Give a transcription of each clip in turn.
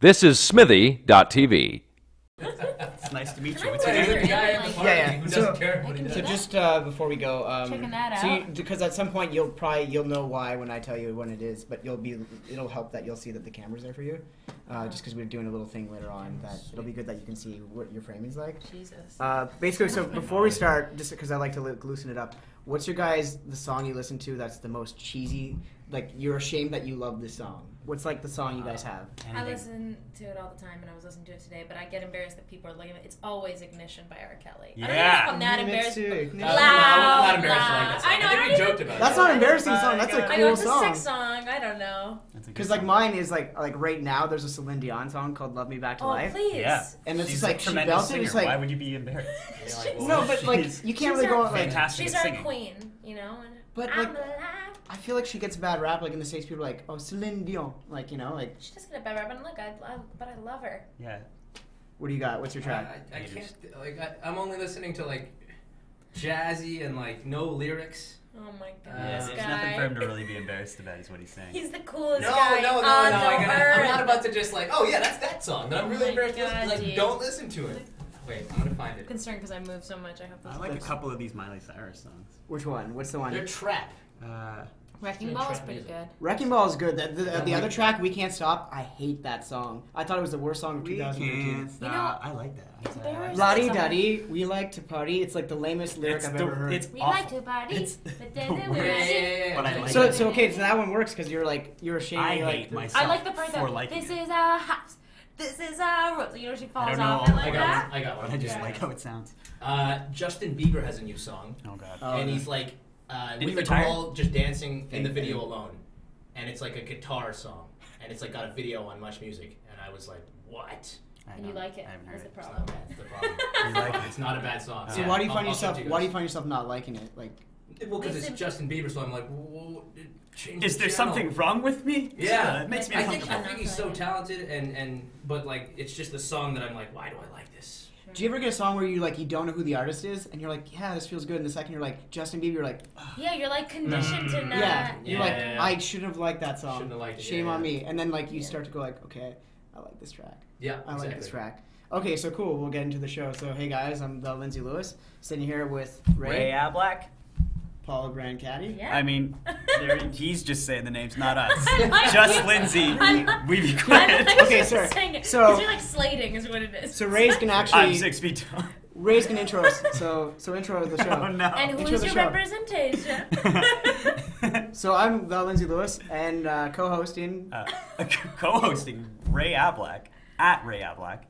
This is Smithy.tv. It's nice to meet you. What's your name? Yeah. Who doesn't care what he So does. just before we go, Checking that out. because at some point you'll know why when I tell you when it is, but it'll help that you'll see that the camera's there for you, just because we're doing a little thing later on that it'll be good that you can see what your framing's like. Jesus. Basically, so before we start, just because I like to loosen it up, what's the song you listen to that's the most cheesy? Like you're ashamed that you love this song. What's like the song you guys have? I listen to it all the time, and I was listening to it today, but I get embarrassed that people are looking at it. It's always Ignition by R. Kelly. Yeah. I don't know if I'm that embarrassed. I'm not embarrassed to like that song. I know. I think we joked about it. That's not an embarrassing song. That's a I know cool it's a song. sick song. I don't know. Because like mine is like right now there's a Celine Dion song called "Love Me Back to Oh, Life." please. Yeah. And it's She's just like a she tremendous belts it. singer. It's like Why would you be embarrassed? no, but like you can't really go like. Fantastic She's at our singing. queen, you know. And But I'm like, alive. I feel like she gets a bad rap. Like in the States, people are like, "Oh, Celine Dion," like like. She does get a bad rap, and look, but I love her. Yeah. What do you got? What's your track? I can't, I'm only listening to like jazzy and like no lyrics. Oh my Yeah, goodness, there's guy. nothing for him to really be embarrassed about, is what he's saying. He's the coolest No, guy no, on I'm the not earth. about to just like, oh yeah, that's that song. But I'm really my embarrassed to listen God, to. Like, dude. don't listen to it. Wait, I'm gonna find I'm it. concerned because I move so much. I hope this I like a couple of these Miley Cyrus songs. Which one? What's the one? They're trap. Wrecking Ball is pretty good. Wrecking Ball is good. The other track, "We Can't Stop," I hate that song. I thought it was the worst song of 2013. I like that. Embarrassed. Lottie Duddy, we like to party. It's like the lamest lyric I've ever heard. It's We awful. like to party. It's but the then worst. Yeah. But I like So it. okay, so that one works because you're ashamed. I you're hate like, myself I like the part for that liking this it. is our house. This is our rules. You know, she falls don't know. off and I like got that. one. I got one. I just Yeah. like how it sounds. Justin Bieber has a new song, Oh god. Oh, and no. he's like Did he with a retire? girl just dancing in the video alone, and it's like a guitar song, and it's like got a video on Much Music, and I was like, what? And you like it. I haven't That's heard the it. It's problem. not bad. That's the problem. You like it? It's not a bad song. So Yeah. why do you find I'll yourself? send Why do you guys. find yourself not liking it? Like, Well, because it's Listen- Justin Bieber, so I'm like, well, change Is the there channel. something wrong with me? Yeah, It makes me I think uncomfortable. he's so talented, but like it's just the song that I'm like, why do I like this? do you ever get a song where you don't know who the artist is, and you're like, yeah, this feels good, and the second you're like, Justin Bieber, you're like, Yeah, you're like conditioned to not. yeah, you're like, Yeah. I shouldn't have liked that song. Shouldn't have liked it, Shame yeah, on yeah. me. And then like you Yeah. start to go like, okay, I like this track. Yeah, I like this track. Okay, so cool. We'll get into the show. So hey guys, I'm Lindsay Lewis, sitting here with Ray Ablack? Paula Brancati. Yeah. I mean, he's just saying the names, not us. I like Just it. Lindsay. I like- We be I quiet. like Okay, you sorry. saying it. So- 'Cause you're like slating is what it is. So Ray's gonna I'm actually 6 feet tall. Ray's gonna intro us. So intro the show. Oh no. And who Intro is the your show. representation? So I'm Lindsay Lewis and co-hosting. Co-hosting Ray Ablack at Ray Ablack.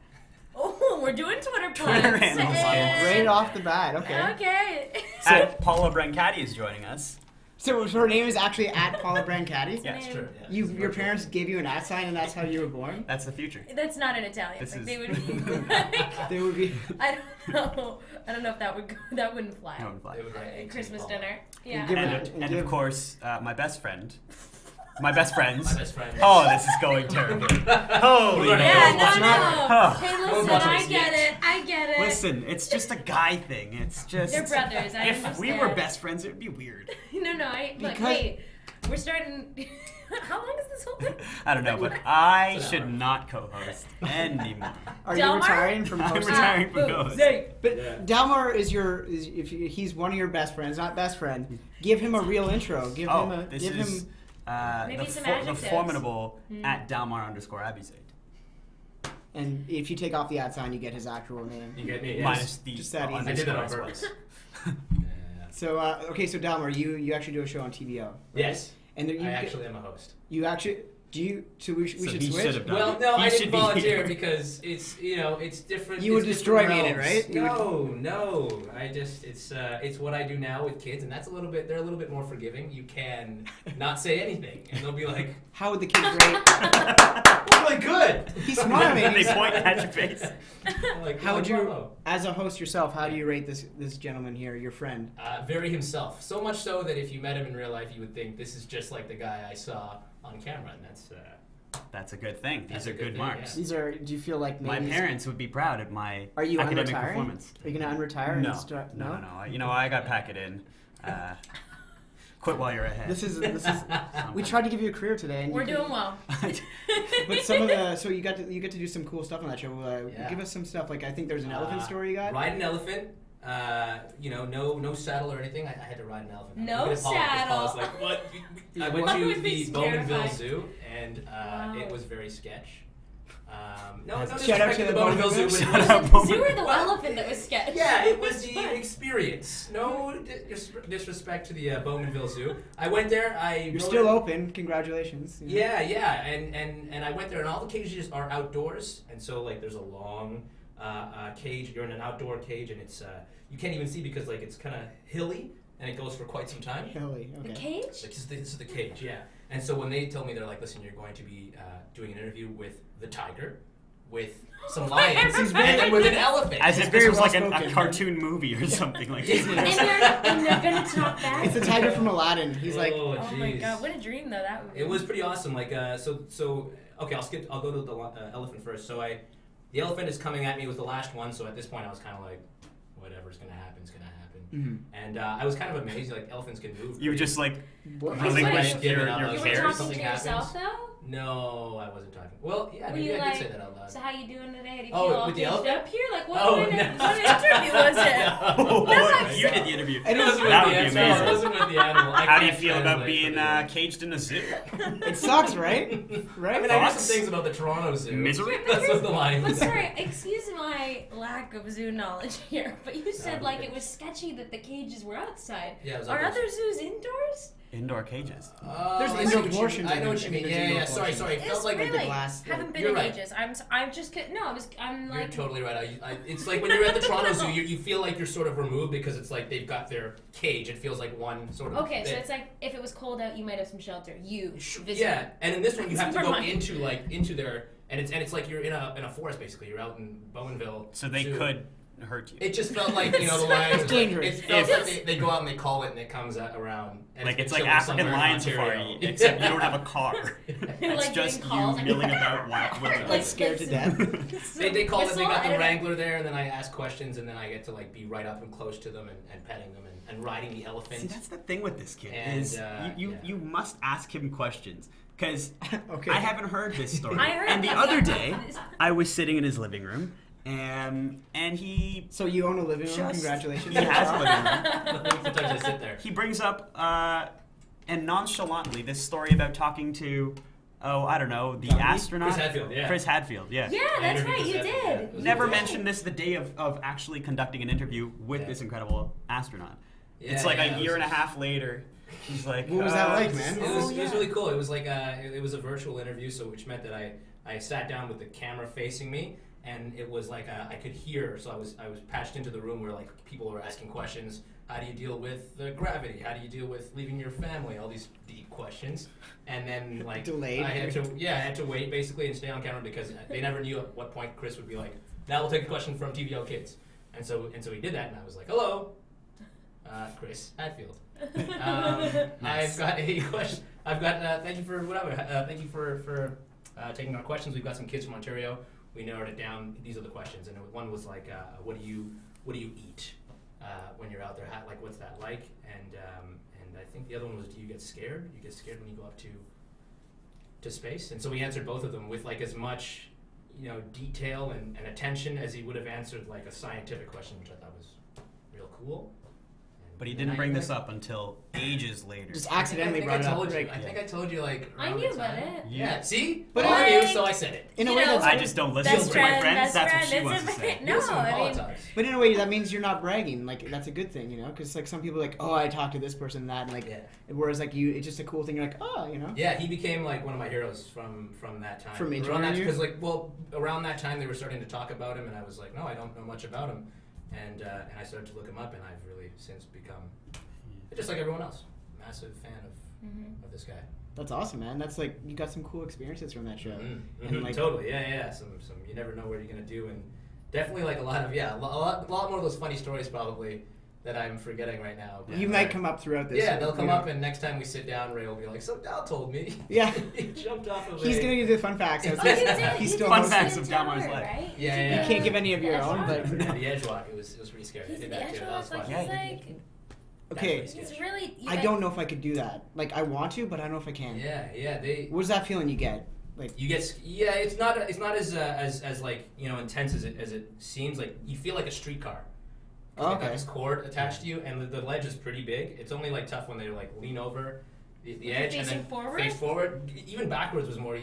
Oh, we're doing Twitter Twitter plugs. handles, kids. Right off the bat. Okay. Okay. At Paula Brancati is joining us. So her name is actually at Paula Brancati. Yeah. That's true. Yeah, Your virtual. parents gave you an @, and that's how you were born. That's the future. That's not in Italian. This Like, is- they would be like, They would be. I don't know. I don't know if that would go, that wouldn't fly. That would fly. They would write At 18 Christmas Paula. dinner. Yeah. give I it- know. And give- of course, my best friend. My best friends. My best friend. Oh, this is going terribly. Holy We're gonna Yeah, go no, watch no. Huh. Hey, We'll listen, watch I this get yet. it. I get it. Listen, it's just a guy thing. It's just. They're brothers. I If we were understand. best friends, it would be weird. No, look, Because- wait. We're starting. How long is this whole thing? I don't know, but I should not co-host anymore. Are you Delmar? retiring from I'm hosting? retiring from co-host. But Yeah. Dalmar is he's one of your best friends, not best friend. Give him a real intro. Give Oh, him a this give is him. Maybe some the adjectives. formidable at Dalmar_Abuzeif. And if you take off the @ sign, you get his actual name. You get me. Yes. Minus the Just that easy. I did that on underscore purpose. as well. Yeah. So okay, so Dalmar, you actually do a show on TVO. Right? Yes. And there, I actually am a host. you actually do you. So we So should he switch. should have done Well, it. no, He I should didn't be volunteer here. because it's it's different. You would it's destroy different me in it, realms. right? You No. I just it's what I do now with kids, and that's a little bit. They're a little bit more forgiving. You can not say anything, and they'll be like, How would the kids rate? "Really good." He's smart, And man. they point at your face. I'm like, How would you, "Bravo." as a host yourself, how do you rate this gentleman here, your friend? Very himself. So much so that if you met him in real life, you would think this is just like the guy I saw on camera, and That's a good thing. That's These are a good good thing, marks. These are. Do you feel like My maybe parents would be proud of my Are you academic unretiring? performance. Are you gonna unretire? No. And start, No. You know, I got packet in. Quit while you're ahead. This is. We tried to give you a career today, and We're doing well. But some of the so you get to do some cool stuff on that show. Yeah. Give us some stuff. Like I think there's an elephant story you got. Ride an elephant. No saddle or anything. I had to ride an elephant. No Paula saddle. was like, what? I went That to would be the Bowmanville terrifying. Zoo, and Wow. it was very sketch. No Shout out disrespect to to the the Bowmanville Zoo. Bowmanville. but it Shout was- out. Zoo or the elephant that was sketched? Yeah, it was the fun. experience. No disrespect to the Bowmanville Zoo. I went there. You're still open. Congratulations. Yeah, and I went there, and all the cages are outdoors, and so like there's a long cage. You're in an outdoor cage, and it's you can't even see because like it's kind of hilly, and it goes for quite some time. Hilly. The Okay. cage? Like, this is the cage, yeah. And so when they told me, they're like, listen, you're going to be doing an interview with the tiger, with some lions, and then with an elephant. As if very this was like a well-spoken. cartoon movie or something like Disney. this. And they're gonna talk back? It's the tiger from Aladdin. He's like, oh, Oh my jeez. god, what a dream though that would be. It was pretty awesome. Like, so okay, I'll go to the elephant first. So the elephant is coming at me with the last one. So at this point, I was kind of like, whatever's gonna happen is gonna happen. And I was kind of amazed. Like, elephants can move. You were just like what? relinquished Like, your giving up, You like, were cares. talking something to happens. yourself though? No, I wasn't talking. Well, yeah, Were maybe you I like, did say that out loud. so how you doing today? How do you Oh, feel all with the caged elephant? up here? Like what Oh, kind no. of what interview was it? Oh, That's you did the interview. And It wasn't with That the would be animal. It amazing. wasn't with the animal. I How do you can't feel about translate being for the- caged in a zoo? It sucks, right? I Right? mean, I heard Thoughts? some things about the Toronto Zoo. Misery? That's what the lions. But sorry, excuse my lack of zoo knowledge here, but you said like it was sketchy that the cages were outside. Yeah, it was Are outdoors. other zoos indoors? Indoor cages. Oh, There's I see indoor what you- portions, I I know what think. you I mean. think there's Yeah, indoor sorry. It portions. felt like really? the glass, Haven't like- been You're in right. ages. I'm just kidding. No, I'm You're like. totally right. It's like when you're at the Toronto Zoo, you feel like you're sort of removed because it's like they've got their cage. It feels like one sort of. Okay, so thing. it's like if it was cold out, you might have some shelter. You visit. Yeah, and in this one you have to Never go mind. into their and it's like you're in a forest basically. You're out in Bowmanville. So they Zoo. could hurt you. It just felt like the lions. It's dangerous. It felt If- like they go out and they call it and it comes around. And Like it's been like chilling African somewhere in lion Ontario. safari, except you don't have a car. You're It's like just getting calls. you milling about wild Like wilderness. scared to death. They call it. They got the Whistle, wrangler there, and then I ask questions, and then I get to like be right up and close to them and petting them and riding the elephant. See, that's the thing with this kid And, is yeah. you must ask him questions because Okay. I haven't heard this story. I heard and the that. other day, I was sitting in his living room, and he So you own a living room? Just- Congratulations. he has a living room. Sometimes I sit there. He brings up and nonchalantly this story about talking to I don't know, the Gandhi? astronaut Chris Hadfield, yeah. Chris Hadfield, yeah. Yeah, I that's interviewed right. You Chris Hadfield, yeah. did. It was Never cool. mentioned this the day of actually conducting an interview with Yeah. this incredible astronaut. Yeah, It's like yeah, a it year was- and a half later. He's like, What was that like, man? It Oh, was yeah. really cool. It was like it was a virtual interview, so which meant that I sat down with the camera facing me, and it was like I could hear. So I was patched into the room where like people were asking questions. How do you deal with gravity? How do you deal with leaving your family? All these deep questions, and then like Delayed. I had to wait basically and stay on camera because they never knew at what point Chris would be like, now we'll take a question from TVO Kids, and so he did that, and I was like, hello, Chris Hadfield. I've got a question. Thank you for whatever. Thank you for taking our questions. We've got some kids from Ontario. We narrowed it down. These are the questions, and one was like, what do you eat when you're out there? Like, what's that like? And I think the other one was, do you get scared? You get scared when you go up to space? And so we answered both of them with like as much detail and attention as he would have answered like a scientific question, which I thought was real cool. but he didn't bring this up until ages later. Just accidentally I brought it up. told you. Like, I think I told you like. I around knew the about time. it. Yeah. See, But but I I- knew, so I said it. in a You way, know, that's I just don't listen Best to my friend, friends. best That's what friend, she it's wants a to say. friend. No, Listen, I mean, apologize. But in a way, that means you're not bragging. Like that's a good thing, Because like some people are like, oh, I talked to this person, that, and like, Yeah. whereas like you, it's just a cool thing. You're like, oh, Yeah, he became like one of my heroes from that time. From around interviewing that you? because around that time they were starting to talk about him, and I was like, no, I don't know much about him, and I started to look him up, and I've really since become just like everyone else, massive fan of this guy. That's awesome, man. That's like you got some cool experiences from that show. Mm-hmm. And like, Totally, yeah. Some you never know what you're gonna do, and definitely like a lot more of those funny stories probably that I'm forgetting right now. you might come up throughout this. Yeah, they'll come up, and next time we sit down, Ray will be like, "So Dal told me." Yeah. He jumped off of He's a. gonna give you the fun facts. Oh, He's you did. He's You still did. Fun hosting. facts of You did Dalmar's tell her, life. right? Yeah. You can't give any of your own, but Yeah, the Edgewalk. It was pretty scary. I He's did the that too. That was Edgewalk, fun. like he's like. Okay. That's pretty It's sketchy. really. I don't know if I could do that. Like, I want to, but I don't know if I can. Yeah. What's that feeling you get? Like, You get it's not as like intense as it seems. Like you feel like a streetcar. They've got okay. this cord attached to you, and the ledge is pretty big. It's only like tough when they like lean over the edge and then face forward. Even backwards was more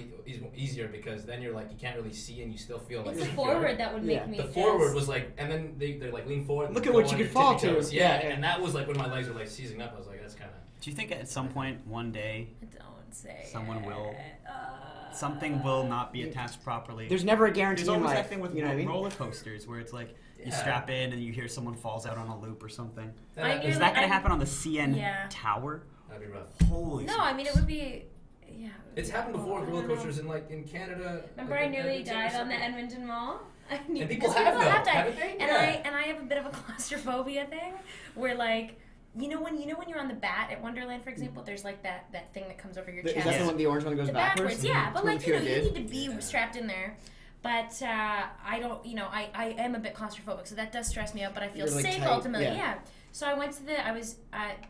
easier because then you're like you can't really see and you still feel like It's the secure. forward that would make me. The just- forward was like, and then they're like lean forward. Look and at what go you on could your fall tippy to. toes. Yeah, Yeah, yeah. and that was like when my legs were like seizing up. I was like, that's kind of. Do you think at some point, one day, Don't say. someone will- Uh, something will not be attached properly? There's never a guarantee There's in always life. that thing with you know what I mean? roller coasters where it's like you Yeah. strap in and you hear someone falls out on a loop or something. I Is nearly- that going I- to happen on the CN Yeah. Tower? That'd be rough. Holy No, I mean it would be. Yeah. It's happened before with I roller don't know. coasters in Canada. Remember, like I in nearly Edmonton or died on the something. Edmonton Mall. And people Because have though, died. haven't they? And Yeah. I have a bit of a claustrophobia thing, where like. You know when you're on the bat at Wonderland, for example, there's like that thing that comes over your Is chest. that the one, the orange one that goes The backwards? yeah. But What like if you did? need to be strapped in there. But I don't, I am a bit claustrophobic, so that does stress me out. But I feel You're, like, safe tight, ultimately. yeah. Yeah. So I was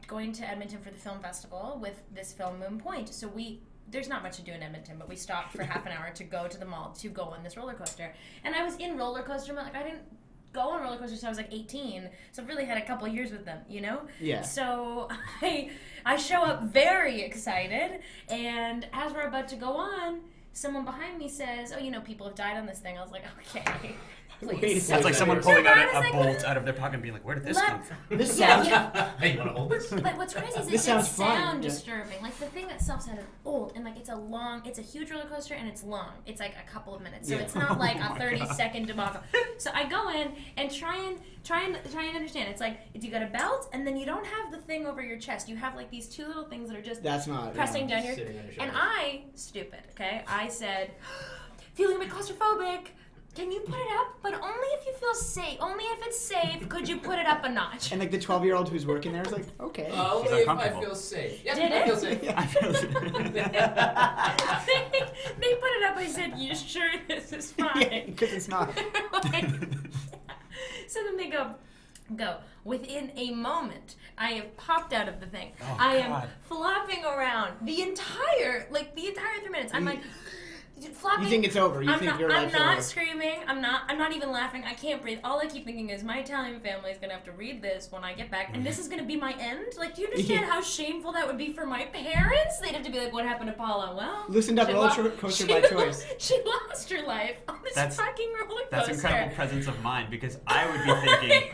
going to Edmonton for the film festival with this film Moon Point. So there's not much to do in Edmonton, but we stopped for half an hour to go to the mall to go on this roller coaster. And I was in roller coaster mode. Like I didn't go on roller coasters until I was like 18, so I've really had a couple of years with them, Yeah. So I show up very excited, and as we're about to go on, someone behind me says, "Oh, people have died on this thing." I was like, "Okay, Wait a please." Sounds like someone No, pulling but out I was a like- bolt out of their pocket and being like, where did this come from? This Yeah, sounds. yeah. Hey, you want to hold this? But what's crazy is This it sounds didn't fun, sound yeah. disturbing. Like the thing itself sounded old, and like it's a huge roller coaster, and it's long. It's like a couple of minutes, so Yeah. it's not like Oh a my 30-second debacle. So I go in and try and understand. It's like you got a belt, and then you don't have the thing over your chest. You have like these two little things that are just That's not. pressing down your. Sitting on your And shoulders. I, stupid, okay, I said, feeling a bit claustrophobic. Can you put it up? But only if you feel safe. Only if it's safe could you put it up a notch. And like the 12-year-old who's working there is like, okay. Only She's if I uncomfortable. feel safe. Yep, Did I it? feel safe. I feel they put it up. I said, "You sure this is fine?" Because it's not. Like, so then they go. Within a moment, I have popped out of the thing. Oh, I am God. flopping around the entire 3 minutes. I'm like flopping. You think it's over. You I'm think not, your I'm life's not over. screaming. I'm not even laughing. I can't breathe. All I keep thinking is my Italian family is gonna have to read this when I get back, and this is gonna be my end. Like, do you understand how shameful that would be for my parents? They'd have to be like, "What happened to Paula?" Well, Loosened up she roller lo- coaster she by lo- choice. She lost her life on this That's- fucking roller coaster. That's incredible presence of mind because I would be thinking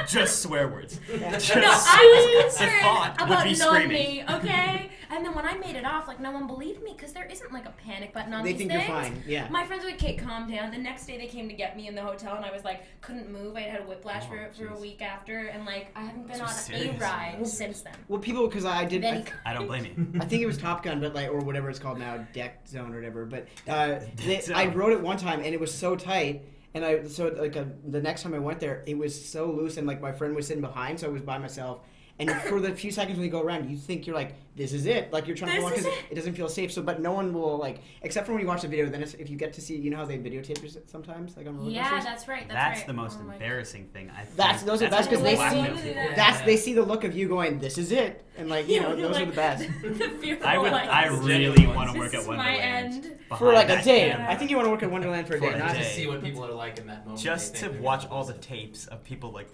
just swear words. Just, No, I was the concerned thought would about be knowing screaming. me, okay? And then when I made it off, like, no one believed me because there isn't, like, a panic button on They these think things. you're fine. Yeah. My friends were like, "Kate, calm down." The next day they came to get me in the hotel, and I was, like, couldn't move. I had a whiplash Oh, for a jeez. week after, and, like, I haven't been So on a serious. ride since then. Well, people, because I did. Then I don't blame you. I think it was Top Gun, but like, or whatever it's called now, Deck Zone or whatever. But Zone. I wrote it one time, and it was so tight. And the next time I went there, it was so loose, and like my friend was sitting behind, so I was by myself. And for the few seconds when you go around, you think you're like, this is it. Like you're trying to This go on is because it. it doesn't feel safe. So, but no one will like, except for when you watch the video. Then if you get to see, you know how they videotape you sometimes, like on roller Yeah, coasters? that's right. That's right. the most Oh my embarrassing thing. I think. Those are best because the they blackmail see people. that's Yeah. they see the look of you going, this is it, and like you know You're those are like- the best. the fearful I lights. really Genuine want to ones. work This at is my Wonderland. end. For behind like a that day. camera. I think you want to work at Wonderland for a For day. a Not day. To see what people are like in that moment. Just they to think watch they're all the awesome. tapes of people like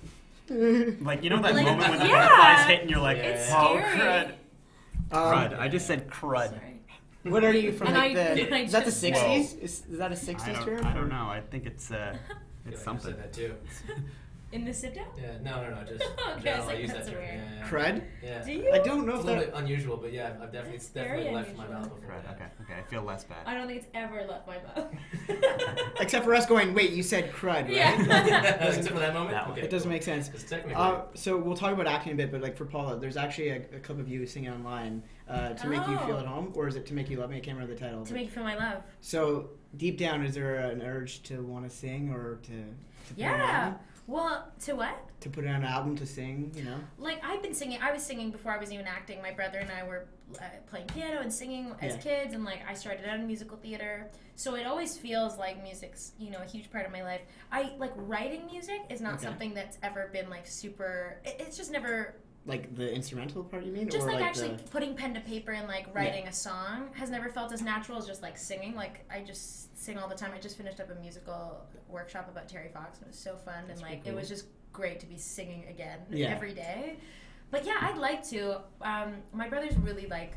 you know that Like, moment when the yeah. butterflies hit and you're like, It's oh scary. crud. Um, Crud. I just said crud. Sorry. What are you from? And Like I the is that the just- 60s? Is that a 60s I term? don't know. I think it's I feel it's like something. I said that too. In the sit down? Yeah, no, just Okay, I was I like, use that's that term. weird. Yeah. Crud? Yeah. Do you? I don't know It's if a little that. bit unusual, but yeah, I've definitely That's very left my unusual. mouth before. Crud. Yeah. Okay. I feel less bad. I don't think it's ever left my mouth. Except for us going, wait, you said crud, right? Yeah. Except for that moment. That one. Okay, It doesn't cool. make sense. 'Cause technically, So we'll talk about acting a bit, but like for Paula, there's actually a clip of you singing online to make you feel Oh. at home, or is it to make you love me? I can't remember the title. To make you feel my love. So deep down, is there an urge to want to sing or to put on an Yeah. album? Well, to what? To put on an album to sing, you know? Like, I've been singing. I was singing before I was even acting. My brother and I were playing piano and singing as Yeah. kids, and like I started out in musical theater. So it always feels like music's, a huge part of my life. I like writing music is not Okay. something that's ever been like super. It's just never Like the instrumental part, you mean? Just or like like actually the... putting pen to paper and like writing a song has never felt as natural as just like singing. Like I just sing all the time. I just finished up a musical workshop about Terry Fox, and it was so fun. That's and like cool. it was just great to be singing again Yeah. every day. But yeah, I'd like to. My brother's really like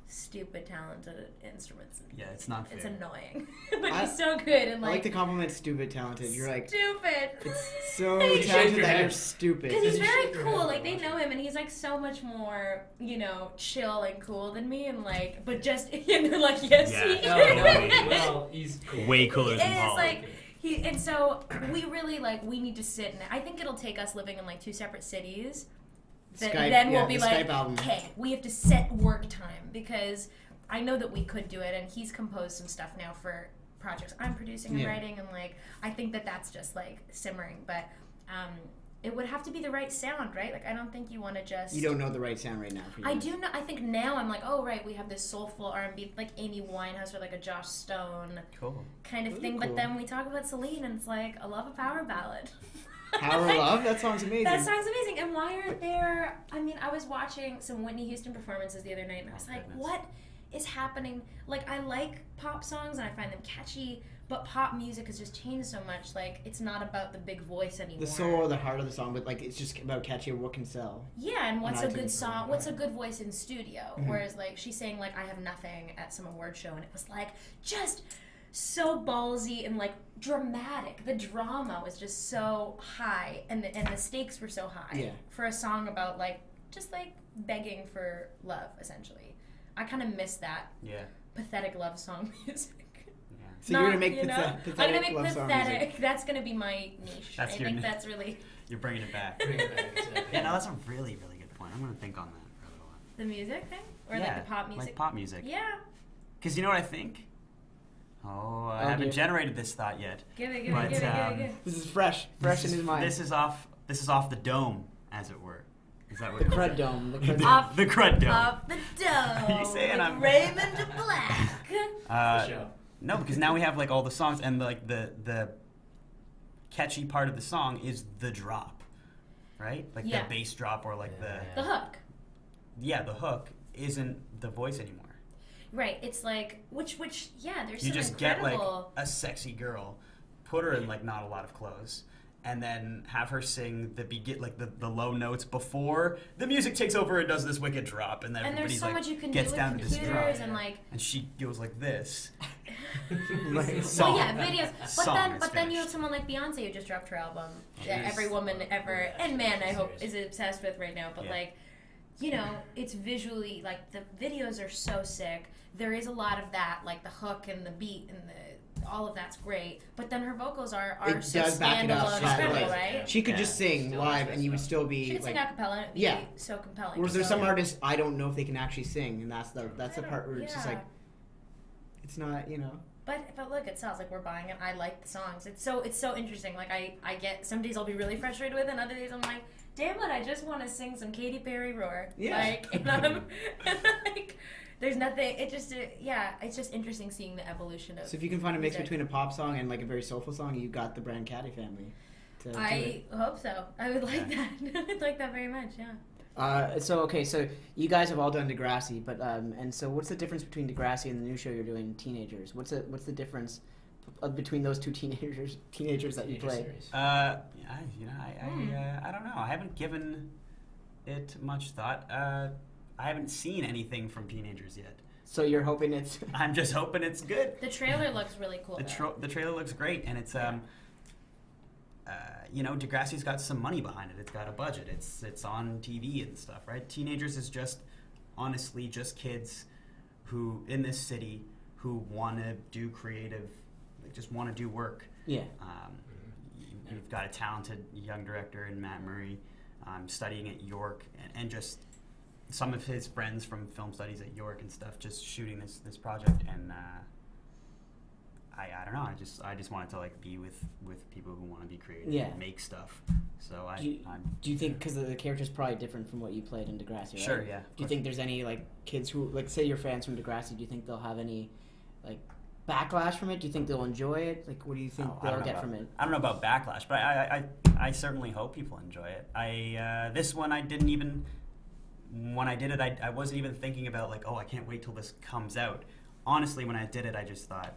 stupid talented at instruments. Yeah, it's not fair. It's annoying, but he's so good and I like like to compliment stupid talented. You're like stupid. it's so Shake talented your that head. you're stupid. Because he's Does he very shake your cool. head Like they while know him, and he's like so much more, you know, chill and cool than me, and like, but just and they're like, yes, Yeah. he No, is. well, he's cool. Way cooler It than is Paul. like he, and so we really like we need to sit, and I think it'll take us living in like 2 separate cities. Then we'll be the like, Skype album. okay, we have to set work time because I know that we could do it, and he's composed some stuff now for projects I'm producing and Yeah. writing, and like I think that that's just like simmering, but it would have to be the right sound, right? Like I don't think you want to just. You don't know the right sound right now for you. I do know. I think now I'm like, oh right, we have this soulful R&B, like Amy Winehouse or like a Josh Stone Cool. kind of Those are thing. cool. But then we talk about Celine, and it's like, I love a power ballad. Power of Love? That song's amazing. That song's amazing. And why aren't there? I mean, I was watching some Whitney Houston performances the other night, and I was like, goodness. what is happening? Like, I like pop songs, and I find them catchy, but pop music has just changed so much. Like, it's not about the big voice anymore. The soul or the heart of the song, but like it's just about catchy what can sell. Yeah, and what's on a good iTunes. song? What's a good voice in studio? Mhm. Whereas, like, she's saying, like, I have nothing at some award show, and it was, like, just so ballsy and, like, dramatic. The drama was just so high, and the stakes were so high Yeah. for a song about, like, just, like, begging for love, essentially. I kind of miss that Yeah. pathetic love song music. Yeah. So you're gonna make you know? pathetic I'm gonna make love song pathetic. music. That's gonna be my niche. That's I your think niche. that's really You're bringing it back. Bring it back, exactly. Yeah, no, that's a really, really good point. I'm gonna think on that for a little while. the music thing, or yeah, like the pop music. Like pop music. Yeah, Because you know what I think? Oh, I Oh, haven't dear. generated this thought yet. give it, give But, it, give it, give it, give it. This is fresh in his mind. This is off the dome, as it were. Is that what the it is? crud dome. The crud The, dome. Off- the crud dome. Off the dome. You saying with I'm- Raymond Ablack. Uh, The show. no, because now we have like all the songs, and like the catchy part of the song is the drop, right? Like Yeah. the bass drop or like The hook. the hook isn't the voice anymore. Right. It's like which yeah. There's You some just get like incredible. a sexy girl, put her in like not a lot of clothes, and then have her sing the low notes before the music takes over and does this wicked drop, and then And there's everybody's so like much you can gets do down with to this drop, computers and like. and she goes like this. Like, Song. Well, yeah, videos. But Song then, is but then you have finished. someone like Beyonce who just dropped her album that She's every woman ever and man I hope is serious. obsessed with right now. But Yeah. like, you know, it's visually like the videos are so sick. There is a lot of that, like the hook and the beat and all of that's great. But then her vocals are It so does back it up, standalone, yeah, incredible, right. right? She could Yeah. just sing Still live, has and you would stuff. still She be could sing like. a cappella and it'd be Yeah. so compelling. Whereas there's So- some artists I don't know if they can actually sing, and that's the I part where don't- it's just yeah. like, it's not, you know. But look, it sells. Like we're buying it. I like the songs. It's so interesting. Like I get some days I'll be really frustrated with, it, and other days I'm like, damn it, I just want to sing some Katy Perry Roar. Yeah. Like and like there's nothing. It just yeah. It's just interesting seeing the evolution of. So if you can find a mix music. between a pop song and like a very soulful song, you got the Brancati family. To do I it. hope so. I would like that. I'd like that very much. Yeah. So you guys have all done Degrassi, but and so what's the difference between Degrassi and the new show you're doing, Teenagers? What's the difference between those two teenagers that you Teenager play? series. I don't know. I haven't given it much thought. I haven't seen anything from Teenagers yet. So you're hoping it's I'm just hoping it's good. The trailer looks really cool. The trailer looks great, and it's Degrassi's got some money behind it. It's got a budget. It's on TV and stuff, right? Teenagers is just honestly just kids who in this city who want to do creative, like just want to do work. yeah. You've got a talented young director in Matt Murray, studying at York, and just some of his friends from film studies at York and stuff, just shooting this project. And I don't know. I just wanted to like be with people who want to be creative Yeah. and make stuff. So Do you think because the character's probably different from what you played in Degrassi, right? Sure, yeah, of Do you course. think there's any like kids who like say you're fans from Degrassi? Do you think they'll have any like backlash from it? Do you think they'll enjoy it? Like, what do you think I don't they'll know get about- from it? I don't know about backlash, but I certainly hope people enjoy it. This one I didn't even when I did it, I wasn't even thinking about like, oh, I can't wait till this comes out. Honestly, when I did it, I just thought,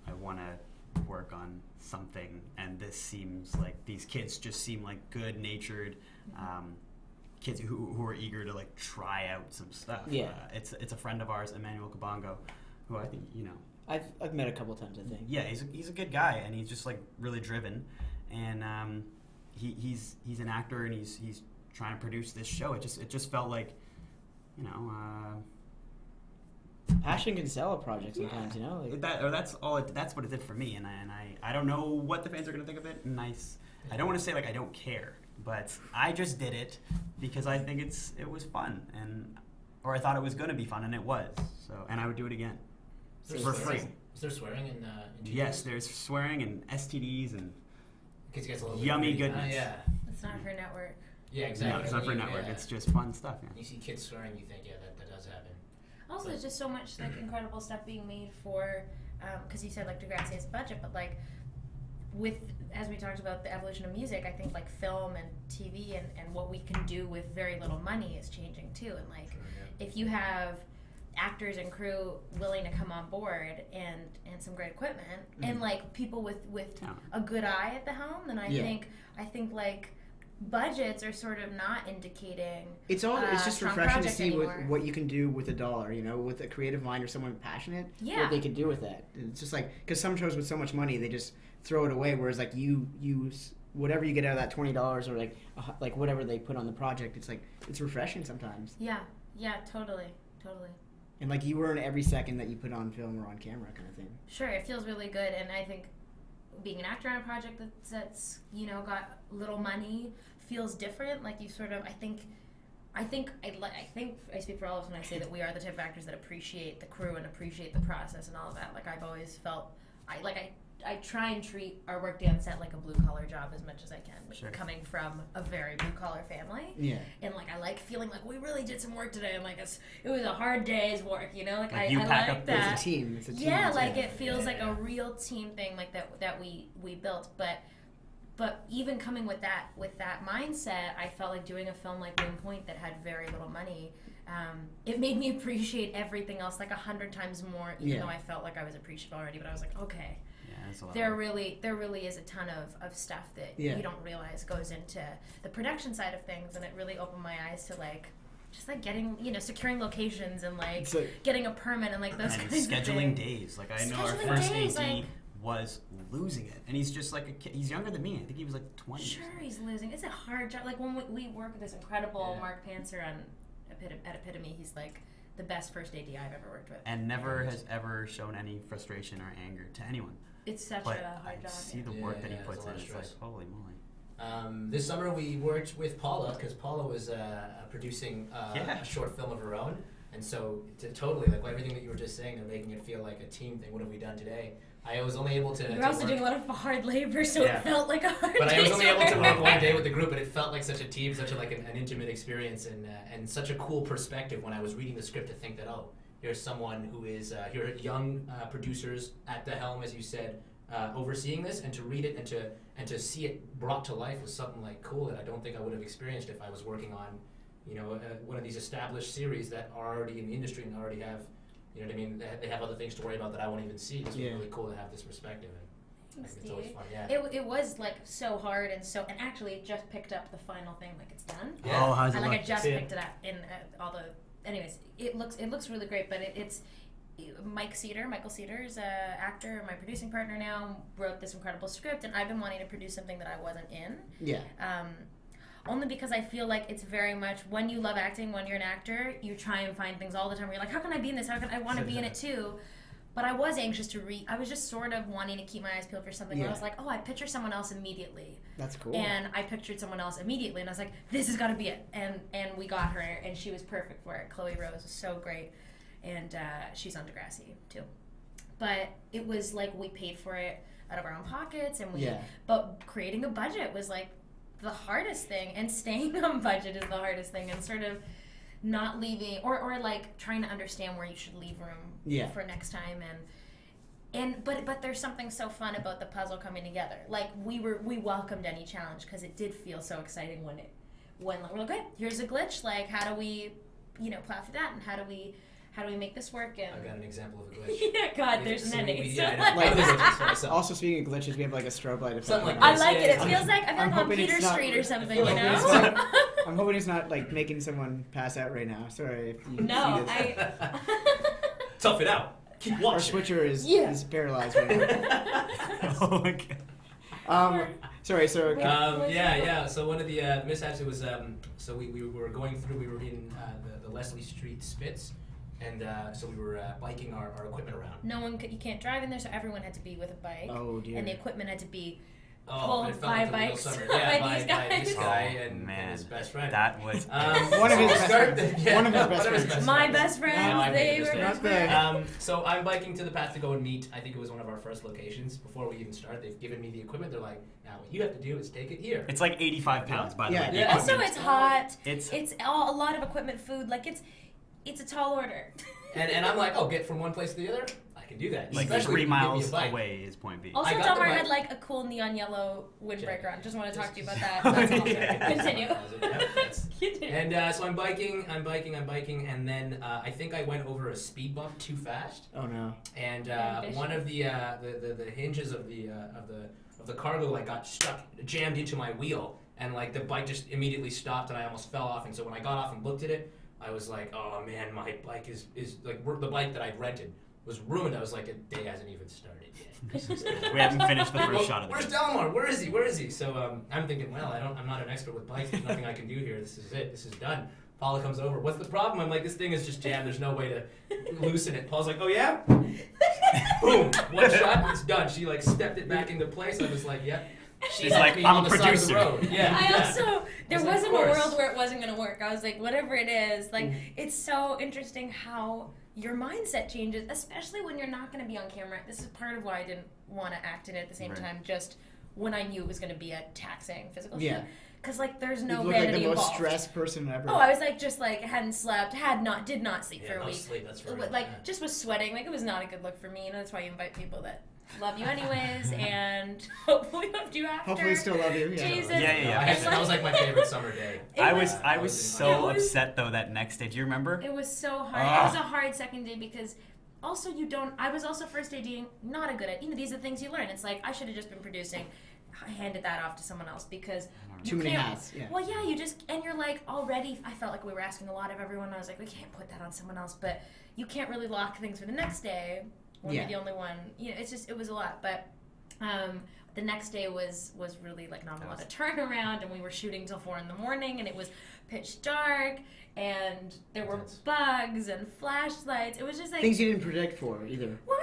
I want to work on something, and this seems like, these kids just seem like good-natured kids who are eager to like try out some stuff. Yeah. It's a friend of ours, Emmanuel Kabongo, who I think, I've met a couple times, I think. yeah, he's a good guy, and he's just like really driven, and he's an actor, and he's trying to produce this show. It just felt like, Passion can sell a project sometimes, Like, that's what it did for me, and I don't know what the fans are gonna think of it, and I don't want to say like I don't care, but I just did it because I think it was fun, or I thought it was gonna be fun, and it was. So, and I would do it again. For free. Is there swearing in Yes, there's swearing and STDs and in case it gets a little bit yummy crazy. goodness. Yeah. It's not for a network. Yeah, exactly. No, it's not for a network. Yeah. It's just fun stuff. Yeah. You see kids swearing, you think, yeah, that does happen. Also, there's just so much like incredible stuff being made for, because you said like Degrassi has a budget, but like with, as we talked about the evolution of music, I think like film and TV and what we can do with very little money is changing too. And like if you have actors and crew willing to come on board and some great equipment and like people with a good eye at the helm, then I think like budgets are sort of not indicating it's just strong refreshing to projects see anymore. what you can do with $1, with a creative mind or someone passionate, what they can do with that. It's just like, because some shows with so much money, they just throw it away, whereas like you use whatever you get out of that $20 or like whatever they put on the project, it's like, it's refreshing sometimes. Yeah, totally. And like you earn every second that you put on film or on camera kind of thing. Sure, it feels really good, and I think being an actor on a project that's got little money feels different. Like you sort of, I think I speak for all of us when I say that we are the type of actors that appreciate the crew and appreciate the process and all of that. Like I've always felt, I try and treat our work day on set like a blue collar job as much as I can. Sure. Coming from a very blue collar family, and like I like feeling like we really did some work today, and like it was a hard day's work, Like I like that. It's a team. It's a team. Yeah, like it feels like a real team thing, like that we built. But even coming with that mindset, I felt like doing a film like Moon Point that had very little money. It made me appreciate everything else like 100 times more, even though I felt like I was appreciative already. But I was like, okay. There really is a ton of stuff that you don't realize goes into the production side of things, and it really opened my eyes to like just like getting securing locations and like getting a permit and like those and kinds of things. scheduling days. Like I know our Scheduling first days, AD like- was losing it, and he's just like a kid. He's younger than me. I think he was like 20. Sure, he's losing. It's a hard job. Like when we work with this incredible Mark Pantzer on at Epitome, he's like the best first AD I've ever worked with. And never has ever shown any frustration or anger to anyone. It's such But a hard I job. see the work that he it's puts a lot in. of It's like, stress. holy moly. This summer we worked with Paula because Paula was producing a short film of her own, and so totally like everything that you were just saying, they're making it feel like a team thing. What have we done today? I was only able to. You're also work, doing a lot of hard labor, so it felt like a hard. but I was only able to work work one day with the group, but it felt like such a team, such a like an intimate experience, and such a cool perspective when I was reading the script to think that here's someone who is here are young producers at the helm, as you said. Overseeing this, and to read it and to see it brought to life was something like cool that I don't think I would have experienced if I was working on, one of these established series that are already in the industry and already have, what I mean, they have other things to worry about that I won't even see. It's really cool to have this perspective. And I think it's always fun. Yeah. It was like so hard and actually it just picked up the final thing, like it's done. Yeah. Oh, how's it and look? I just picked it up in all the. Anyways, it looks really great, but it's. Michael Cedar is an actor, my producing partner now, wrote this incredible script, and I've been wanting to produce something that I wasn't in. Yeah. Only because I feel like it's very much, when you love acting, when you're an actor, you try and find things all the time where you're like, how can I be in this? How can I want to be in it too? But I was anxious to read. I was just sort of wanting to keep my eyes peeled for something where I was like, I picture someone else immediately. That's cool. And I pictured someone else immediately, and I was like, this has got to be it. And we got her, and she was perfect for it. Chloe Rose was so great. And she's on Degrassi too, but it was like we paid for it out of our own pockets, and but creating a budget was like the hardest thing, and staying on budget is the hardest thing, and sort of not leaving or like trying to understand where you should leave room for next time, but there's something so fun about the puzzle coming together. Like we welcomed any challenge because it did feel so exciting when like, we're like, okay, here's a glitch, like how do we plow through that, and how do we make this work? And I've got an example of a glitch. yeah, God, there's So many. we- So, yeah, I know. Like, Other glitches, so- Also, speaking of glitches, we have like a strobe light effect. Something like going on. I like it. It Yeah. feels like I feel I'm like on hoping it's Peter not- Street or something, I'm you hoping it's know? not- I'm hoping it's not like making someone pass out right now. Sorry if you No, see this. Tough it out. Keep Our watching. switcher is Yeah. paralyzed right now. Oh my god. Sorry, so Yeah. So one of the mishaps, it was so we were going through. We were in the Leslie Street Spitz, and so we were biking our equipment around. You can't drive in there, so everyone had to be with a bike. Oh, dear. And the equipment had to be Oh, and it fell by into the real bikes. summer. By Yeah, these by this guys. guy Oh, and man. his best friend. That was One of his So best start- friends. yeah, One of his best friends. My best friends, No, I they made a were mistake. best Not the- friends. So I'm biking to the path to go and meet. I think it was one of our first locations. Before we even start, they've given me the equipment. They're like, now what you have to do is take it here. It's like 85 pounds, by the Yeah. way. the Yeah. Also, equipment. it's hot. It's- It's a lot of equipment, food. Like it's a tall order. And I'm like, oh, get from one place to the other? I can do that. like Especially 3 if you give me a miles bike. away is point B. Also, I got the Dalmar bike. had like a cool neon yellow windbreaker on. Just want to talk to you about that. Oh, That's all. yeah. Continue. Continue. And so I'm biking, and then I think I went over a speed bump too fast, Oh no. and Ambitious. one of the hinges of the cargo like got jammed into my wheel, and like the bike just immediately stopped, and I almost fell off. And so when I got off and looked at it, I was like, oh man, my bike is like the bike that I'd rented was ruined. I was like, the day hasn't even started yet. We haven't finished the first shot of Where's this. Dalmar? Where is he? So I'm thinking, well, I'm not an expert with bikes. There's nothing I can do here. This is it. This is done. Paula comes over. What's the problem? I'm like, this thing is just jammed. There's no way to loosen it. Paula's like, oh yeah? Boom. One shot, it's done. She like stepped it back into place. I was like, yep. She's like, me I'm on a the side of the producer. road. Yeah. I yeah. also there was like, wasn't a of course. world where it wasn't gonna work. I was like, whatever it is, like it's so interesting how your mindset changes, especially when you're not gonna be on camera. This is part of why I didn't want to act in it at the same Right. time. Just when I knew it was gonna be a taxing physical Yeah. shoot, because like there's no You look like vanity the most involved. stressed person ever. Oh, I was like just like hadn't slept, did not sleep Yeah, for a no week. sleep, that's right. Like Yeah. just was sweating. Like it was not a good look for me. That's why you invite people that love you anyways, and hopefully loved you after. Hopefully still love you. Yeah. Jesus. Yeah. That was like my favorite summer day. It I was- was It so was- upset though that next day. Do you remember? It was so hard. Ah. It was a hard second day because also I was also first ADing, not a good at, these are things you learn. It's like, I should have just been producing. I handed that off to someone else because Too you many can't- hats. Yeah. Well, yeah, and you're like already, I felt like we were asking a lot of everyone. I was like, we can't put that on someone else, but you can't really lock things for the next day when Yeah. you're the only one. It's just, it was a lot. But the next day was really like not a lot of turnaround, and we were shooting till 4 a.m, and it was pitch dark, and there were bugs and flashlights. It was just like Things you didn't predict for either. well,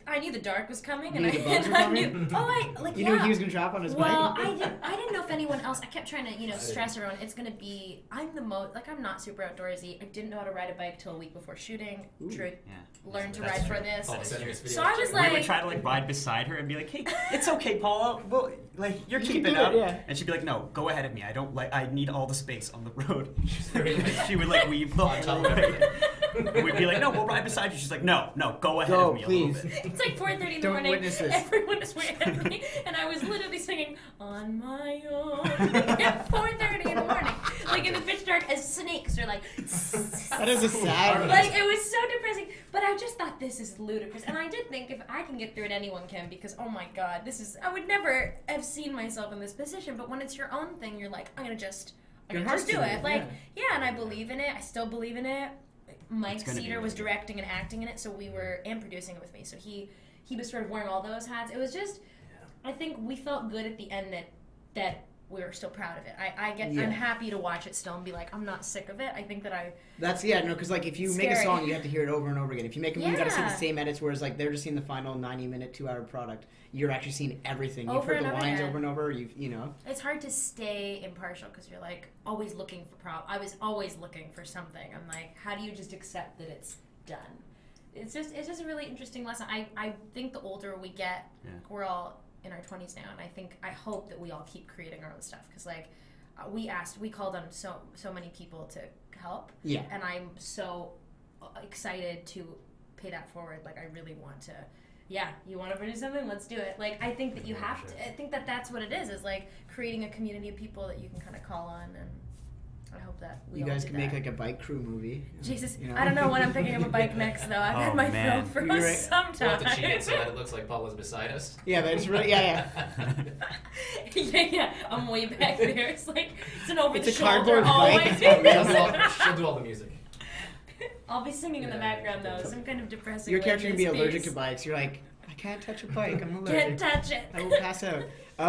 I knew the dark was coming, You and knew the bugs were I coming? knew. You knew he was gonna drop on his Well, bike. I didn't know if anyone else. I kept trying to, stress everyone. It's gonna be. I'm the most like I'm not super outdoorsy. I didn't know how to ride a bike till a week before shooting. Ooh. True. Yeah. Learned to That's ride true. for this. Paula sending us videos. So I was We would like, try to like ride beside her and be like, "Hey, it's okay, Paula. Well, like you're You can keeping do it, up." yeah. And she'd be like, "No, go ahead of me. I need all the space on the road." very like- She would like weave the On top whole of way. everything. And we'd be like, "No, we'll ride beside you." She's like, "No, go ahead Go, of me please. a little bit." it's like 4:30 in the Don't morning. witness this. Everyone is waiting at me, and I was literally singing "On My Own" at 4:30 in the morning, like in the pitch dark, as snakes are like. That is a sad. Like, it was so depressing, but I just thought this is ludicrous. And I did think if I can get through it, anyone can, because, oh my God, I would never have seen myself in this position, but when it's your own thing, you're like, I'm gonna just Your do heart's in it. it, Like, yeah, and I believe in it. I still believe in it. Mike It's gonna be Cedar was really good. directing and acting in it, so we were, and producing it with me, so he was sort of wearing all those hats. It was just, I think we felt good at the end that we were still proud of it. Yeah. I'm happy to watch it still and be like, I'm not sick of it. I think that That's because like if you make a Scary. song, you have to hear it over and over again. If you make a movie, you got to see the Yeah. same edits. Whereas like they're just seeing the final 90-minute, 2-hour product. You're actually seeing everything. You've Over heard the and over lines again. over and over. It's hard to stay impartial because you're like always looking for I was always looking for something. I'm like, how do you just accept that it's done? It's just a really interesting lesson. I think the older we get, Yeah. we're all in our 20s now, and I hope that we all keep creating our own stuff because like we called on so many people to help. Yeah. And I'm so excited to pay that forward. Like I really want to. Yeah, you want to produce something? Let's do it. Like, I think that you have to. I think that that's what it is like creating a community of people that you can kind of call on. And I hope that we You all guys do can make that. like a bike crew movie. Jesus, You know? I don't know when I'm picking up a bike next though. I've Oh, had my man. fill for You're right. some We'll time. have to cheat it so that it looks like Paula's beside us. Yeah, but it's really yeah. yeah, I'm way back there. It's like it's an over It's the a shoulder cardboard bike. always. She'll do all the music. I'll be singing in the Yeah, background though, yeah. some kind of depressing. Your character can be Witness allergic piece. to bikes. You're like, I can't touch a bike. I'm Can't allergic. touch it. I will pass out.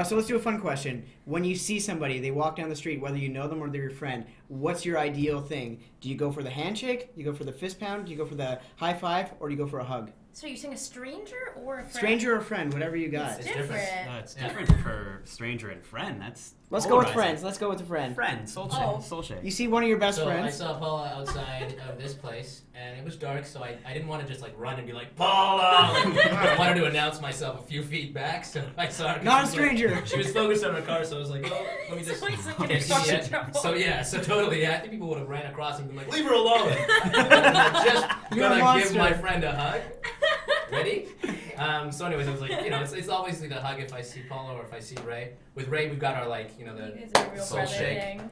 So let's do a fun question. When you see somebody, they walk down the street, whether you know them or they're your friend, what's your ideal thing? Do you go for the handshake? Do you go for the fist pound? Do you go for the high five? Or do you go for a hug? So you're saying a stranger or a friend? Stranger or friend, whatever you got. It's It's different. different. No, it's Yeah. different for stranger and friend. That's Let's go with polarizing. friends. Let's go with the friend. Friend, soul shake. Oh. Soul shake. You see one of your best So I friends. saw Paula outside of this place, and it was dark, so I didn't want to just like run and be like, Paula! I wanted to announce myself a few feet back, so I saw her. Not a she was, like- stranger. She was focused on her car, so I was like, oh, let me just. So he's like, can't "You're see fucking yet." trouble. So yeah, so totally, yeah. I think people would have ran across and been like, leave her alone. And I'm just You're a gonna give monster. my friend a hug. Ready? So anyways, I was like, it's obviously the hug if I see Paula or if I see Ray. With Ray, we've got our like, You the guys are a real soul brother shake. thing.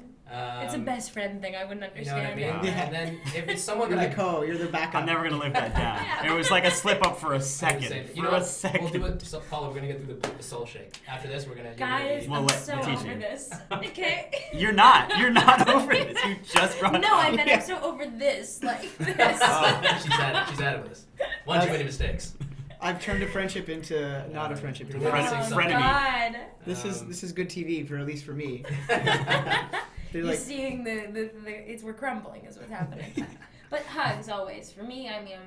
It's a best friend thing. I wouldn't You know what I understand mean? it. Yeah. And then if it's someone You're that the co. You're the backup. I'm never gonna live that down. It was like a slip up for a second. You For know a what? second. We'll do it. So, Paula, we're gonna get through the soul shake. After this, we're gonna. Guys, Well, I'm let- so we'll teach over you. this. Okay? You're not. You're not over this. You just brought No, I it up. meant I'm so over this. Like this. Oh. She's out of this. One too many mistakes. I've turned a friendship into not a friendship. You're Into Friend- missing Oh, something. frenemy. God. This is good TV for at least for me. They're You're like, seeing we're crumbling is what's happening. But hugs always. For me, I mean,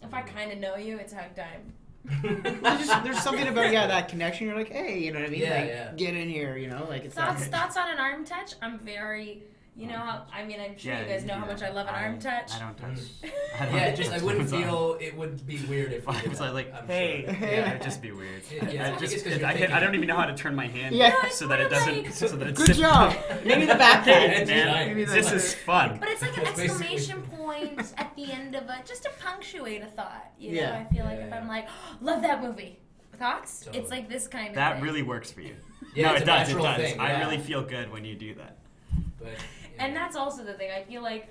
if I kind of know you, it's hug time. there's something about that connection. You're like, hey, you know what I mean? Yeah, like, yeah. get in here, you know, like it's Thoughts on an arm touch? I'm very, I'm sure you guys know how much I love an arm touch. I don't touch. Mm. I don't Yeah, just I touch wouldn't someone's arm. feel it would be weird if If I did was that, like, I'm hey, sure. yeah, it'd just be weird. Yeah, I I think just, it's 'cause you're I thinking- don't even know how to turn my hand Yeah. so that it doesn't, so that it Good sits- job. Maybe the back Hey, hand. man, Maybe the- this is fun. But it's like an That's basically- exclamation point at the end of just to punctuate a thought. You know, Yeah. I feel like Yeah, if yeah. I'm like, love that movie. Thoughts? Totally. It's like this kind of That thing. really works for you. Yeah, No, it's it a does. It natural does. thing, I yeah. really feel good when you do that. But, And that's also the thing. I feel like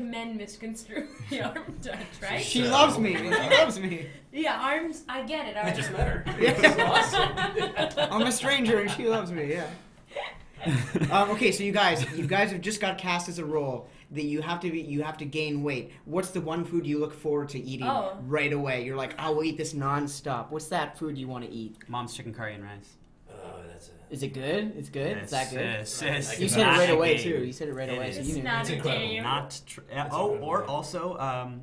men misconstrue the arm touch, right? She loves me. She loves me. Yeah, arms. I get it. I Arms. just met her. Yeah. This is awesome. I'm a stranger and she loves me. Yeah. Okay, so you guys have just got cast as a role that you have to gain weight. What's the one food you look forward to eating Oh. right away? You're like, I will eat this nonstop. What's that food you want to eat? Mom's chicken curry and rice. Oh, that's it. Is it good? It's good. Is that good? Yes, You It's said it not right a away game. too. You said it right It away. is. So It's you knew. not It's a incredible. game. Or also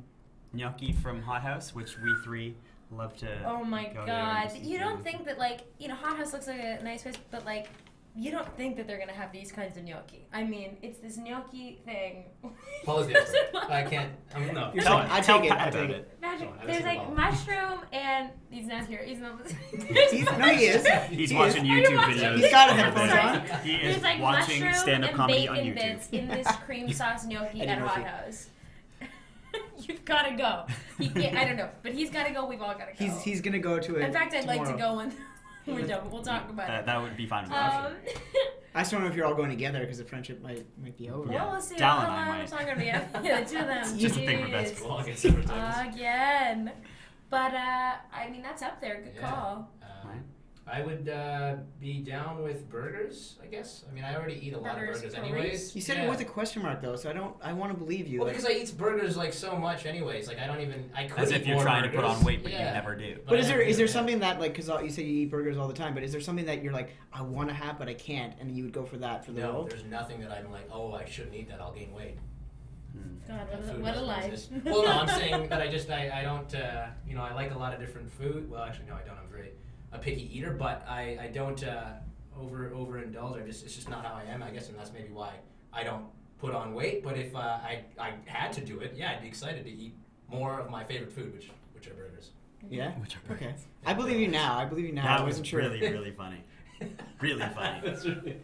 gnocchi from Hot House, which we three love to. Oh my go there god. and just You eat don't food. think that, Hot House looks like a nice place, but, you don't think that they're gonna have these kinds of gnocchi. I mean, it's this gnocchi thing. Paula's the expert. I can't. No. You're Tell, like, I tell take it, Pat I about take it. Imagine, Come on, there's that's like the mushroom and he's not here. He's not. No, he is. He's He watching is. Are you YouTube watching? videos. He's got over headphones there. on. He is There's like watching mushroom stand-up and comedy on bacon YouTube. bits in this cream sauce gnocchi I at didn't know Hot if he- House. You've got to go. I don't know, but he's got to go. We've all got to go. He's gonna go to it. In fact, I'd like to tomorrow. go when we're done. We'll talk about it. That would be fine with me. I just don't know if you're all going together because the friendship might be over. Yeah. Well, we'll see. Dal How and I long might. it's not gonna be. Yeah, the two of them. It's just a thing for Jeez. basketball. We'll all get separate times. Again. But I mean, that's up there. Good Yeah. call. Right. I would be down with burgers, I guess. I mean, I already eat a lot of Burgers, burgers please. anyways. You said Yeah. it with a question mark though, so I want to believe you. Well, like- because I eat burgers so much anyways. I could As eat if you're more trying to put burgers. on weight, but Yeah. you never do. But I is never there do, yeah. something that because you say you eat burgers all the time, but is there something that you're like I want to have but I can't, and you would go for that for the No, role? there's nothing that I'm like, oh, I shouldn't eat that. I'll gain weight. God, That food what a doesn't life. exist. Well, no, I'm saying that I don't, I like a lot of different food. Well, actually, no, I don't. I'm a picky eater, but I don't overindulge. It's just not how I am, I guess, and that's maybe why I don't put on weight. But if I had to do it, yeah, I'd be excited to eat more of my favorite food, which are burgers. Yeah. Which are Okay. I believe you now. I That wasn't was sure. really, really funny. Really funny. That's really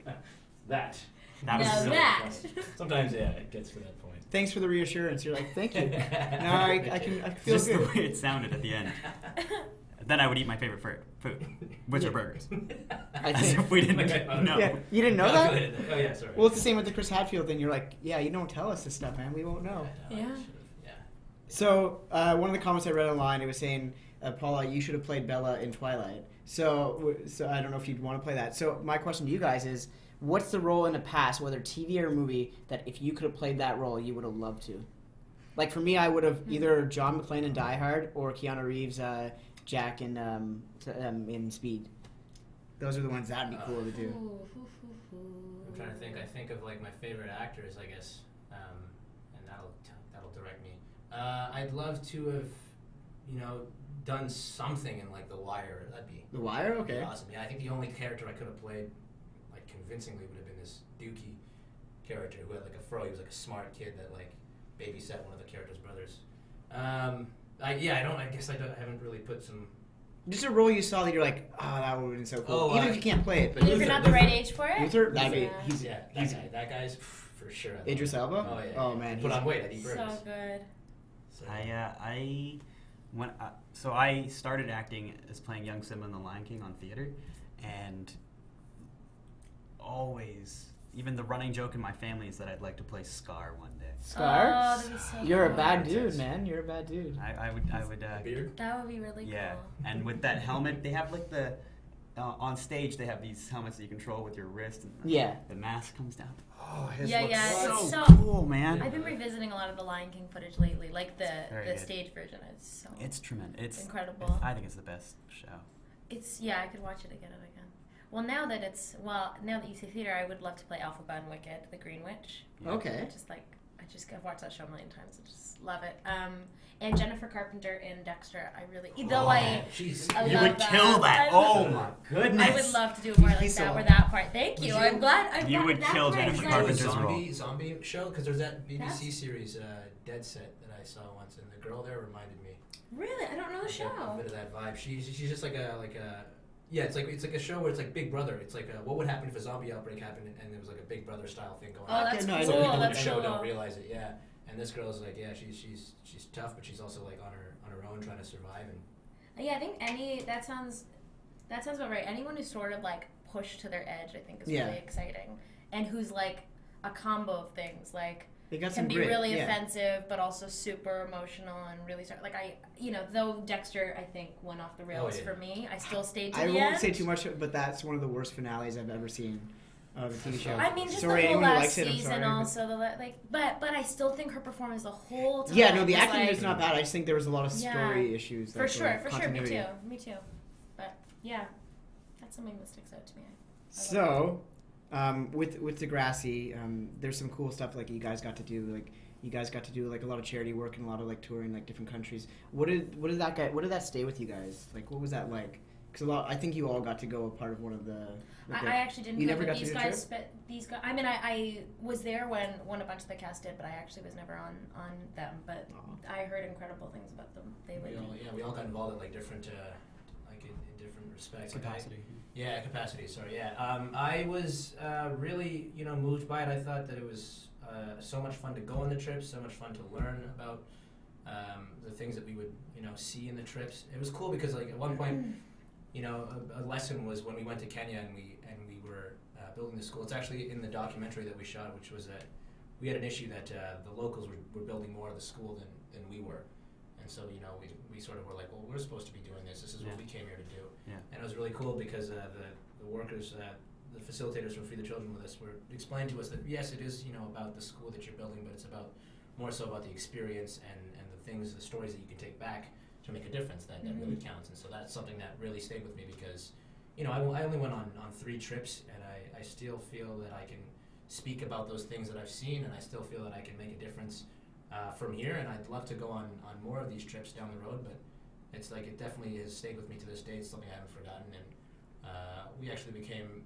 that. That was Now really that. funny. Sometimes, yeah, it gets to that point. Thanks for the reassurance. You're like, thank you. Now I feel Just the good. way it sounded at the end. Then I would eat my favorite food, which are burgers. I As think. if we didn't know. Yeah, you didn't know that? Oh yeah, sorry. Well, it's the same with the Chris Hadfield thing. You're like, yeah, you don't tell us this stuff, man. We won't know. Yeah. Yeah. So one of the comments I read online, it was saying, Paula, you should have played Bella in Twilight. So I don't know if you'd want to play that. So my question to you guys is, what's the role in the past, whether TV or movie, that if you could have played that role, you would have loved to? Like for me, I would have either John McClane in Die Hard or Keanu Reeves, Jack in Speed. Those are the ones that'd be cool to do. I'm trying to think. I think of like my favorite actors, I guess, and that'll direct me. I'd love to have, done something in like The Wire. That'd be The Wire, okay. awesome. Yeah, I think the only character I could have played like convincingly would have been this Dookie character who had like a fro. He was like a smart kid that like babysat one of the character's brothers. I haven't really put some. Just a role you saw that you're like, oh, that would have been so cool. Oh, Even if you can't play it, but Even if you're not the right age for it? Luther, that'd be, Yeah. he's That guy's for sure. I love Idris him. Elba? Oh yeah. Oh, man, Put he's- on weight. I'd eat burgers. So good. So I started acting as playing young Simba in The Lion King on theater, and always, even the running joke in my family is that I'd like to play Scar one day. Scar? Oh, that'd be so You're a cool. bad dude, man. You're a bad dude. I would. Beard. That would be really Yeah, cool. and with that helmet, they have like the on stage they have these helmets that you control with your wrist, and the mask comes down. Oh, his Yeah, looks yeah, so it's so cool, man. I've been revisiting a lot of the Lion King footage lately, like the very good. stage version. It's so It's tremendous. It's incredible. I think it's the best show. I could watch it again and again. Now that you say theater, I would love to play Elphaba in Wicked, the Green Witch. Yeah. Okay. I've watched that show a million times. I just love it. And Jennifer Carpenter in Dexter. I really, Oh, though I You love would kill that. I Oh love my goodness. I would love to do a part like He's so that, or hot. that part. Thank you. Would I'm you- glad. You would that kill part Jennifer is Carpenter's nice. role. zombie show? Because there's that BBC That's- series, Dead Set, that I saw once, and the girl there reminded me. Really, I don't know the A show. bit of that vibe. She's just like a yeah. It's like a show where it's like Big Brother. It's like what would happen if a zombie outbreak happened and there was like a Big Brother style thing going Oh, on. that's no, I cool. don't People in the That's show cool. don't realize it. Yeah. And this girl's like, yeah, she's tough, but she's also like on her own trying to survive. And Yeah, I think that sounds about right. Anyone who's sort of like pushed to their edge, I think, is Yeah. really exciting, and who's like a combo of things, like They got can some be grit. really yeah. offensive, but also super emotional and really start like though Dexter I think went off the rails yeah. for me, I still stayed to I the won't end. say too much, but that's one of the worst finales I've ever seen of a TV show. I mean, just sorry, the whole anyone who last likes it, I'm season, sorry. also but I still think her performance the whole time. Yeah, no, the was, acting like, is not bad. I just think there was a lot of Yeah. story issues. for sure. Me continuity. too. But yeah, that's something that sticks out to me. So, with Degrassi, there's some cool stuff like you guys got to do. Like you guys got to do like a lot of charity work and a lot of like touring like different countries. What did that stay with you guys? Like what was that like? Because I think you all got to go a part of one of the. Like I actually didn't. You go, never but got to these do a guys. trip? But these guys. I mean, I was there when a bunch of the cast did, but I actually was never on them. But Aw. I heard incredible things about them. They would. we all got involved in like different like in different respects. Capacity. Yeah, capacity. Sorry. Yeah. I was really moved by it. I thought that it was so much fun to go on the trips, so much fun to learn about the things that we would see in the trips. It was cool because like at one point, a lesson was when we went to Kenya and we were building the school. It's actually in the documentary that we shot, which was that we had an issue that the locals were building more of the school than we were. And so, we sort of were like, well, we're supposed to be doing this. This is what we came here to do. Yeah. And it was really cool because the workers, the facilitators from Free the Children with us were explained to us that, yes, it is, about the school that you're building, but it's more so about the experience and the things, the stories that you can take back to make a difference that really counts. And so that's something that really stayed with me because, I only went on 3 trips and I still feel that I can speak about those things that I've seen and I still feel that I can make a difference from here, and I'd love to go on more of these trips down the road, but it's like it definitely has stayed with me to this day. It's something I haven't forgotten, and we actually became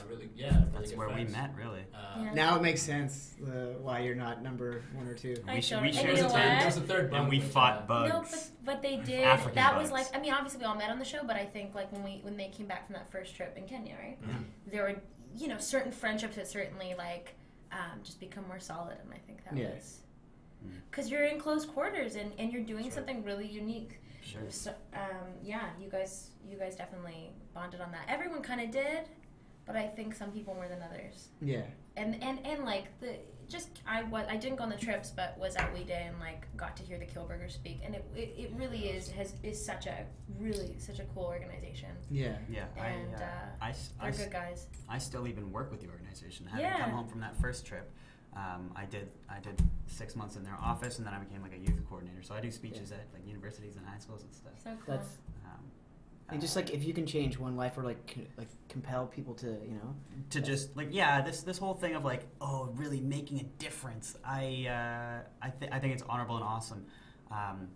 really That's good where friends. we met, really. Yeah. Now it makes sense why you're not number 1 or 2. I We showed we it. shared And you the know third, what? That was the third and bunk, we but, fought bugs. No, but they did. African that was bugs. like, I mean, obviously we all met on the show, but I think like when they came back from that first trip in Kenya, right? Mhm. There were certain friendships that certainly like just become more solid, and I think that Yeah. was because you're in close quarters and you're doing That's right. something really unique. Sure. So, yeah, you guys definitely bonded on that. Everyone kind of did, but I think some people more than others. Yeah. And like I didn't go on the trips, but was at We Day and like got to hear the Kilburgers speak, and it really is such a cool organization. Yeah. Yeah. And they're good guys. I still even work with the organization. Having Yeah. come home from that first trip, I did 6 months in their office, and then I became like a youth coordinator. So I do speeches at like universities and high schools and stuff. So cool. That's and just like if you can change one life or like compel people to to just like this whole thing of like really making a difference. I think it's honorable and awesome,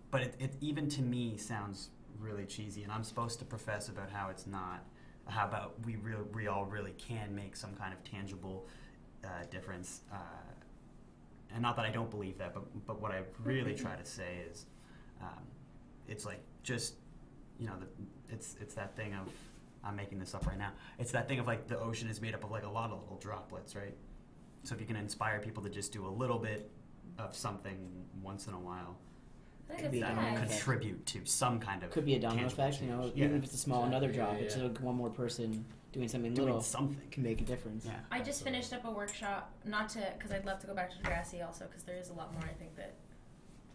but it even to me sounds really cheesy, and I'm supposed to profess about how it's not. How about we all really can make some kind of tangible difference, and not that I don't believe that, but what I really try to say is, it's like just it's that thing of, I'm making this up right now. It's that thing of like the ocean is made up of like a lot of little droplets, right? So if you can inspire people to just do a little bit of something once in a while, I think Could be it's a that'll domino nice. contribute to some kind of could be a domino tangible effect. change. Even if it's a small another drop, Yeah, it's yeah. like one more person doing something doing little something. can make a difference. Yeah. I just finished up a workshop, because I'd love to go back to Degrassi also, because there is a lot more. I think that,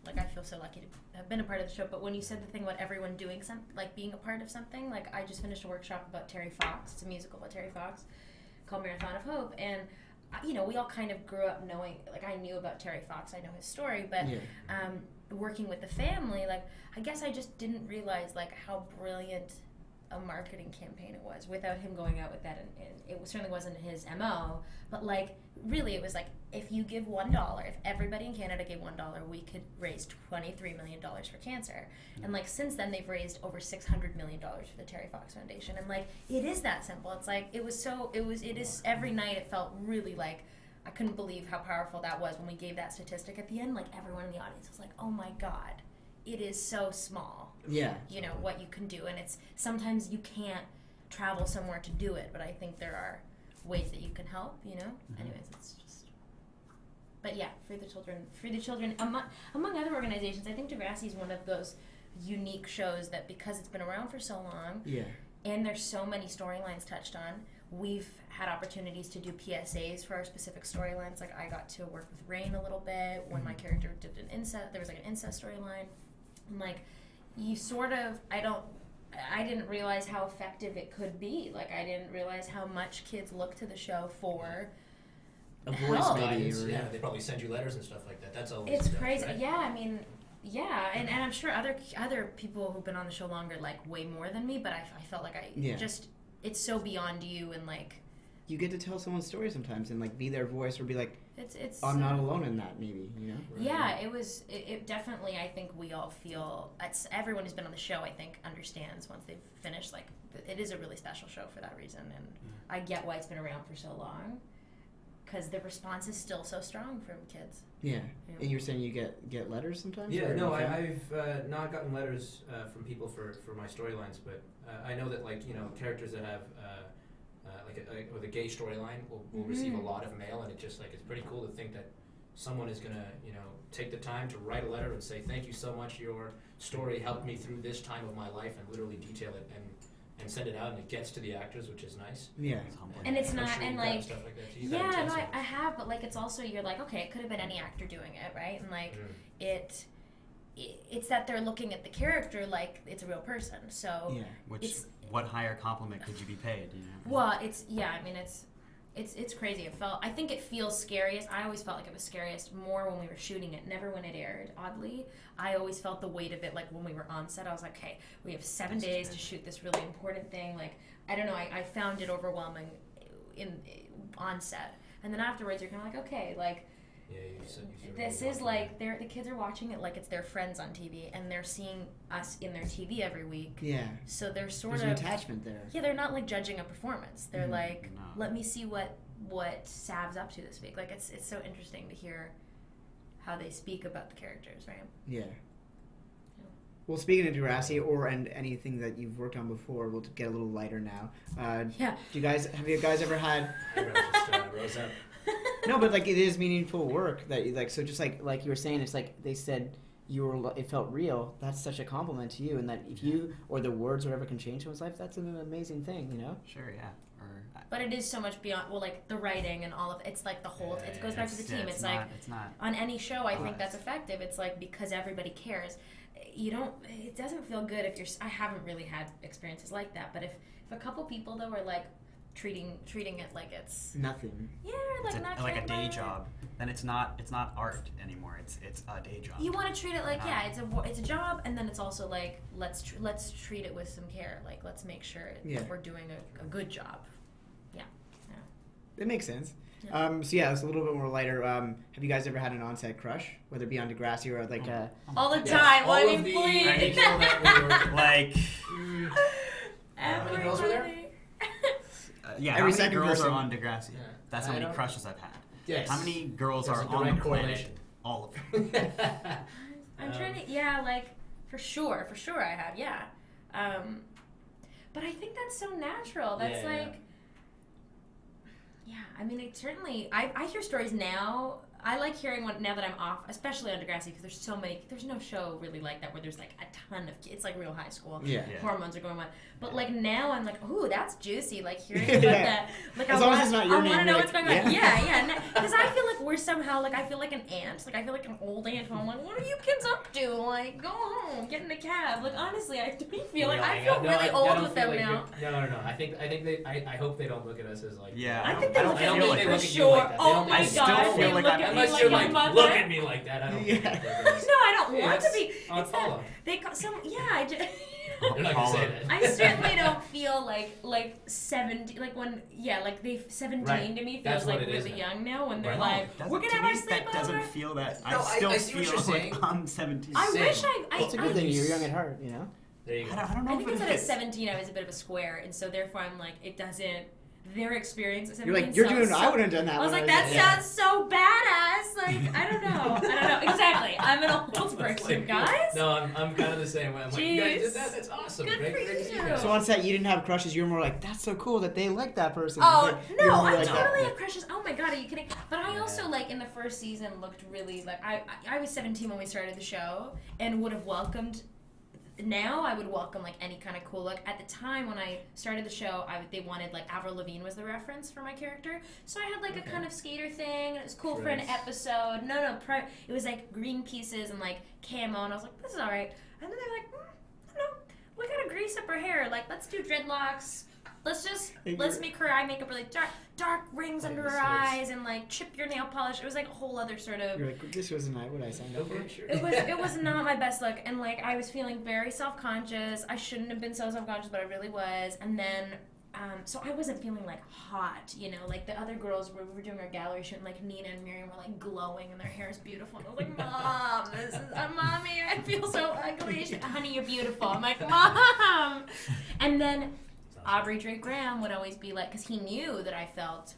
like, I feel so lucky to have been a part of the show. But when you said the thing about everyone doing something, like being a part of something, like I just finished a workshop about Terry Fox. It's a musical about Terry Fox called Marathon of Hope, and we all kind of grew up knowing. Like, I knew about Terry Fox, I know his story, but Yeah. working with the family, like, I guess I just didn't realize like how brilliant a marketing campaign it was without him going out with that, and it certainly wasn't his MO, but like really it was like, if you give $1, if everybody in Canada gave $1, we could raise $23 million for cancer. And like since then they've raised over $600 million for the Terry Fox Foundation, and like it is that simple. It's like it is every night it felt really like I couldn't believe how powerful that was when we gave that statistic at the end. Like everyone in the audience was like, oh my god, it is so small. Yeah. What you can do, and it's sometimes you can't travel somewhere to do it, but I think there are ways that you can help. Anyways, it's just. But yeah, for the children, among other organizations, I think Degrassi is one of those unique shows that, because it's been around for so long, Yeah. and there's so many storylines touched on, we've had opportunities to do PSAs for our specific storylines. Like I got to work with Rain a little bit when my character did an incest. There was like an incest storyline, and like you sort of, I didn't realize how effective it could be. Like I didn't realize how much kids look to the show for A voice help. maybe. Guidance, Or, yeah, they probably send you letters and stuff like that. That's always It's the crazy. right? Yeah, I mean, yeah, and I'm sure other people who've been on the show longer like way more than me, but I felt like it's so beyond you, and like you get to tell someone's story sometimes and like be their voice or be like, it's I'm not alone in that, maybe, Right. Yeah, it definitely, I think we all feel, everyone who's been on the show, I think, understands once they've finished, like, it is a really special show for that reason, and I get why it's been around for so long, because the response is still so strong from kids. Yeah. And you were saying you get letters sometimes? Yeah, or no, nothing? I've not gotten letters from people for my storylines, but I know that characters that have with a gay storyline will receive a lot of mail, and it's pretty cool to think that someone is gonna take the time to write a letter and say thank you so much, your story helped me through this time of my life, and literally detail it and send it out, and it gets to the actors, which is nice. Yeah. It's humbling. And it's I'm not, sure and you've gotten like, stuff like that too. You've yeah, had no, intense I ones. have, but like, it's also, you're like, okay, it could have been any actor doing it, right? And like, it's that they're looking at the character like it's a real person, so Yeah. What higher compliment could you be paid? well, it's crazy. I think it feels scariest. I always felt like it was scariest more when we were shooting it, never when it aired, oddly. I always felt the weight of it, like when we were on set, I was like, okay, we have 7 days to shoot this really important thing. Like, I don't know, I found it overwhelming on set. And then afterwards, you're kind of like, okay, like, Yeah, you said this is like, the kids are watching it like it's their friends on TV, and they're seeing us in their TV every week. Yeah. So they're sort There's of... an attachment there. Yeah, they're not like judging a performance. They're like, No. let me see what Sav's up to this week. Like, it's so interesting to hear how they speak about the characters, right? Yeah. Well, speaking of Degrassi and anything that you've worked on before, we'll get a little lighter now. Yeah. Have you guys ever had? Rose up. No, but like it is meaningful work that you like. So just like you were saying, it's like they said it felt real, that's such a compliment to you, and that if you or the words or whatever can change someone's life, that's an amazing thing, you know? Sure, yeah. But it is so much beyond, well, like the writing and all of it's like the whole, it goes back to the team. It's like, on any show, I think that's effective. It's like, because everybody cares. It doesn't feel good if I haven't really had experiences like that, but if a couple people though are like treating it like it's nothing. Yeah, like not like a day job. Then it's not art anymore. It's a day job. You want to treat it like it's a job, and then it's also like let's treat it with some care. Like let's make sure that we're doing a good job. It makes sense. Yeah. So yeah, it's a little bit more lighter. Have you guys ever had an on-set crush, whether it be on Degrassi or like all the time? All I of mean, the please. people that we were like how many girls were there? Yeah, every how many second girls person are on Degrassi? Yeah. That's how many crushes I've had. Yes. How many girls There's are a on the direct planet? correlation. All of them. I'm trying to, like, for sure I have, yeah. But I think that's so natural. That's I mean, it certainly, I hear stories now. I like hearing one now that I'm off, especially on Degrassi, because there's no show really like that where there's like a ton of kids. It's like real high school. Yeah. Hormones are going on. But like now I'm like, ooh, that's juicy. Like hearing about that. Like as long as it's not your name. I want to know like, what's going on. Yeah. Because I feel like we're somehow, like I feel like an aunt. Like I feel like an old aunt who I'm like, what are you kids up to? Like go home, get in a cab. Like honestly, I do feel like I feel really old with them now. No. I hope they don't look at us as like. Yeah. I think they look at feel me like they for look at you sure. like that. Oh my I still god, feel they like look I'm- at me Unless like you're my like, mother. look at me like that. I don't think Yeah. they're No, I don't want to be. On It's Paula. that they got some. Yeah, I just. They're not gonna say that. I certainly don't feel like 17, like when, like they 17 Right. to me That's feels what like it is really now. young now when they're Right. like, we're gonna have our That doesn't sleepover. feel that. No, I still I see what feel you're like saying. I'm 17. I Same. wish I It's a good thing. You're young at heart, you know. There you go. I don't know I think if it's it that at fits. 17 I was a bit of a square, and so therefore I'm like, it doesn't. Their experience at 17 You're like, you're sounds doing. so, I wouldn't have done that. I was when like, that Yeah. sounds so badass. Like, I don't know. Exactly. I'm an old person, guys. No, I'm kind of the same way. I'm like, you guys did Jeez. that? That's awesome. Good Great for to see you. guys. So on set, you didn't have crushes. You were more like, that's so cool that they like that person. Oh, Like, you were no, more I like that. totally had crushes. Oh my god, are you kidding? But I also, like, in the first season looked really, like, I was 17 when we started the show and would have welcomed, now I would welcome, like, any kind of cool look. At the time when I started the show, they wanted, like, Avril Lavigne was the reference for my character. So I had, like, a kind of skater thing, and it was cool for an Nice. episode. It was, like, green pieces and, like, camo, and I was like, this is alright. And then they're like, no, we gotta grease up her hair. Like, let's do dreadlocks. Let's make her eye makeup really dark rings under her eyes and like chip your nail polish. It was like a whole other sort of. You're like, this wasn't what I signed up for. Okay, sure. It was not my best look, and like I was feeling very self-conscious. I shouldn't have been so self-conscious, but I really was. And then, so I wasn't feeling like hot, you know, like the other girls we were doing our gallery shoot, and like Nina and Miriam were like glowing, and their hair is beautiful. And I was like, Mom, this is Mommy, I feel so ugly. She, Honey, you're beautiful. I'm like, Mom, and then. Aubrey Drake Graham would always be like, because he knew that I felt,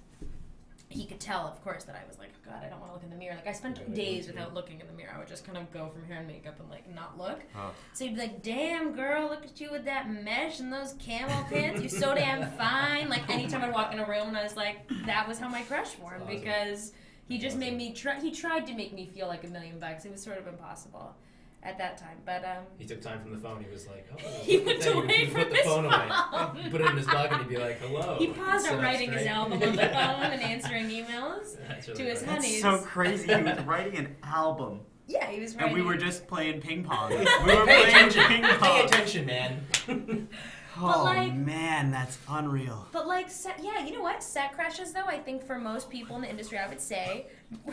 he could tell, of course, that I was like, oh God, I don't want to look in the mirror. Like, I spent days without looking in the mirror. I would just kind of go from hair and makeup and, like, not look. Oh. So he'd be like, damn, girl, look at you with that mesh and those camo pants. You're so damn fine. Like, anytime I'd walk in a room, and I was like, that was how my crush formed, Awesome. because he just made me, he tried to make me feel like $1 million. It was sort of impossible at that time, but He took time from the phone. He was like, oh. He went then away he from put the his phone away. phone. Put it in his pocket. He'd be like, hello. He paused Sit on up writing his straight. album on the phone and answering emails That's really to his funny. honeys. That's so crazy. He was writing an album, Yeah, he was and writing. we were just playing ping pong. We were Pay playing attention. ping Pay pong. attention, man. Oh like- man, that's unreal. But like, you know what? Set crushes, though, I think for most people in the industry, I would say,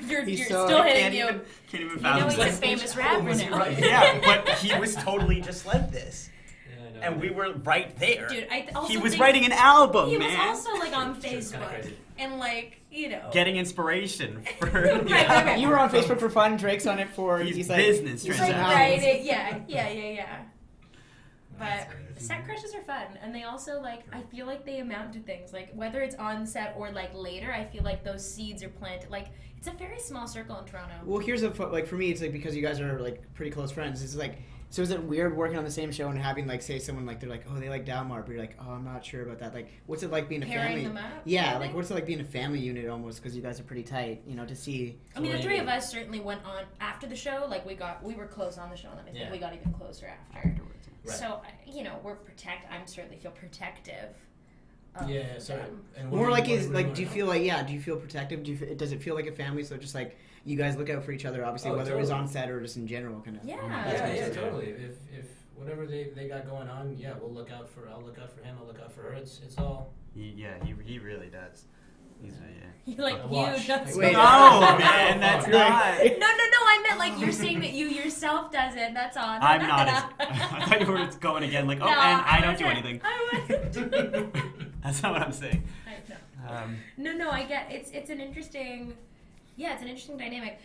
you're He's still so- hitting you. Can't even You know fathom he's a this. famous How old rapper was he now. writing? Yeah, but he was totally just like this, Yeah, I know. and we were right there. Dude, I also He was think writing an album, He man. was also like on Sure, it's kinda Facebook crazy. and like, you know. Getting inspiration for Right. You were on Facebook for fun. Drake's on it for He's like, business he's He's like transaction. albums. writing, yeah. But That's crazy. set crushes are fun, and they also like. I feel like they amount to things like whether it's on set or like later. I feel like those seeds are planted. Like it's a very small circle in Toronto. Well, here's like for me, it's like because you guys are like pretty close friends. It's like So is it weird working on the same show and having like say someone like they're like, oh, they like Dalmar, but you're like, oh, I'm not sure about that. Like, what's it like being a Pairing family? them up, Yeah, kind of like thing? what's it like being a family unit almost because you guys are pretty tight, you know, to see. I mean, the three of us certainly went on after the show. Like we were close on the show, and then I think we got even closer after. Afterwards. Right. So you know, I'm certainly feel protective. Of Yeah, so them. and what More do like you- is what do you like, do you want feel like do you feel protective? Does it feel like a family? So just like you guys look out for each other, obviously, Oh, whether it was totally. on set or just in general, kind of. Yeah. That's what Yeah, it is. totally. If whatever they got going on, yeah, I'll look out for him. I'll look out for her. It's all. He really does. He's You like A you watch. just Wait. No, man, that's Right. not. No, I meant like you're saying that you yourself does it. That's all. No, I'm no, not. no. I thought you were going again, like, oh, No, and I don't do wasn't. anything. I wasn't. That's not what I'm saying. I know. No, I get it's an interesting, it's an interesting dynamic.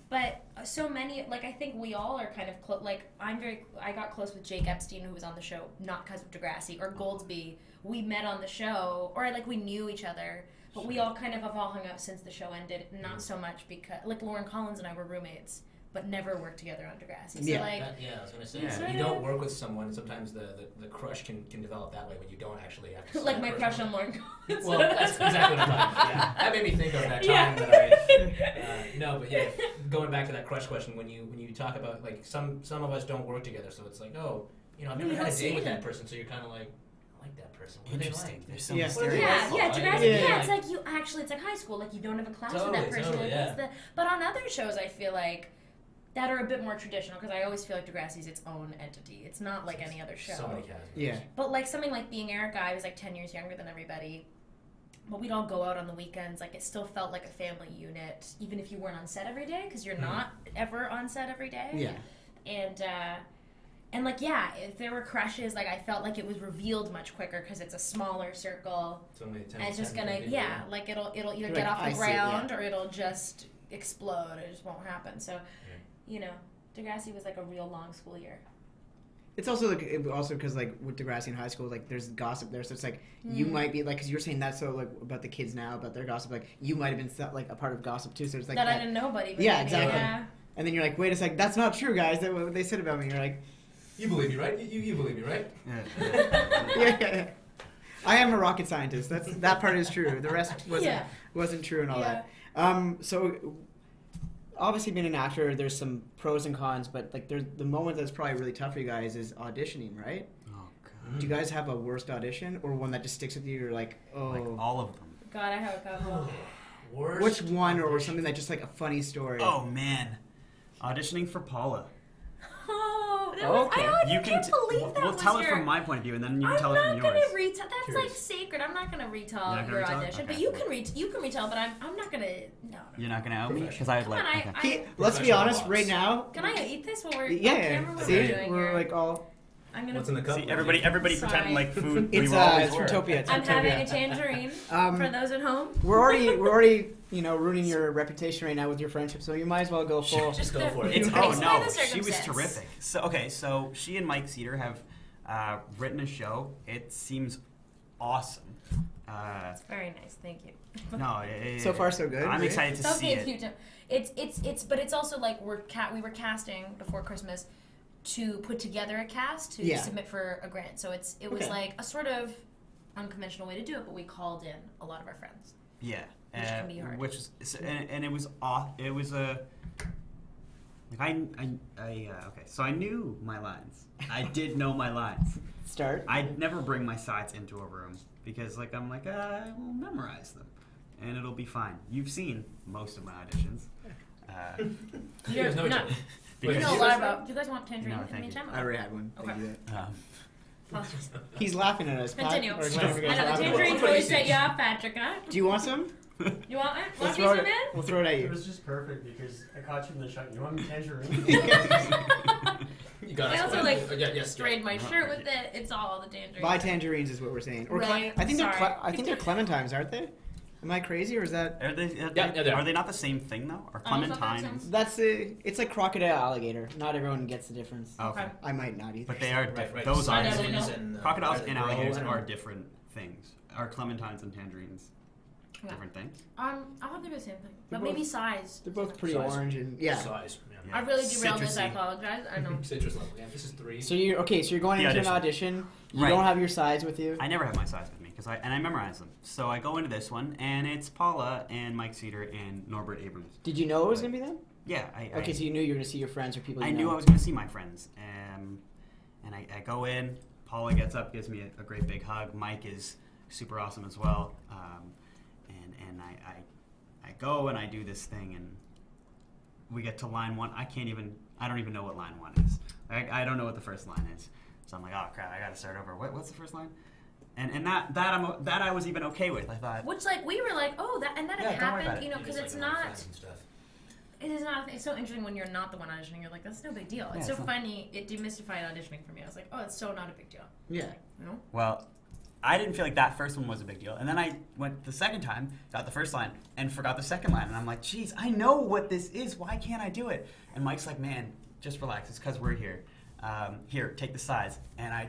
But so many, like I think we all are kind of close. Like I got close with Jake Epstein, who was on the show, not because of Degrassi or Goldsby. We met on the show, or like we knew each other, but we all kind of have all hung out since the show ended. Not so much because like Lauren Collins and I were roommates, but never worked together on Degrassi. So Yeah. like, I was gonna say, Yeah. if you don't work with someone, sometimes the crush can develop that way when you don't actually have to. see like that my person. crush on Lauren Collins. Well, that's exactly what I'm talking about. Yeah, that made me think of that time Yeah. that I. No, but yeah, going back to that crush question, when you talk about like some of us don't work together, so it's like, oh, you know, I've never You had a don't date see with them. that person, so you're kind of like, I like that person. What are they Interesting. like? There's so Yeah. mysterious. Yeah, Degrassi. Yeah. Yeah, it's like you actually, it's like high school. Like you don't have a class with that Totally, person. totally, It's but on other shows, I feel like that are a bit more traditional because I always feel like Degrassi's its own entity. It's not like any other show. So many categories. Yeah. But like something like Being Erica, I was like 10 years younger than everybody. But we'd all go out on the weekends. Like it still felt like a family unit, even if you weren't on set every day, because you're not ever on set every day. Yeah. And like if there were crushes, like I felt like it was revealed much quicker because it's a smaller circle. So many 10, And it's just 10, gonna 15 people. like it'll either You're get like, off I the see it, yeah. ground or it'll just explode. It just won't happen. So, you know, Degrassi was like a real long school year. It's also because like with Degrassi in high school, like there's gossip there, so it's like you might be like, because you're saying that so like about the kids now about their gossip, like you might have been like a part of gossip too, so it's like that I didn't know about even. Yeah, then, exactly. Yeah. And then you're like, wait a second, that's not true, guys. That what they said about me. You're like, You believe me, right? You believe me, right? yeah. I am a rocket scientist. That part is true. The rest wasn't true and all Yeah. that. So obviously being an actor, there's some pros and cons, but like there's the moment that's probably really tough for you guys is auditioning, right? Oh, God. Do you guys have a worst audition or one that just sticks with you? You're like, oh, Like all of them. God, I have a couple. Worst. which one or something that just like a funny story? Oh, man. Auditioning for Paula. Oh, that Okay. I You can't can believe that we'll was tell it your... from my point of view, and then you can I'm tell it from not gonna yours. retell. That's Curious. like sacred. I'm not gonna retell You're not gonna your retell it? audition, Okay. but you can retell. But I'm not gonna. No. You're not going to out me? Because I would Come like... on, okay. I Let's be Professional honest, boss. right now. can I eat this while we're on Yeah, camera? What see, are we doing we're here? like all. I'm gonna. What's in the cup? See, everybody Sorry. pretending like food. It's we always it's were. Fruitopia. It's I'm having a Fruitopia. tangerine for those at home. We're already ruining your reputation right now with your friendship, so you might as well go full. Just go for it. It's, Explain oh the no, she was circumstance. terrific. So she and Mike Cedar have written a show. It seems awesome. Very nice, thank you. No, So far, so good, I'm right? excited to It's see okay, it. it's huge. But it's also like we were casting before Christmas to put together a cast to Yeah. submit for a grant. So it was Okay. like a sort of unconventional way to do it, but we called in a lot of our friends. Yeah, Which can be hard. Which is, and it was off. It was a. Like okay. So I knew my lines. I did know my lines. Start. I'd never bring my sides into a room because, like, I'm like, I will memorize them, and it'll be fine. You've seen most of my auditions. You guys know each No. other. You Because- know a lot about. Do you guys want tangerine No, in the thank you. meantime? I already had one. Okay. Thank you. Apologies. He's laughing at us. Pat. Continue. Or I Glenn, you guys know the laughing? tangerine What do really you set see? you off, Patrick. Huh? Do you want some? You want it? We'll Want throw some it. in? We'll throw it at It you. was just perfect because I caught you in the shot. You want me tangerine? You got I us. also like yes, sprayed my shirt with it. It's all the tangerine. Buy tangerines is what we're saying. Or Right, I think sorry. they're clementines, aren't they? Am I crazy or is that? Are they? Yeah, they are. Are they not the same thing though? Are Oh, it's not the clementines? same. That's it's like crocodile alligator. Not everyone gets the difference. Okay. I might not either. But they are Right, different. right. Those are Pineapples different. and, Crocodiles and grow alligators and- are different things. Are clementines and tangerines? different thing. I thought they were the same thing, but They're maybe both- size. They're both pretty Size. orange and yeah. Size. Yeah. I really derailed this. I Citrusy. apologize. I know. Citrus level. Yeah, this is 3. So you're going The into an audition. You Right. don't have your sides with you. I never have my sides with me because I memorize them. So I go into this one, and it's Paula and Mike Cedar and Norbert Abrams. Did you know it was gonna be them? Yeah. Okay, so you knew you were gonna see your friends or people. I you knew know. I was going to see my friends. And I go in. Paula gets up, gives me a great big hug. Mike is super awesome as well. And I go and I do this thing, and we get to line 1. I don't even know what line 1 is. I don't know what the first line is. So I'm like, oh crap, I got to start over. What's the first line? And that I was even okay with. I thought. Which we were like, oh, that had Yeah, don't worry about happened, it. because it's not. It is not. It's so interesting when you're not the one auditioning. You're like, that's no big deal. Yeah, It's so it's not- funny. It demystified auditioning for me. I was like, oh, it's so not a big deal. Yeah. You know? Well, I didn't feel like that first one was a big deal. And then I went the second time, got the first line, and forgot the second line. And I'm like, geez, I know what this is. Why can't I do it? And Mike's like, man, just relax. It's because we're here. Here, take the sides. And I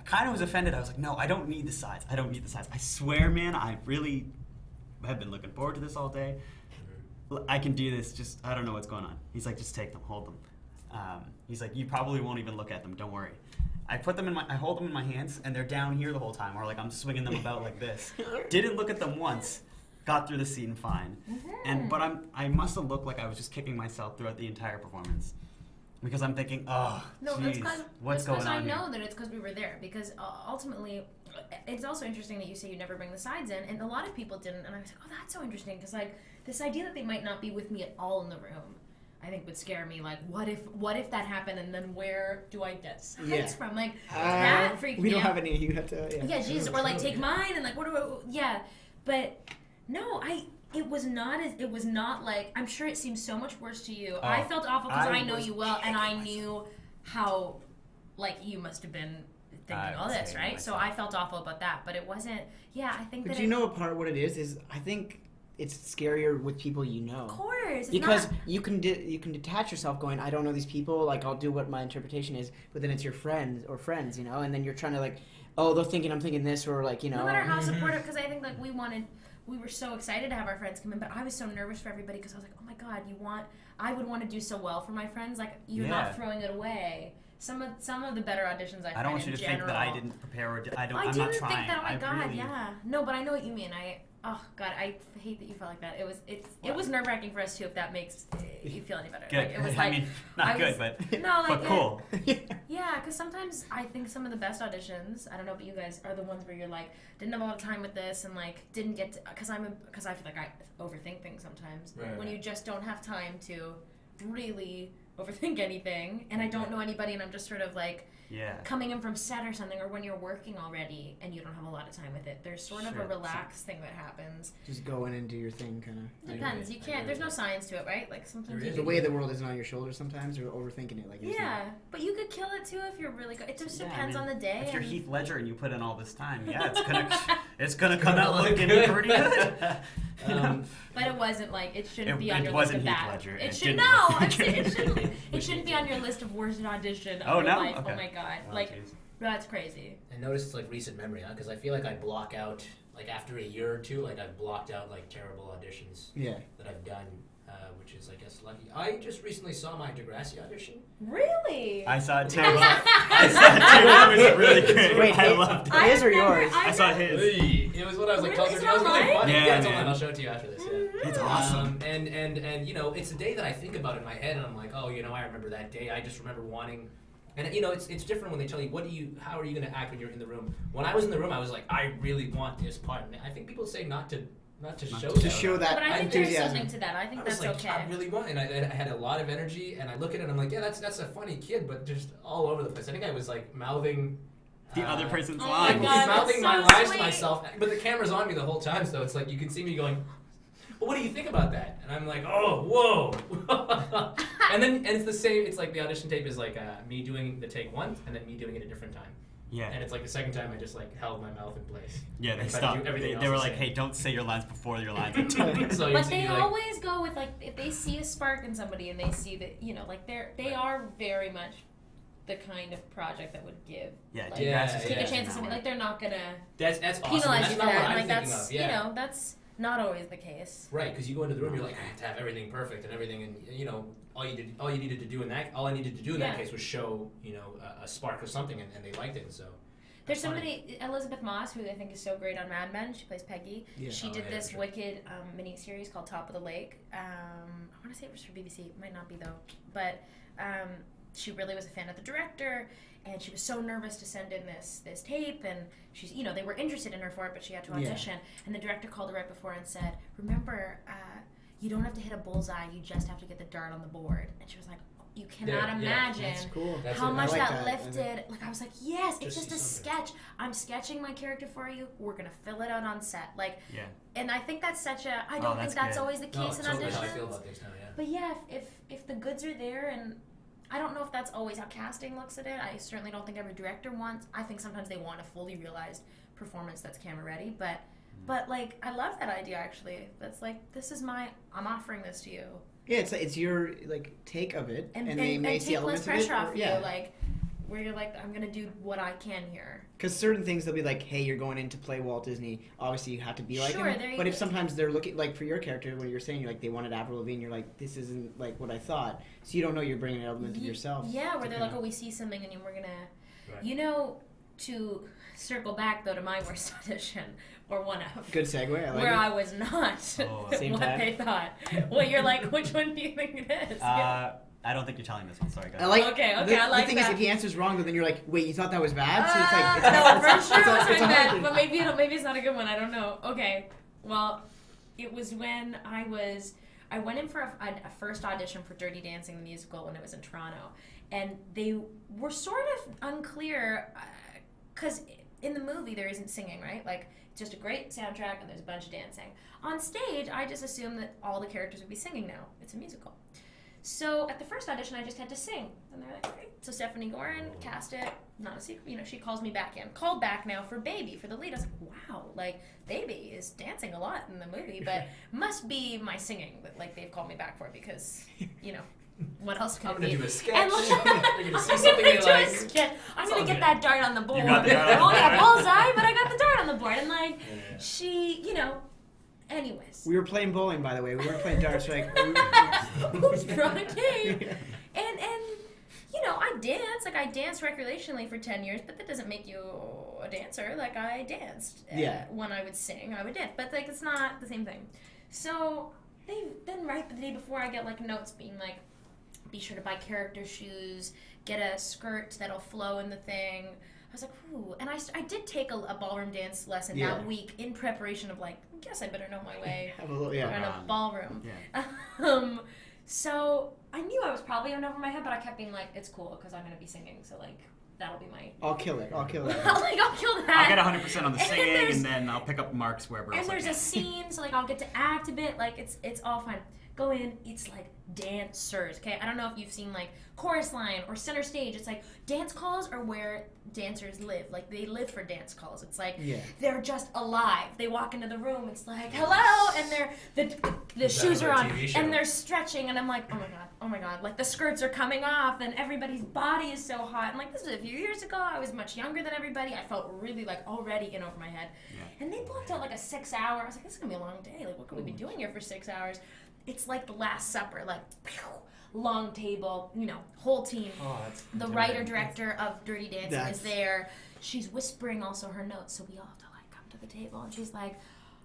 kind of was offended. I was like, no, I don't need the sides. I don't need the sides. I swear, man, I really have been looking forward to this all day. I can do this. Just, I don't know what's going on. He's like, just take them, hold them. He's like, you probably won't even look at them. Don't worry. I hold them in my hands, and they're down here the whole time, or I'm swinging them about like this. Didn't look at them once. Got through the scene fine. But I must have looked like I was just kicking myself throughout the entire performance, because I'm thinking, oh, No, geez, what's going on I here? know that it's because we were there. Because ultimately, it's also interesting that you say you never bring the sides in, and a lot of people didn't. And I was like, oh, that's so interesting, because this idea that they might not be with me at all in the room, I think would scare me. Like, what if that happened, and then where do I get sides from? Like, that freaked me out. We don't have any. You have to. Yeah, Jesus, or take mine, and what do I? Yeah, but no, It was not like, I'm sure it seems so much worse to you. I felt awful because I know you well, and I knew how, you must have been thinking all this, right? So I felt awful about that, but it wasn't. Yeah, I think. But that you know, what it is I think it's scarier with people you know. Of course, it's because not, you can detach yourself, going, I don't know these people. I'll do what my interpretation is, but then it's your friends, and then you're trying to oh, they're thinking I'm thinking this, or No matter how supportive, because I think we were so excited to have our friends come in, but I was so nervous for everybody because I was like, oh my God, I would want to do so well for my friends. You're not throwing it away. Some of the better auditions I don't want you to think that I didn't prepare or I'm not trying. Think that. Oh my God, really... yeah. No, but I know what you mean. Oh God, I hate that you felt like that. It was nerve wracking for us too. If that makes you feel any better. Good. It was but no, but cool. Yeah, because sometimes I think some of the best auditions, I don't know, but you guys are the ones where you're didn't have a lot of time with this and didn't get to, because I feel like I overthink things sometimes. Right. When you just don't have time to really overthink anything, and I don't know anybody, and I'm just sort of coming in from set or something, or when you're working already and you don't have a lot of time with it, there's sort of a relaxed thing that happens. Just go in and do your thing, kind of. Depends. You can't. There's no science to it, right? Sometimes the way the world isn't on your shoulders sometimes, or overthinking it. Yeah, but you could kill it too if you're really good. It just depends on the day. If you're Heath Ledger and you put in all this time, it's gonna come out looking pretty good. But it wasn't it shouldn't be on your list of Heath that. Ledger. It should it shouldn't be on your list of worst audition of your life. Okay. Oh my God, that's crazy. I noticed it's recent memory, huh? Because I feel like I block out after a year or two, I've blocked out terrible auditions. Yeah. That I've done, which is I guess lucky. I just recently saw my Degrassi audition. Really? I saw it too. It was really good. Wait, I loved it. His or yours? I saw his. It was when I was Really? 12 Is years it old. It was really online? funny. Yeah, It's man. online. I'll show it to you after this. Yeah. It's awesome. And it's a day that I think about in my head, and I'm like, oh, I remember that day. I just remember wanting, and it's different when they tell you how are you going to act when you're in the room. When I was in the room, I was like, I really want this part. And I think people say not to show that But I think there's enthusiasm. something to that. I think I was that's okay. I really want, and I had a lot of energy, and I look at it, and I'm like, yeah, that's a funny kid, but just all over the place. I think I was mouthing The other person's Oh my line. God. mouthing that's my so lines to sweet. myself, but the camera's on me the whole time, so it's you can see me going, well, what do you think about that? And I'm like, oh, whoa. and it's the same, it's the audition tape is me doing the take once, and then me doing it a different time. Yeah. And it's the second time I just held my mouth in place. Yeah, they And tried to stopped. do everything They else were the like, same. hey, don't say your lines before your lines. Are So you But see they me, always go with if they see a spark in somebody and they see that they are very much the kind of project that would give Yeah, Yeah, Degrassi take yeah. a chance at something. They're not gonna that's awesome. penalize That's you for not what that. I'm thinking That's of. Yeah. not always the case. Right, because you go into the room, you're like, I have to have everything perfect and everything, and you know, all I needed to do in that case was show, you know, a spark or something, and they liked it. So there's somebody, Elizabeth Moss, who I think is so great on Mad Men. She plays Peggy. Yeah. She did this wicked mini-series called Top of the Lake. I want to say it was for BBC. It might not be, though. But she really was a fan of the director, and she was so nervous to send in this tape, and she's, you know, they were interested in her for it, but she had to audition. Yeah. And the director called her right before and said, remember, you don't have to hit a bullseye, you just have to get the dart on the board. And she was like, you cannot imagine how much that lifted. Like, I was like, yes, it's just a sketch. I'm sketching my character for you. We're going to fill it out on set. Like, and I think that's such a, I don't think that's always the case in auditions. How I feel about things now, But yeah, if the goods are there, and I don't know if that's always how casting looks at it. I certainly don't think every director wants, I think sometimes they want a fully realized performance that's camera ready, but like, I love that idea, actually. That's like, I'm offering this to you. Yeah, it's your like take of it, and they may see elements of it. And take less pressure off you, like where you're like, I'm gonna do what I can here. Because certain things they'll be like, hey, you're going in to play Walt Disney. Obviously, you have to be like him. But if sometimes they're looking, like for your character, when you're saying you're like they wanted Avril Lavigne, you're like, this isn't like what I thought. So you don't know you're bringing an element of yourself. Yeah, where they're like, oh, we see something, and we're gonna, you know, to circle back though to my worst audition. Or one of. Good segue. I like where it. I was not what they thought. Well, you're like, which one do you think it is? I don't think you're telling this one. Sorry, guys. Okay, I like that. The thing is, if he answers wrong, then you're like, wait, you thought that was bad? So it's for sure it was bad, but maybe it's not a good one. I don't know. Okay, well, it was when I went in for a first audition for Dirty Dancing the musical when it was in Toronto, and they were sort of unclear because in the movie there isn't singing, right? Like, just a great soundtrack and there's a bunch of dancing. On stage, I just assumed that all the characters would be singing now. It's a musical. So at the first audition, I just had to sing. And they're like, great. So Stephanie Gorin cast it. Not a secret. You know, she calls me back in. Called back now for Baby, for the lead. I was like, wow, like, Baby is dancing a lot in the movie, but must be my singing that, like, they've called me back for because, you know, what else could it be? I'm going to do a sketch. And You're going to see something you like. I'm going to get that dart on the board. You got the dart on the only board. a bullseye, but I got the dart on the board. And, like, she, you know, anyways. We were playing bowling, by the way. We weren't playing darts. Like, who's brought a game? And you know, I dance. Like, I danced recreationally for 10 years, but that doesn't make you a dancer. Like, I danced. When I would sing, I would dance. But, like, it's not the same thing. So, then right the day before, I get, like, notes being like, be sure to buy character shoes, get a skirt that'll flow in the thing. I was like, ooh. And I did take a ballroom dance lesson that week in preparation of, like, I guess I better know my way in a ballroom. Yeah. So I knew I was probably in over my head, but I kept being like, it's cool because I'm going to be singing. So, like, that'll be my... I'll kill it. I'll kill that. I'll get 100% on the singing, and then I'll pick up marks wherever else I can. And there's a scene, so, like, I'll get to act a bit. Like, it's all fine. Go in, it's like dancers, okay? I don't know if you've seen like chorus line or center stage. It's like dance calls are where dancers live. Like, they live for dance calls. It's like they're just alive. They walk into the room, it's like, hello, and the shoes are on, and they're stretching, and I'm like, oh my god, like the skirts are coming off, and everybody's body is so hot. And like, this was a few years ago. I was much younger than everybody. I felt really like already in over my head. And they blocked out like a 6 hour. I was like, this is gonna be a long day. Like, what could we be doing here for 6 hours? It's like the Last Supper, like, long table, you know, whole team. The writer-director of Dirty Dancing is there. She's whispering also her notes, so we all have to, like, come to the table. And she's like...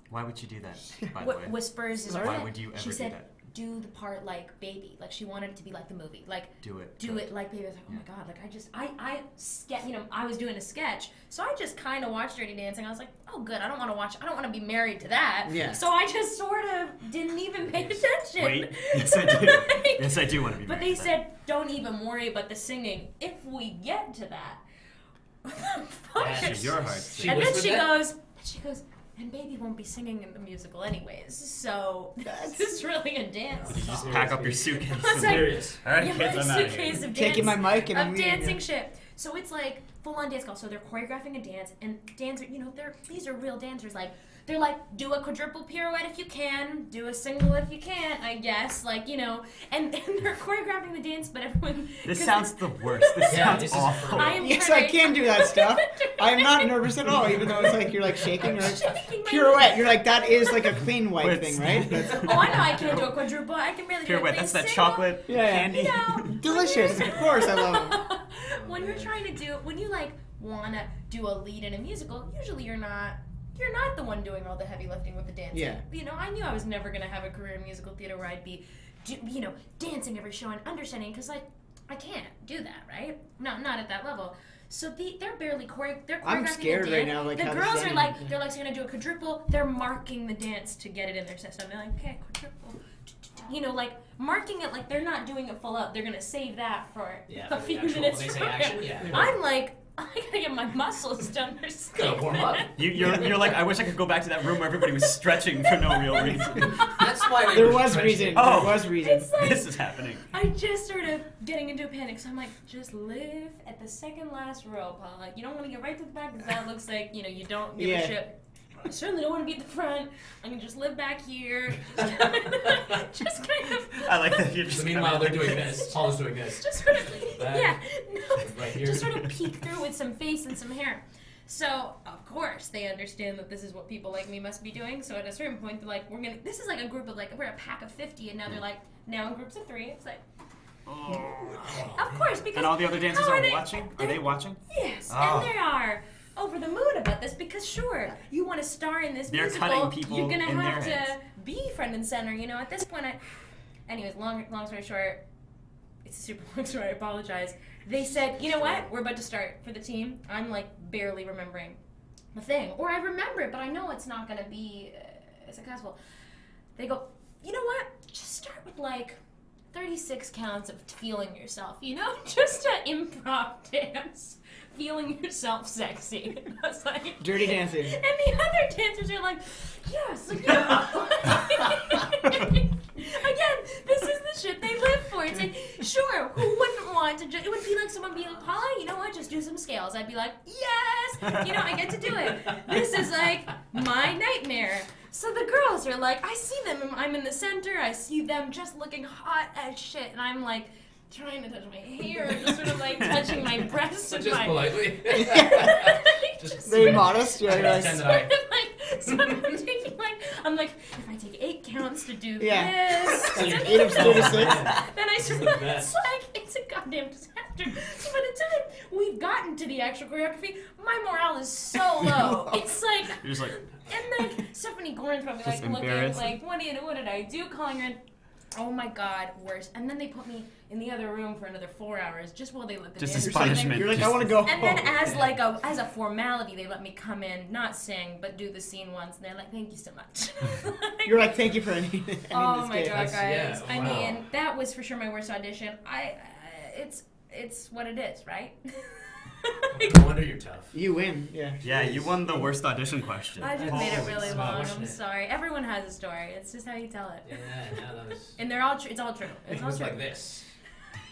Why would you do that, by the way? Whispers is Why would you ever she do said, that? do the part like Baby. Like, she wanted it to be like the movie. Like, do it like Baby. I was like, oh my god, like, you know, I was doing a sketch, so I just kind of watched Dirty Dancing. I was like, oh good, I don't want to be married to that. Yeah. So I just sort of didn't even pay attention. Wait, yes I do. Yes, I do want to be married. But they said, don't even worry about the singing if we get to that. Your heart. And then she goes, and Baby won't be singing in the musical anyways, so this is really a dance. Did you just pack up your suitcase? I was like, all right, kids, I'm out of here. Suitcase of taking my mic and I'm dancing shit. So it's like full on dance call. So they're choreographing a dance, and dancers, these are real dancers. Like they're like, do a quadruple pirouette if you can, do a single if you can't, I guess. Like and they're choreographing the dance, but everyone. This sounds the worst. This sounds this awful. Yes, I can do that stuff. I'm not nervous at all, even though it's like you're like shaking. You're like, pirouette. You're like, that is like a clean white thing, right? Oh, I know I can't do a quadruple. I can barely do a Pirouette. thing That's that single. chocolate Yeah. candy. Delicious. Of course, I love them. When you're trying to do, when you like want to do a lead in a musical, usually you're not the one doing all the heavy lifting with the dancing. Yeah. I knew I was never going to have a career in musical theater where I'd be, dancing every show and understanding, because like, I can't do that, right? No, not at that level. So they're barely they're choreographing. I'm scared right now. Like the how girls this are like, they're like going to do a quadruple. They're marking the dance to get it in their system. They're like, okay, quadruple. Like marking it like they're not doing it full up. They're going to save that for a few minutes. They say from action. it. Yeah. I'm like, I gotta get my muscles done. Gotta warm up. You're like, I wish I could go back to that room where everybody was stretching for no real reason. That's why There was reason. Oh. There was reason. It's like, This is happening. I just started getting into a panic, so I'm like, just live at the second last row, Paula. You don't want to get right to the back because that looks like, you don't give a shit. I certainly don't want to be at the front. I can just live back here. Just kind of. I like that you're just. So meanwhile, they're doing this. Paula's doing this. Just sort of, Back. Right here. just sort of peek through with some face and some hair. So of course they understand that this is what people like me must be doing. So at a certain point, they're like, this is like a group of we're a pack of 50, and now they're like, now in groups of 3. It's like, of course, because And all the other dancers how are they watching? Are they watching? Yes, Oh. and they are over the moon about this because sure, you want to star in this They're musical, cutting people you're gonna in their have to heads. be front and center. At this point, anyways, long story short, it's a super long story. I apologize. They said, you know what? We're about to start for the team. I'm like barely remembering the thing, or I remember it, but I know it's not gonna be successful. They go, you know what? Just start with like 36 counts of feeling yourself, just an improv dance, feeling yourself sexy. And I was like, Dirty dancing. and the other dancers are like, yes, Again, this is the shit they live for. It's like, sure, who wouldn't want to it would be like someone being like, Paula, you know what, just do some scales. I'd be like, yes, I get to do it. This is like my nightmare. So the girls are like, I see them, I'm in the center, I see them just looking hot as shit, and I'm like, trying to touch my hair, just sort of like touching my breasts and Just my... politely. Just Very modest. Yeah, Pretend that so I'm taking I'm like, if I take 8 counts to do Yeah. this, That's 8 of 36. then I sort the of, best. it's a goddamn disaster. So by the time we've gotten to the actual choreography, my morale is so low. It's like, You're just like, and like Stephanie Gorin's probably Just like looking embarrassed. like, what did I do? Calling her in. Oh my God, worse. And then they put me in the other room for another 4 hours just while they let the Just dancers as sing. punishment. You're like, I want to go And then home. as a formality, they let me come in, not sing, but do the scene once. And they're like, thank you so much. You're like, thank you for ending this oh my day. God, guys. That's- yeah, I wow. mean, that was for sure my worst audition. It's what it is, right? No wonder you're tough. You win. Yeah. yeah, you won the worst audition question. I just made it Holy really smokes. long. I'm Unfortunate. sorry. Everyone has a story. It's just how you tell it. Yeah, that was. And they're all it's all true. It's It all was true. like this.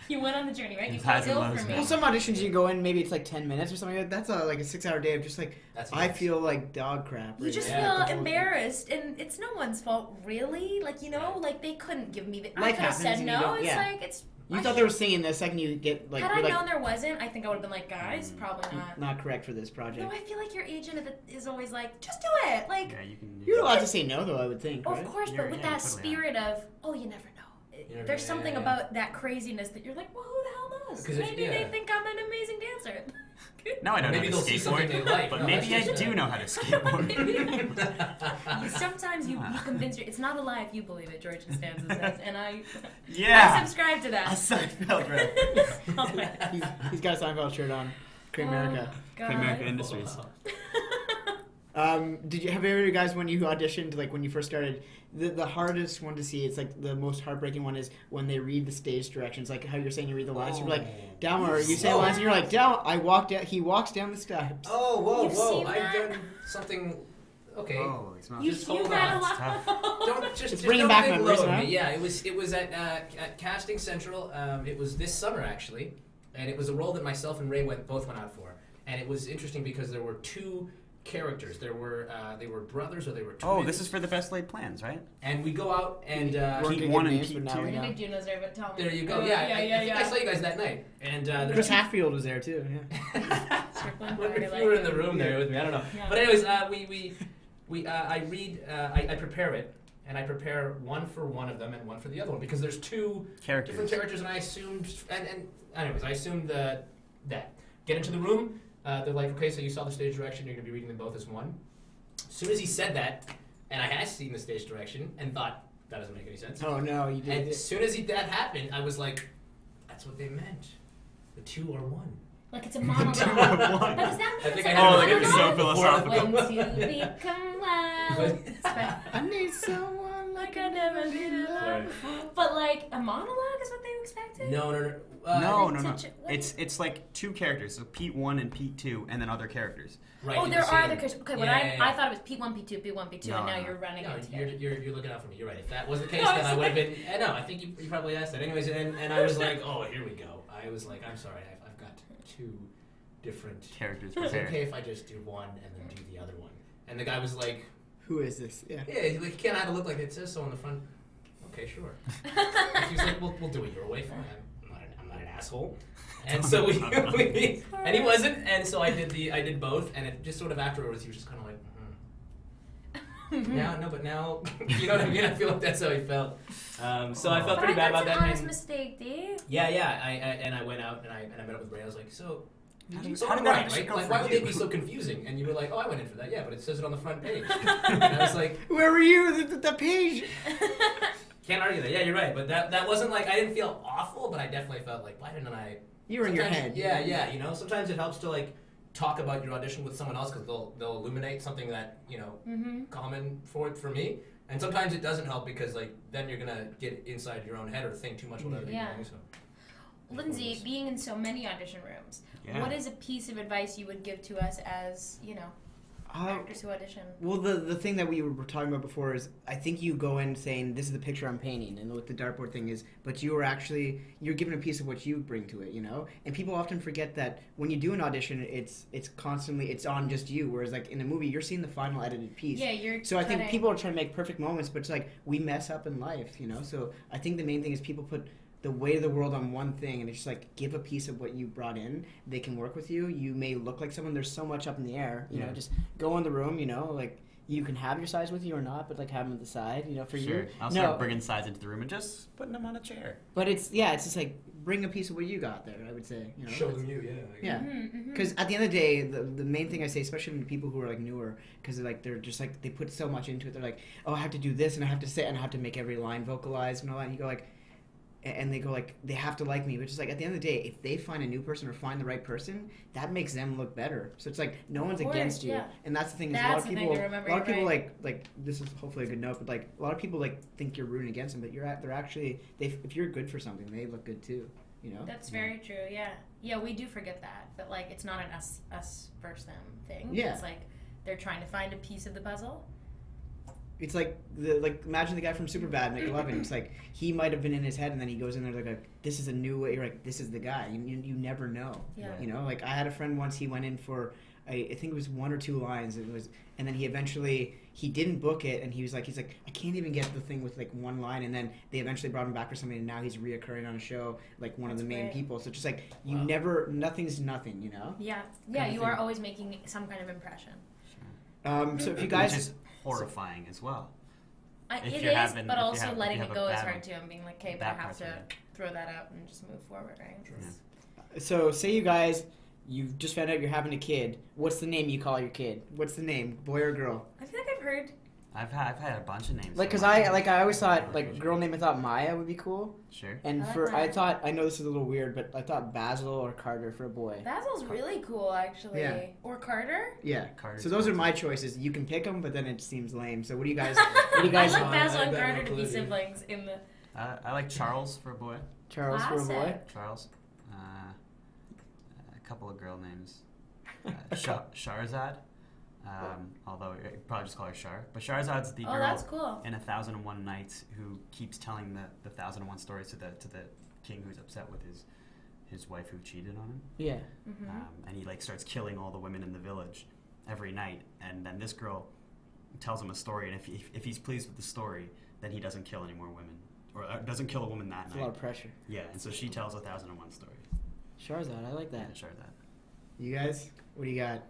You went on the journey, right? You It's felt highs and ill lows, for man. me. Well, some auditions you go in, maybe it's like 10 minutes or something like that. That's like a 6-hour day of just like, That's I nice. feel like dog crap. You right just now. Yeah, feel the whole- embarrassed, and it's no one's fault, really. Like, like they couldn't give me the. I Life could have happens said and you no. don't- It's yeah. like it's. You I thought they were singing the second you get like, Had you're I like known there wasn't, I think I would have been like, guys, probably not. not correct for this project. No, I feel like your agent is always like, just do it. Like, Yeah, you can. You're allowed to say no, though, I would think, of right? course, You're- but with yeah, that totally spirit of, oh, you never know. never There's know, something yeah. about that craziness that you're like, well, who the hell knows? Because if- Maybe yeah. they think I'm an amazing dancer. Now I don't Maybe know how they'll to see something skateboard, they like. but No, maybe that's I just do know how to skateboard. Sometimes you convince it's not a lie if you believe it, George Costanza says, and I Yeah. subscribe to A that. Seinfeld rep. He's got a Seinfeld shirt on. Cream America. God. Cream America Industries. Did you have any of you guys when you auditioned, like when you first started, the hardest one to see, it's like the most heartbreaking one is when they read the stage directions, like how you're saying you read the lines. You're like, Dalmar, you say lines and you're like, he walks down the steps. Oh, whoa, You've whoa! seen I've that? done something. Okay. Oh, it's not. You've Just hold had a on. lot. Don't just bringing don't back think memories, low of huh? me. Yeah, it was at Casting Central. It was this summer actually. and it was a role that myself and Ray both went out for. And it was interesting because there were two characters. There were they were brothers or they were twins. Oh, this is for the best laid plans, right? And we go out and Pete 1 and names, Pete but 2. now I we didn't know. think Juno's there, but tell me. there you go. Oh, I think I saw you guys that night. And Chris Hatfield was there too. Yeah. Strickland Well, party, if like- you were in the room there with me, I don't know. Yeah. But anyways, I read, I prepare it, and I prepare one for one of them and one for the other one because there's two different characters, and I assumed, and anyways, I assumed that get into the room. They're like, okay, so you saw the stage direction, you're gonna be reading them both as one. As soon as he said that, and I had seen the stage direction and thought that doesn't make any sense. Oh no, you And did. as soon as that happened, I was like, that's what they meant. The two are one. Like it's a monologue. Two are one. But does that mean I think it's I a had like it's so monologue? philosophical. When two become one. It's fine. I need someone Like I never did Sorry. But like a monologue is what they expected? No. No. What? It's like two characters, so Pete 1 and Pete 2, and then other characters. Right, Oh, you there were are saying- other characters. Okay, but Yeah. I thought it was P1, P2, P1, P2, No, and now no. you're running No, it together. you're looking out for me. You're right. If that was the case, No, then I it's would have been. No, I think you probably asked that. Anyways, and I was like, oh, here we go. I was like, I'm sorry, I've got two different Characters Is it prepared. okay if I just do one and then do the other one? And the guy was like, Who is this? Yeah. yeah, he's like, can't I have a look like it says so on the front? Okay, sure. And he was like, we'll do it your way. Fine. I'm not an asshole. And so we and he wasn't. And so I did both. And it just sort of afterwards, he was just kind of like, now, no, but now, you know what I mean? I feel like that's how he felt. So I felt pretty bad about That's that. an honest And mistake, Dave. yeah. I went out and I met up with Ray. I was like, so How I'm did right, that right? go Like, for why would you? they be so confusing? And you were like, oh, I went in for that. Yeah, but it says it on the front page. And I was like, Where were you? The page. can't argue that. Yeah, you're right. But that wasn't like, I didn't feel awful, but I definitely felt like, why didn't I? You were in your Sometimes- head. Yeah. You know, sometimes it helps to like talk about your audition with someone else because they'll illuminate something that common for me. And sometimes it doesn't help because like then you're gonna get inside your own head or think too much about other people. Yeah. So. Lindsay, being in so many audition rooms, Yeah. what is a piece of advice you would give to us as, actors who audition? Well, the thing that we were talking about before is I think you go in saying this is the picture I'm painting and what the dartboard thing is, but you're given a piece of what you bring to it, And people often forget that when you do an audition, it's constantly it's on just you, whereas like in a movie you're seeing the final edited piece. Yeah, you're. So I think people are trying to make perfect moments, but it's like we mess up in life, So I think the main thing is people put the weight of the world on one thing, and it's just like give a piece of what you brought in. They can work with you. You may look like someone. There's so much up in the air. Just go in the room. Like you can have your sides with you or not, but like have them at the side. For Sure. you. I'll start bringing sides into the room and just putting them on a chair. But it's just like bring a piece of what you got there. I would say. Show them you, yeah. Yeah. Mm-hmm. Because at the end of the day, the main thing I say, especially when people who are like newer, because they're just like they put so much into it. They're like, oh, I have to do this, and I have to say, and I have to make every line vocalized and all that. And you go like. And they go like they have to like me, which is like at the end of the day, if they find a new person or find the right person, that makes them look better. So it's like no one's Of course, against you, yeah. and that's the thing. Is That's a lot of the thing people, to remember, a lot of you're people right. like this is hopefully a good note, but like a lot of people like think you're rooting against them, but they're actually if you're good for something, they look good too. That's very true. Yeah. We do forget that, but like it's not an us versus them thing. Yeah. It's like they're trying to find a piece of the puzzle. It's like imagine the guy from Superbad, McLovin. It's like he might have been in his head, and then he goes in there like this is a new way. You're like this is the guy. You never know. Yeah. Like I had a friend once. He went in for I think it was 1 or 2 lines. And then he didn't book it, and he's like I can't even get the thing with like one line. And then they eventually brought him back for something, and now he's reoccurring on a show like one of the main great. people. So it's just like nothing's nothing. Yeah. Kind of You thing. are always making some kind of impression. So if you guys. Which is horrifying as well. If It you're is, having- but if you also have- if letting you it have go a is bad hard one. too. And being like, okay, but Bad I have parts of to it. throw that out and just move forward, right? So say you guys, you've just found out you're having a kid. What's the name you call your kid? What's the name, boy or girl? I feel like I've heard. I've had a bunch of names. Like, cause for mine. I always thought like girl name. I thought Maya would be cool, Sure. and I like Maya. I know this is a little weird, but I thought Basil or Carter for a boy. Basil's really cool, actually. Yeah. Or Carter. Yeah. Carter's So those are cool. my choices. You can pick them, but then it seems lame. So what do you guys? I like want? Basil I and bet Carter no to be clue. siblings in the. I like Charles for a boy. Charles for a boy. Classic. Charles. A couple of girl names. Shahrazad. Although you probably just call her Shar. But Shahrazad's the Oh, girl that's cool. in 1001 Nights who keeps telling the 1001 stories to the king who's upset with his wife who cheated on him. Yeah. And he like starts killing all the women in the village every night. And then this girl tells him a story, and if he's pleased with the story, then he doesn't kill any more women, or doesn't kill a woman that It's night. a lot of pressure. Yeah, and so she tells 1,001 stories. Charizard, I like that. Yeah, Charizard. You guys, what do you got?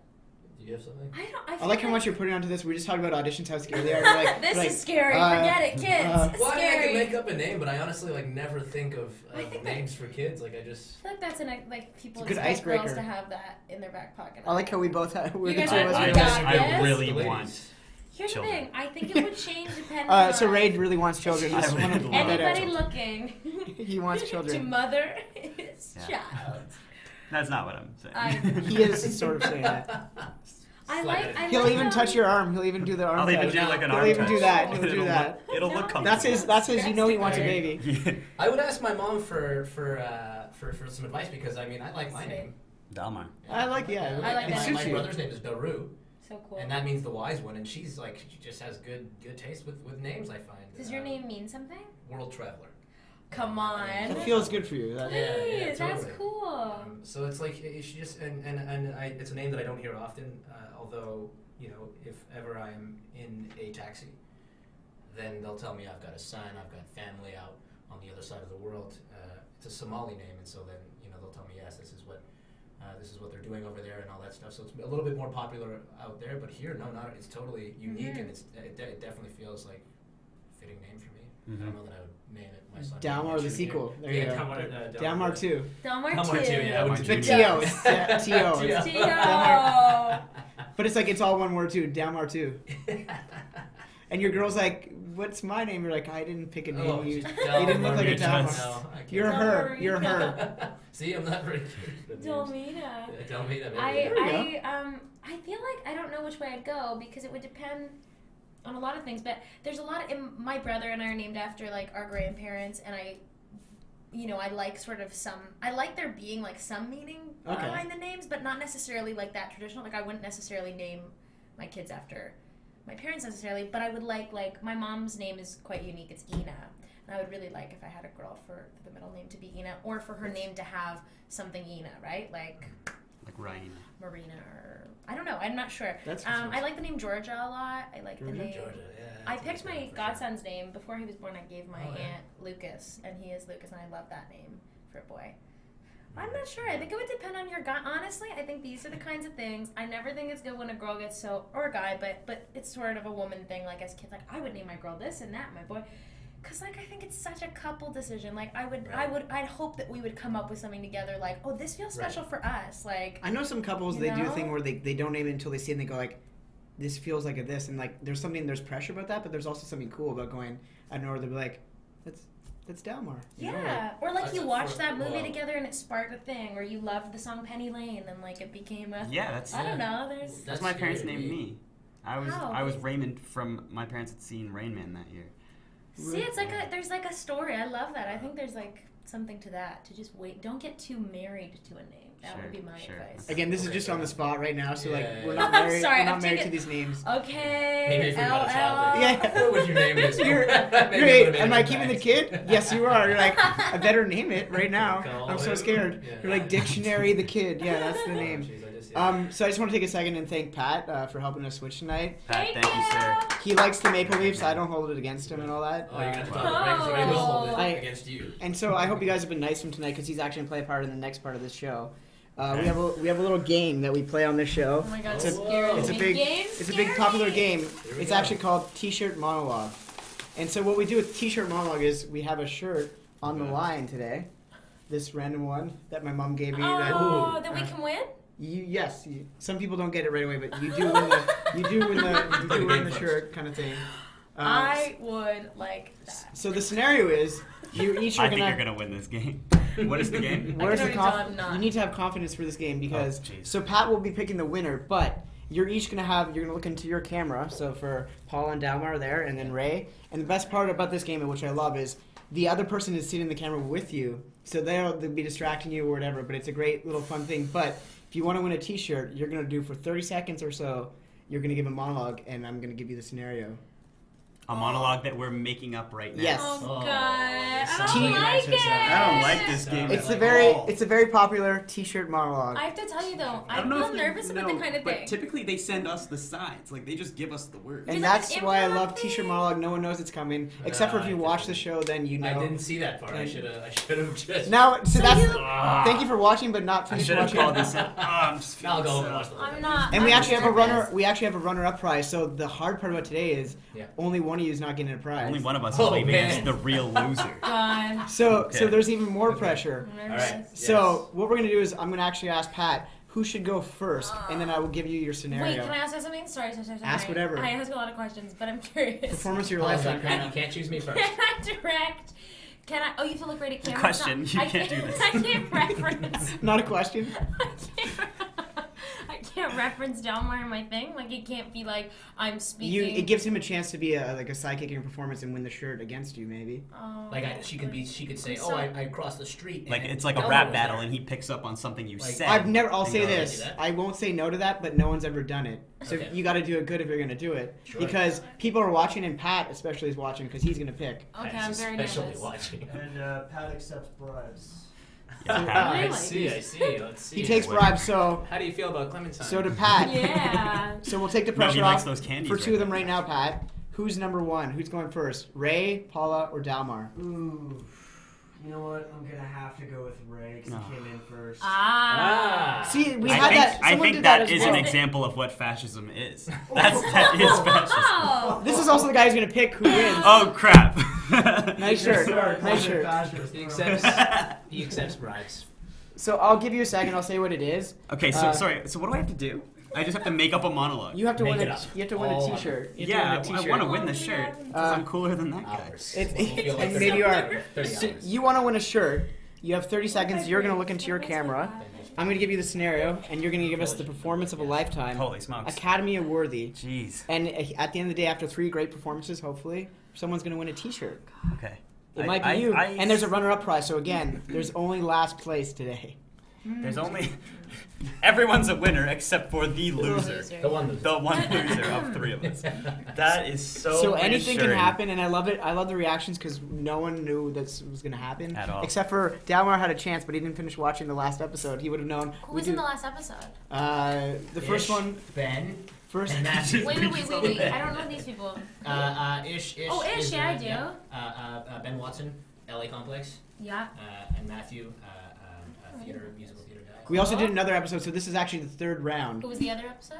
Do you have something? I like how much you're putting onto this. We just talked about auditions, how scary they are. We're like, This we're is like, scary. Forget it, kids. Well, I mean, I Scary. could make up a name, but I honestly like never think of I think names for kids. Like I just. I feel like that's like people It's a good expect girls icebreaker. to have that in their back pocket. I like how we both have. We're You the guys two of are us. I who got got- this. I really Ladies. want. Here's children. the thing. I think it would change depending on So Ray really wants children. I Just really wanna do. put that out. anybody looking. He wants to children. mother his Yeah. child. That's not what I'm saying. He is sort of saying that. He'll even touch your arm. He'll even do the arm I'll even touch. do like an He'll arm even touch. do that. He'll do It'll that. It'll look comfortable. That's his. You know he wants a baby. Yeah. I would ask my mom for some advice because I mean I like my name. Dalmar. I like yeah. I like it that. suits My you. brother's name is Daru, So cool. and that means the wise one, and she's like she just has good taste with names. I find. Does your name mean something? World Traveler. Come on. That feels good for you. That- Please, that's totally. cool. So it's like she just it's a name that I don't hear often. Although you know, if ever I'm in a taxi, then they'll tell me I've got a son, I've got family out on the other side of the world. It's a Somali name, and so then you know they'll tell me yes, this is what they're doing over there and all that stuff. So it's a little bit more popular out there, but here, no, not it's totally unique, and it definitely feels like a fitting name for me. I don't know that I would name it my son. Dalmar the Junior. sequel. There you go. Dalmar, Dalmar 2. Dalmar Dalmar 2, yeah, I would The do T.O. It's T.O. T.O. Tio. But it's like it's all one word too. Dalmar 2. And your girl's like, "What's my name?" You're like, "I didn't pick a name. Oh, you Dalmar. didn't look like a Dalmar. No, I can't. You're her. You're her." See, I'm not very good at names. Dalmina. Dalmina. I feel like I don't know which way I'd go because it would depend on a lot of things. But there's a lot of my brother and I are named after like our grandparents, and I like sort of I like there being like some meaning behind the names, but not necessarily like that traditional. Like I wouldn't necessarily name my kids after my parents necessarily, but I would like my mom's name is quite unique. It's Ina. And I would really like if I had a girl for the middle name to be Ina, or for her name to have something Ina, right? Like Ryan. Marina, or I don't know. I'm not sure. That's I like the name Georgia a lot. I like the name. Georgia, yeah. I that's a picked good my one for godson's name before he was born. I gave my Oh, yeah. aunt Lucas, and he is Lucas, and I love that name for a boy. I'm not sure. I think it would depend on your guy. Honestly, I think these are the kinds of things. I never think it's good when a girl gets or a guy, but it's sort of a woman thing. Like as kids, like I would name my girl this and that, my boy. Cause like I think it's such a couple decision. Like I'd hope that we would come up with something together. Like, oh, this feels special for us. Like I know some couples You they do a know? thing where they don't name it until they see it and they go like, "This feels like a this," and like there's pressure about that, but there's also something cool about going. I don't know, they'll be like, "That's Dalmar." You know, yeah, or like That's you a watched for- that movie well- together and it sparked a thing, or you loved the song Penny Lane and like it became a. Yeah, that's I don't know. There's. that's my parents named me. I How? was Raymond from my parents had seen Rain Man that year. See, it's like there's like a story. I love that. I think there's like something to that. To just wait. Don't get too married to a name. That would be my advice. Again, this is Okay, just fair on the enough. spot right now, so like Yeah, we're yeah, not yeah. I'm married. sorry, We're not I've married taken- to these names. Okay. Maybe if we got a child, LL. Yeah. What would you name this? You're, Maybe it you're would've made am an I keeping the impact. kid? Yes, you are. You're like, I better name it right now. Call I'm so him. scared. Yeah. You're like Dictionary the Kid. Yeah, that's the Oh, name. jeez, I just- So I just want to take a second and thank Pat for helping us switch tonight. Pat, thank you, sir. He likes the Maple Leafs. I don't hold it against him and all that. Oh, you're gonna have to Wow. talk about it. So maybe we'll hold it I- against you. And so I hope you guys have been nice to him tonight because he's actually going to play a part in the next part of this show. We have a little game that we play on this show. Oh my god, It's it's a- scary. It's a big Games it's a big scare popular me. game. Here we It's go. actually called T-shirt monologue. And so what we do with T-shirt monologue is we have a shirt on the line today. This random one that my mom gave me. Oh, that, that we can win? Yes. Some people don't get it right away, but you do win the shirt kind of thing. I would like that. So the scenario is you each are I think gonna. you're gonna win this game. What is the game? Where's the can already tell I'm conf- not. You need to have confidence for this game because Oh, jeez. so Pat will be picking the winner, but you're gonna look into your camera. So for Paul and Dalmar there, and then Ray. And the best part about this game, which I love, is the other person is sitting in the camera with you, so they'll be distracting you or whatever. But it's a great little fun thing. But if you want to win a T-shirt, you're gonna do for 30 seconds or so. You're gonna give a monologue, and I'm gonna give you the scenario. A monologue that we're making up right now. Yes. Oh, Oh, God. it I sounds don't like like an it. exercise. I don't like this game. It's a very popular T-shirt monologue. I have to tell you, though, I I don't know feel if you nervous about know, the kind of but thing. typically they send us the sides. Like, they just give us the words. And Is it like that's an why I improv love T-shirt thing? monologue. No one knows it's coming, except for if you I watch the didn't. show, then you know. I didn't see that part. I And- should have just. Now, so that's. you- Thank you for watching, but not I finished should have watching. called this up. Oh, I'm just I'll feeling go so- and watch the whole I'm thing. not. And we I'm actually have a nervous. runner. We actually have a runner-up prize. So the hard part about today is Yeah. only one of you is not getting a prize. Only one of us is Oh, leaving as man. the real loser. God. So Okay. there's even more Okay. pressure. I'm All nervous. right. So what we're gonna do is I'm gonna actually ask Pat who should go first, and then I will give you your Wait, scenario. can I ask something? Sorry. Ask whatever. I ask a lot of questions, but I'm curious. Performance of your Paula's lifetime. like, you can't choose me first. Can I direct? Can I? Oh, you have to look right at camera. Question, It's you I can't do this. I can't reference. Not a question. I can't reference Dalmar in my thing. Like it can't be like I'm speaking. It gives him a chance to be a sidekick in your performance and win the shirt against you, maybe. Oh, Like she could say, So- I crossed the street. Like, and it's like a Delmar rap was battle, there. and he picks up on something you Like, said. I'll and say goes, this. do that? I won't say no to that, but no one's ever done it. So Okay. you got to do it good if you're gonna do it, Sure. because people are watching, and Pat especially is watching because he's gonna pick. Okay, Pat's I'm very especially nervous. watching. And Pat accepts bribes. So, Really? I see. Let's see. he takes bribes. So How do you feel about Clementine? to Pat. Yeah. So we'll take the No, pressure he likes off those candies for two of them there. right now, Pat. Who's number one? Who's going first? Ray, Paula, or Dalmar? Ooh. You know what? I'm gonna have to go with Ray because No. he came in first. Ah. See, we I had think, that. I Someone think did that as is well. an example of what fascism is. That is fascism. Oh. This is also the guy who's gonna pick who wins. Oh crap! Nice shirt. Sorry, Nice shirt. fascist. He accepts bribes. So I'll give you a second. I'll say what it is. Okay, so Uh, sorry. So what do I have to do? I just have to make up a monologue. You have to Make win it a. up. You have to win a All T-shirt. You have Yeah, to win a I T-shirt. want to win the shirt. 'Cause I'm cooler than that guy. Hours. It's, We'll feel like and 30 maybe you are. 30 So hours. you want to win a shirt. You have 30 seconds. You're gonna look into your camera. I'm gonna give you the scenario, and you're gonna give us the performance of a lifetime. Holy smokes! Academy Award-worthy. Jeez. And at the end of the day, after 3 great performances, hopefully, someone's gonna win a T-shirt. Okay. It might be you. And there's a runner-up prize. So again, there's only last place today. There's only everyone's a winner except for the loser. The one loser. The one loser of 3 of us. That is so. So anything can reassuring. happen, and I love it. I love the reactions because no one knew this was gonna happen At all. except for Dalmar had a chance, but he didn't finish watching the last episode. He would have known. Who was in the last episode? The first Ish, one, Ben, first. and Matthew. Wait. I don't know these people. Ish. Oh, Ish, is, yeah, I do. Ben Watson, LA Complex, Yeah. and Matthew, musical theater guy. We also did another episode, so this is actually the 3rd round. Who was the other episode?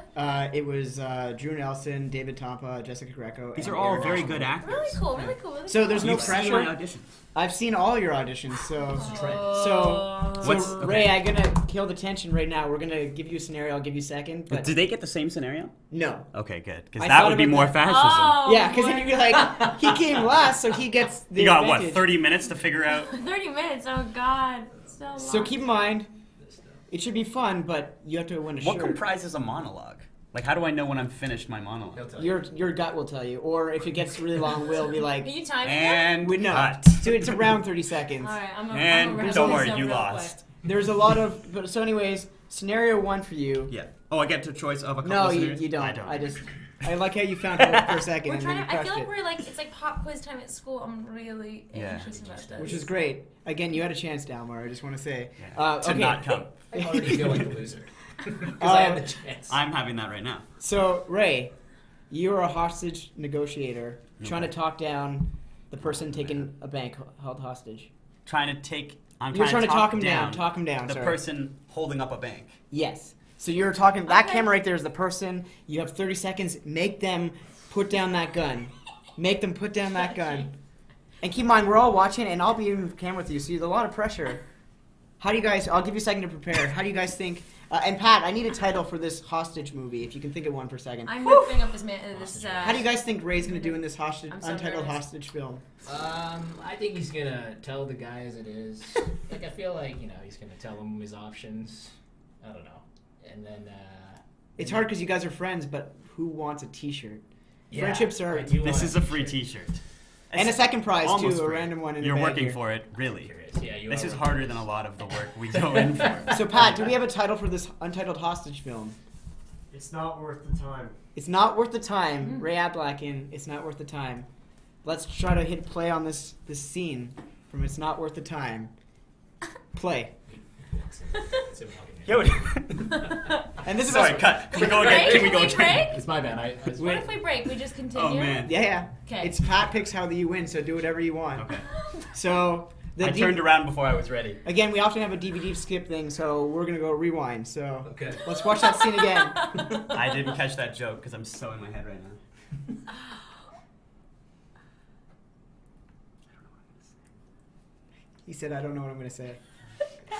It was Drew Nelson, David Tampa, Jessica Greco. These and are all Aaron very Ashton. good actors. Really cool. Really cool. So there's no You've seen pressure. my auditions. I've seen all your auditions, so. Oh. So What's- Ray, I'm gonna kill the tension right now. We're gonna give you a scenario. I'll give you a second, but Did they get the same scenario? no. Okay, good. Because I that thought would be about more that. fascism. Oh, Yeah, because then you'd be like, he came last, so he gets the You got what? advantage. 30 minutes to figure out. 30 minutes. Oh God. So long. So keep in mind, it should be fun, but you have to win a What shirt. comprises a monologue? Like, how do I know when I'm finished my monologue? He'll tell you. Your gut will tell you, or if it gets really long, we'll be Are like, you timing it? And we know. cut. So it's around 30 seconds. All right. I'm And gonna don't wrap worry, this up you real lost. There's a lot of, but so anyways, scenario 1 for you. Yeah. Oh, I get to choice of a couple No, of you scenarios? don't. I don't. I like how you found hope for a second We're and then trying you to. I crushed feel like it, we're like it's like pop quiz time at school. I'm really Yeah. anxious about this. which is great. Again, you had a chance, Dalmar. I just want to say. Yeah. To Okay. not come. I already feel like a loser. Because I had the chance. I'm having that right now. So Ray, you are a hostage negotiator trying to talk down the person taking a bank held hostage. I'm You're trying to talk him down. Talk him down. The sorry. person holding up a bank. Yes. So you're talking. That Okay. camera right there is the person. You have 30 seconds. Make them put down that gun. Make them put down that gun. And keep in mind, we're all watching, and I'll be in the camera with you, so there's a lot of pressure. How do you guys? I'll give you a second to prepare. How do you guys think? And Pat, I need a title for this hostage movie. If you can think of one for a second. I'm ripping up this man. This. How do you guys think Ray's gonna do in this hostage, I'm so untitled nervous. hostage film? I think he's gonna tell the guy as it is. Like I feel like he's gonna tell him his options. I don't know, and then. It's hard because you guys are friends, but who wants a T-shirt? Yeah, Friendships are. I do This want is a free T-shirt. And a second prize Almost too, a free. random one in the You're bag working here. for it, really. Yeah, you This are is working harder for than a this. lot of the work we go in for. So Pat, do we have a title for this untitled hostage film? It's not worth the time. It's not worth the time. Ray Ablack in It's Not Worth the Time. Let's try to hit play on this scene from It's Not Worth the Time. Play. Yo. And this is Sorry, cut. Can we go again? Can we go again? break? It's my bad. What if we break? We just continue? Oh man. Yeah. Okay. It's Pat picks how you win, so do whatever you want. Okay. So I turned around before I was ready. Again, we often have a DVD skip thing, so we're gonna go rewind. So Okay. let's watch that scene again. I didn't catch that joke because I'm so in my head right now. He said, "I don't know what I'm gonna say."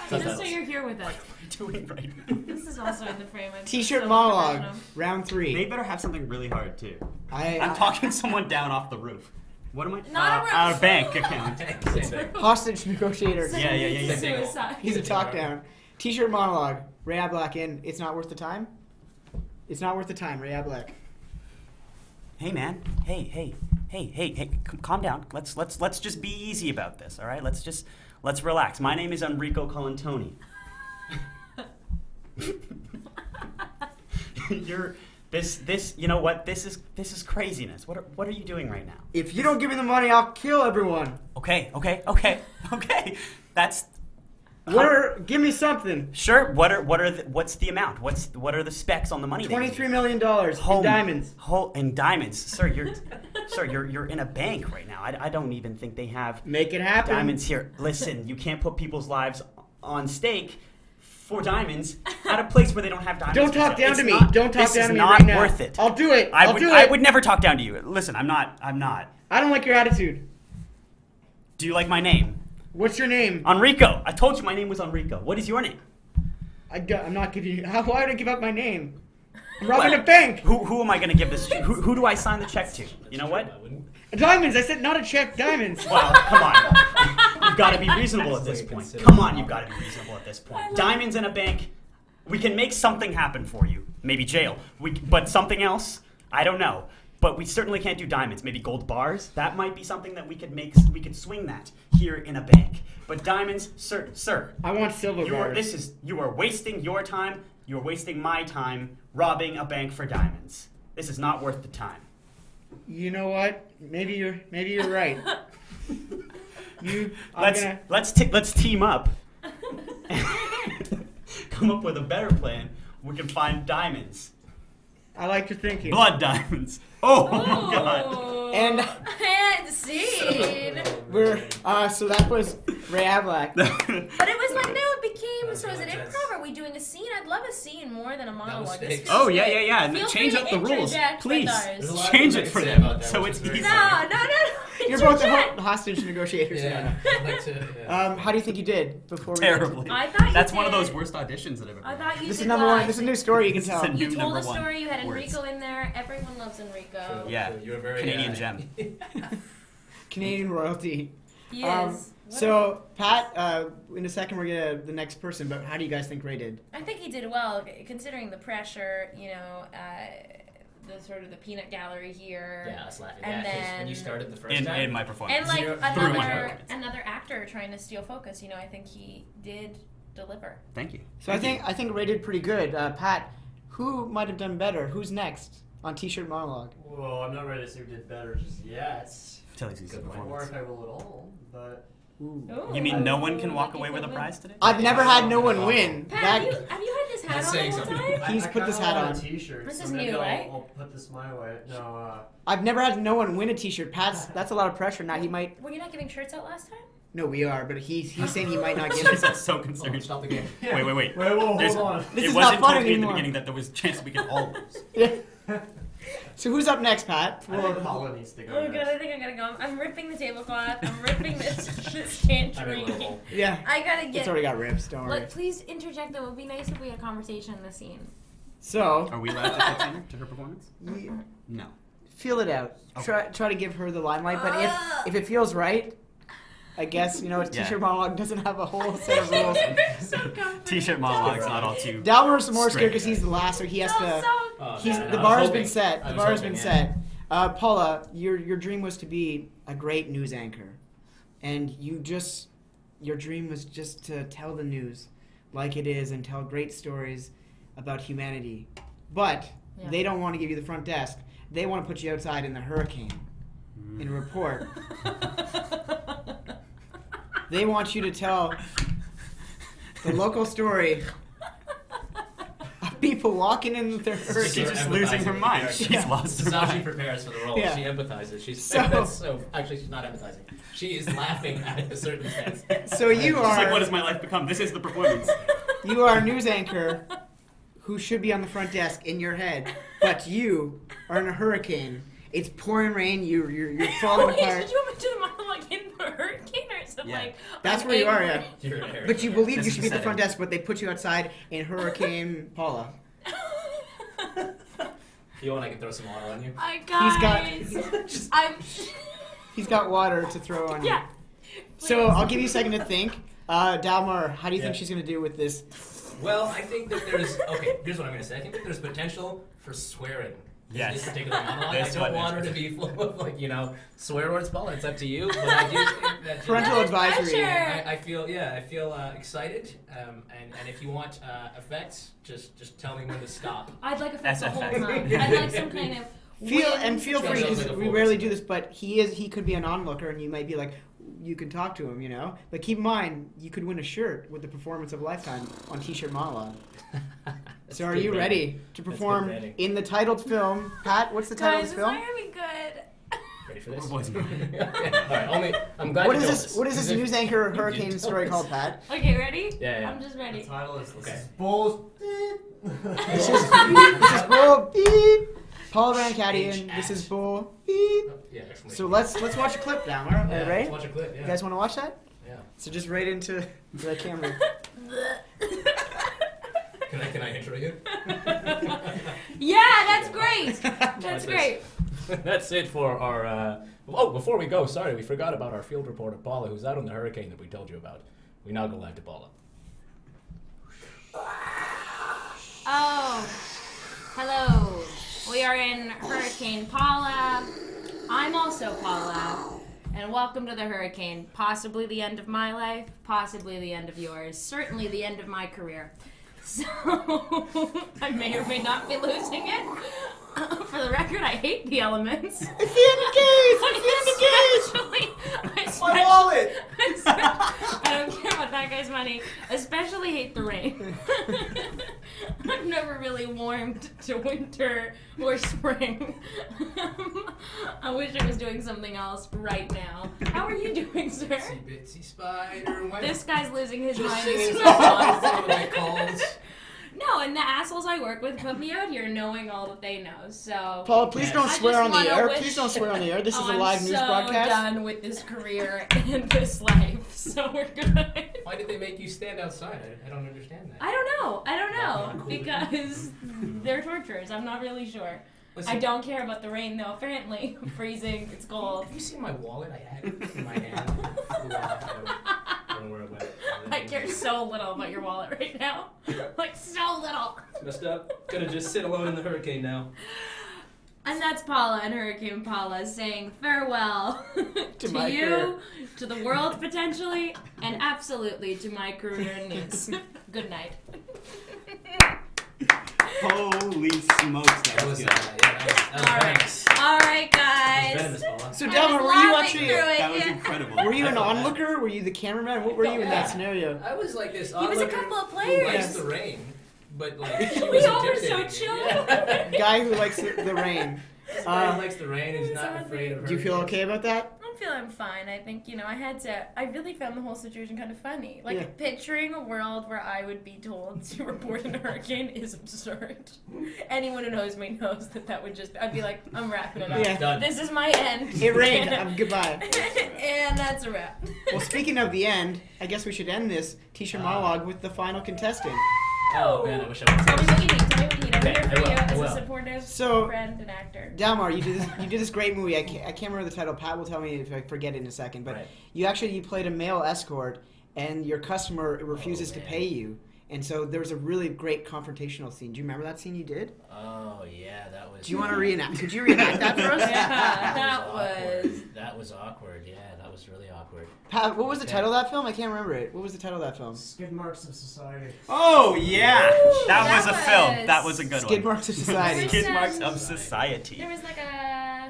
Just so you're here with us. What are we doing right now? This is also in the frame. I'm T-shirt so monologue, unprofessional. round 3. They better have something really hard too. I'm I'm talking someone down off the roof. What am I? Not a roof. Our bank account. Same thing. hostage negotiator. Yeah. Suicide. He's a talk down. T-shirt monologue, Ray Ablack in It's Not Worth the Time. It's not worth the time, Ray Ablack. Hey man. Hey. Calm down. Let's just be easy about this. All right. Let's relax. My name is Enrico Colantoni. You know what? This is craziness. What are you doing right now? If you don't give me the money, I'll kill everyone. Okay. That's Give me something. sure. What's the amount? What are the specs on the money? that you need? $23 million in diamonds. In diamonds, sir. You're in a bank right now. I don't even think they have Make it happen. diamonds here. Listen, you can't put people's lives on stake for diamonds at a place where they don't have diamonds. Don't talk down It's to me. not- Don't talk this down is to me not right now. worth it. I'll do it. I I would never talk down to you. Listen, I'm not. I don't like your attitude. Do you like my name? What's your name? Enrico. I told you my name was Enrico. What is your name? I'm not giving you. Why would I give up my name? I'm robbing a bank. Who am I going to give this to? Who do I sign the check to? You know what? Diamonds. I said not a check. Diamonds. Well, come on. You've got to be reasonable at this point. Come on, you've got to be reasonable at this point. Diamonds in a bank. We can make something happen for you. Maybe jail. But something else? I don't know. But we certainly can't do diamonds. Maybe gold bars? That might be something that we could make. We could swing that here in a bank. But diamonds, sir. I want silver bars. You are wasting your time. You are wasting my time robbing a bank for diamonds. This is not worth the time. You know what? Maybe you're right. Let's team up. Come up with a better plan. We can find diamonds. I like your thinking. Blood diamonds. Oh my god. And scene. So that was Ray Ablack. But it was like, no, it became, so is it improv? Are we doing a scene? I'd love a scene more than a monologue. This feels Oh, good. yeah. Feel Change free up to the rules. interject Please. with ours. There's a lot Change of it things for I can say them about that, so which it's is very easy. No. You're both the Interject. hostage negotiators. Yeah. now. I'd like to, yeah. How do you think you did before? Terribly. I thought you That's one of did. those worst auditions that I've ever I heard. thought you This did is number one. well. This is a new story you can This is tell. a new You told number a one. story. You had Words. Enrico in there. Everyone loves Enrico. Yeah. So you're very Canadian gem. Canadian royalty. He is. So Pat, in a second we're gonna the next person. But how do you guys think Ray did? I think he did well, considering the pressure. The sort of the peanut gallery here. Yeah, I was laughing And at 'cause when then- you started the first In time. my performance. And like Zero- through my another actor trying to steal focus. I think he did deliver. Thank you. So I think Ray did pretty good. Pat, who might have done better? Who's next on T-shirt monologue? Well, I'm not ready to say who did better just yet. Till he sees the Good point. Or performance. if I will at all, but Ooh. You mean no one can walk away with a prize today? I've never had no one win. Pat, That- have you had this hat That's on the saying whole something. time? He's I put this kinda hat want on. a T-shirt. This so is maybe new, right? I'll put this my way. No, I've never had no one win a T-shirt. That's a lot of pressure. Now he might. Were you not giving shirts out last time? No, we are, but he's saying he might not get That's it. so Oh, concerning. stop the game. Wait. Wait, whoa, There's- hold on. This it is wasn't not fun told me at the anymore. beginning that there was a chance we could all lose. Yeah. So who's up next, Pat? I think Paula needs to go Oh god, next. I think I gotta go. I'm ripping the tablecloth. I'm ripping this I'm pantry. in Liverpool. Yeah. I gotta It's get. already got rips. Don't worry. Please interject though. It would be nice if we had a conversation in the scene. So Are we allowed to continue to her performance? No. feel it out. Okay. Try to give her the limelight. But if it feels right, I guess a Yeah. T-shirt monologue doesn't have a whole set of rules. So confident. T-shirt monologue's not all too. Dalmar's more Straight. scared because he's the last, so he has to. Oh, He's man, the I bar was has been hoping. set. I The was bar has hoping, been yeah. set. Paula, your dream was to be a great news anchor, and your dream was just to tell the news like it is and tell great stories about humanity. but Yeah. they don't want to give you the front desk. They want to put you outside in the hurricane and report. They want you to tell the local story of people walking in their hurricane. She's just losing her mind. She's lost This her is how she mind. prepares for the role. Yeah. She empathizes. She's So- actually she's not empathizing. She is laughing at the circumstance. So you She's like, what are has my life become? This is the performance. you are a news anchor who should be on the front desk in your head, but you are in a hurricane. It's pouring rain. You're falling Wait, apart. did you want me to do the monologue in the hurricane or is it Yeah. like That's I'm where you are, angry? yeah. You're an But you believe This you is should be at the the front desk, but they put you outside in Hurricane Paula. You want I can throw some water on you? He's I'm He's got water to throw on you. yeah. So I'll give you a second to think. Dalmar, how do you think Yeah. she's going to do with this? Well, I think that there's okay. Here's what I'm gonna say. I think that there's potential for swearing. in Yes. This particular monologue. I This don't one want her is- to be full of swear words, Paula. It's up to you. But I do think that Parental advisory. Pressure. I feel excited. And if you want effects, just tell me when to stop. I'd like effects the whole SFX. time. I'd like some kind of Feel Sure, free, sounds because like a we full rarely list. do this, but he could be an onlooker, and you might be like, you can talk to him, you know? But keep in mind, you could win a shirt with the performance of a lifetime on T-shirt monologue. So are good you branding. ready to good perform branding. in the titled film? Pat, what's the title Guys, of this the is film? not gonna be good. Ready for this? Oh, boys. All right. I'm glad What you is know this? What is this news anchor hurricane You story tell us. called, Pat? Okay, ready? Yeah. I'm just The ready. title is Okay. Bulls. This is Bull Beep. Paula Brancati, and this is Bull Beep. Oh, yeah, excellent. So let's watch a clip now. Are you Yeah, ready? let's watch a clip. Yeah. You guys want to watch that? Yeah. So just right into the camera. Can I intro you? Yeah, that's great. That's great. That's it for our. Oh, before we go, sorry, we forgot about our field reporter Paula, who's out on the hurricane that we told you about. We now go live to Paula. Oh, hello. We are in Hurricane Paula. I'm also Paula. And welcome to the hurricane. Possibly the end of my life, possibly the end of yours, certainly the end of my career. So, I may or may not be losing it. For the record, I hate the elements. It's the end of case! It's the end of case! I My wallet! I don't care about that guy's money. Especially hate the rain. I've never really warmed to winter or spring. I wish I was doing something else right now. How are you doing, sir? Itsy bitsy spider web. This guy's losing his Just mind. singing as some well. songs with my calls. No, and the assholes I work with put me out here knowing all that they know. So Paula, please don't I swear just on the wanna air. wish- Please don't swear on the air. This is a I'm live news so broadcast. done with this career and this life, so we're good. Why did they make you stand outside? I don't understand that. I don't know. Not cool. Because they're torturers. I'm not really sure. Listen, I don't care about the rain though. Apparently, freezing. It's cold. Have you seen my wallet? I had it in my hand. It flew off. I don't know where it went. I care so little about your wallet right now. Like so little. Messed up. Gonna just sit alone in the hurricane now. And that's Paula and Hurricane Paula saying farewell to my you, career. to the world potentially, and absolutely to my career in news. Good night. Holy smokes, that was good. All right, all right, guys. So, I Dalmar, was were you laughing actually? through it, That was yeah. incredible. Were you an I felt bad. onlooker? Were you the cameraman? What were you in that Yeah. scenario? I was like this. He was a onlooker couple of who players. likes the rain, but like she We was all were so intimidating. chill. Yeah. Guy who likes the rain. This guy who likes the rain is It's not on afraid of Do you feel hurricanes. okay about that? I'm feeling fine. I think, I really found the whole situation kind of funny. Like, Yeah. picturing a world where I would be told to report in a hurricane is absurd. Anyone who knows me knows that would just, I'd be like, I'm wrapping it up. Yeah. Done. This is my end. It rained. Goodbye. And that's a wrap. Well, speaking of the end, I guess we should end this T-shirt monologue with the final contestant. Oh man, I wish I would. Tell me what you need. Tell me what you need. I'm Okay, here I for will, you I as will. a supportive So- friend and actor. Dalmar, you did this great movie. I can't remember the title. Pat will tell me if I forget it in a second. But Right. you played a male escort, and your customer refuses to man. pay you. And so there was a really great confrontational scene. Do you remember that scene you did? Oh yeah, that was. Do you want to reenact? Could you reenact that for us? Yeah, that was. That was awkward. Yeah, that was really awkward. Pat, what was the Okay. title of that film? I can't remember it. What was the title of that film? Skid marks of society. Oh yeah, Ooh, that that was a film. was- That was a good Skid one. Marks of Society. Skid Skid marks of Society. society. There was like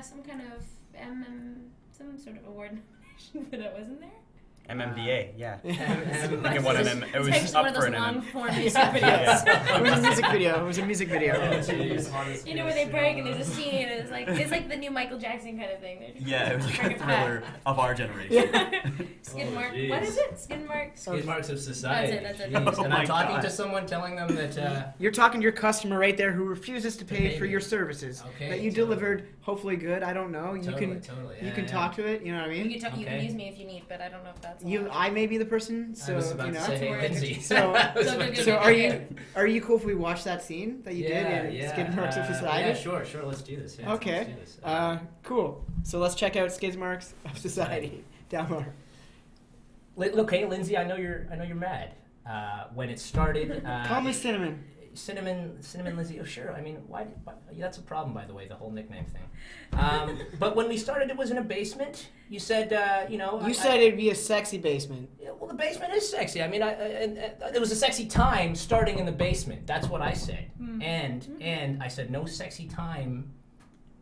some kind of some sort of award nomination for that, wasn't there? MMVA, yeah. I And think it won an M. It was Takes up one of for those an long M. form music Yeah. videos. It was a music video. It was a music video. You know where they break and there's a scene and it's like the new Michael Jackson kind of thing. They're just Yeah, it was like a break apart. thriller of our generation. Skid Oh, mark. jeez. What is it? Skid marks. Skid marks of society. That's it. Jeez. Oh And my I'm talking God. to someone telling them that. You're talking to your customer right there who refuses to pay pay for me. your services Okay, that you totally. delivered. Hopefully good. I don't know. You Totally, can totally. you Yeah, can yeah. talk to it. You know what I You mean? can, you can Okay. use me if you need, but I don't know if that's You, allowed. I may be the person. So I was about you to know. say, hey, That's Lindsay. So- I was So about good, to- So good. are you cool if we watch that scene that you did in Skid Marks of Society? Yeah, sure. Let's do this. Yeah, Okay. Let's do this. Cool. So let's check out Skid Marks of Society. Dalmar. Okay, Lindsay. I know you're mad. When it started. Call me Cinnamon. Cinnamon, Lindsay. Oh, sure. I mean, why that's a problem, by the way, the whole nickname thing. But when we started, it was in a basement. You said, You said it'd be a sexy basement. Yeah, well, the basement is sexy. I mean, it was a sexy time starting in the basement. That's what I said. And I said no sexy time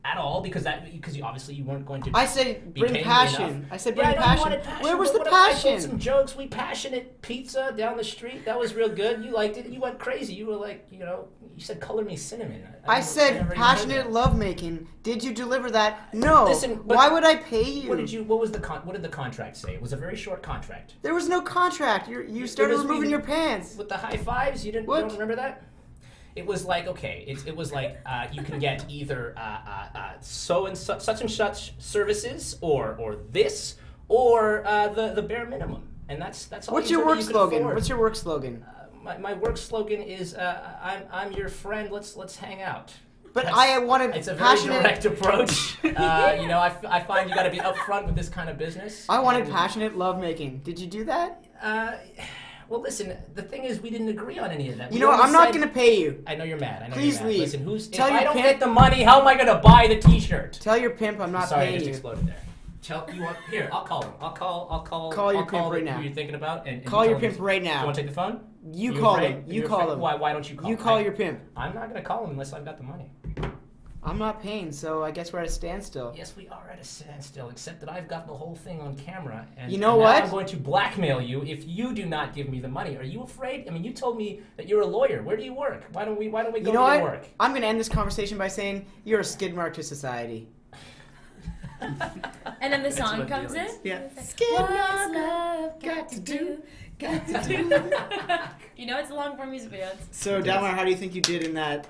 at all because obviously you weren't going to. I said be bring paying me passion. enough. I said Yeah, bring I know you passion. wanted passion. Where was but the what if I passion? told some jokes. We passionate pizza down the street. That was real good. You liked it. You went crazy. You were like, you said color me cinnamon. I never said even heard passionate that. lovemaking. Did you deliver that? No. Listen, but- Why would I pay you? What did the contract say? It was a very short contract. There was no contract. You started was removing even- your pants. With the high fives, you What? don't remember that? It was like, okay, it was like you can get either so and such and such services or this or the bare minimum, and that's all. What's you your really work could slogan? afford. What's your work slogan? My work slogan is I'm your friend. Let's hang out. But That's- I wanted It's a very passionate. direct approach. I find you got to be upfront with this kind of business. I wanted And, passionate lovemaking. Did you do that? Well, listen. The thing is, we didn't agree on any of that. You We know what? only I'm not said- gonna pay you. I know you're mad. I know Please you're mad. leave. Listen, Tell if your I don't pimp- get the money, how am I gonna buy the T-shirt? Tell your pimp I'm not Sorry, I paying just you. exploded there. Here, I'll call him. I'll call. Call your I'll call pimp right the- now. Who you're thinking about? And Call you your tell pimp him right You now. want to take the phone? You You're call afraid? him. You You're call afraid? him. Why don't you call You him? call your pimp. I'm not gonna call him unless I've got the money. I'm not paying, so I guess we're at a standstill. Yes, we are at a standstill, except that I've got the whole thing on camera. And You know and now what? I'm going to blackmail you if you do not give me the money. Are you afraid? I mean, you told me that you're a lawyer. Where do you work? Why don't we go You know to what? your work? I'm gonna end this conversation by saying you're a skid mark to society. And then the That's song what comes in. deal is. Yeah. What's love got to do? Got to do. You know, it's a long form music video. So, Dalmar, how do you think you did in that?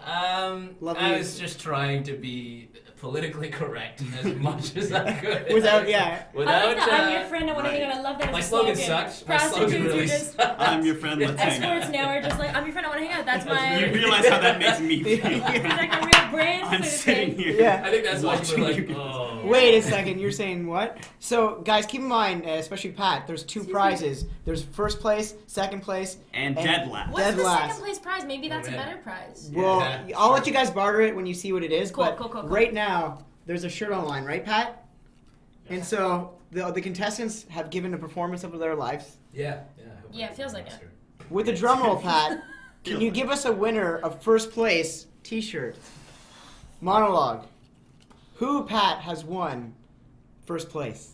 Lovely. I was just trying to be politically correct as much as I could. Without, yeah. I Without, like that. I'm your friend. I want to hang out. I love that. My as a slogan slogan. sucked. My slogan Prostitutes really are just. sucked. I'm your friend. Let's hang Escorts out. now are just like, I'm your friend. I want to hang out. That's my. You realize how that makes me feel? It's like a real brand. I'm sort of sitting thing. here. Yeah. I think that's why Watching people are you like, guys. oh. Wait a second, you're saying what? So, guys, keep in mind, especially Pat, there's two prizes. There's first place, second place. And dead last. What's Dead the last. second place prize? Maybe that's a man. better prize. Well, Yeah, I'll sure. let you guys barter it when you see what it is. Cool, but cool. right now, there's a shirt online, right, Pat? And so the contestants have given a performance of their lives. Yeah. Yeah, it feels like it. With a drum roll, Pat, can you give us a winner of first place T-shirt? Monologue. Who, Pat, has won first place?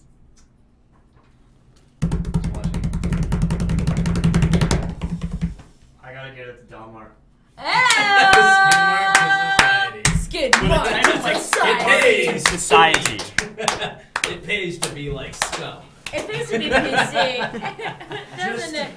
I gotta get it to Dalmar. Skid But mark it's to like, society. it Society. It pays to be like scum. It pays to be PC. Doesn't it?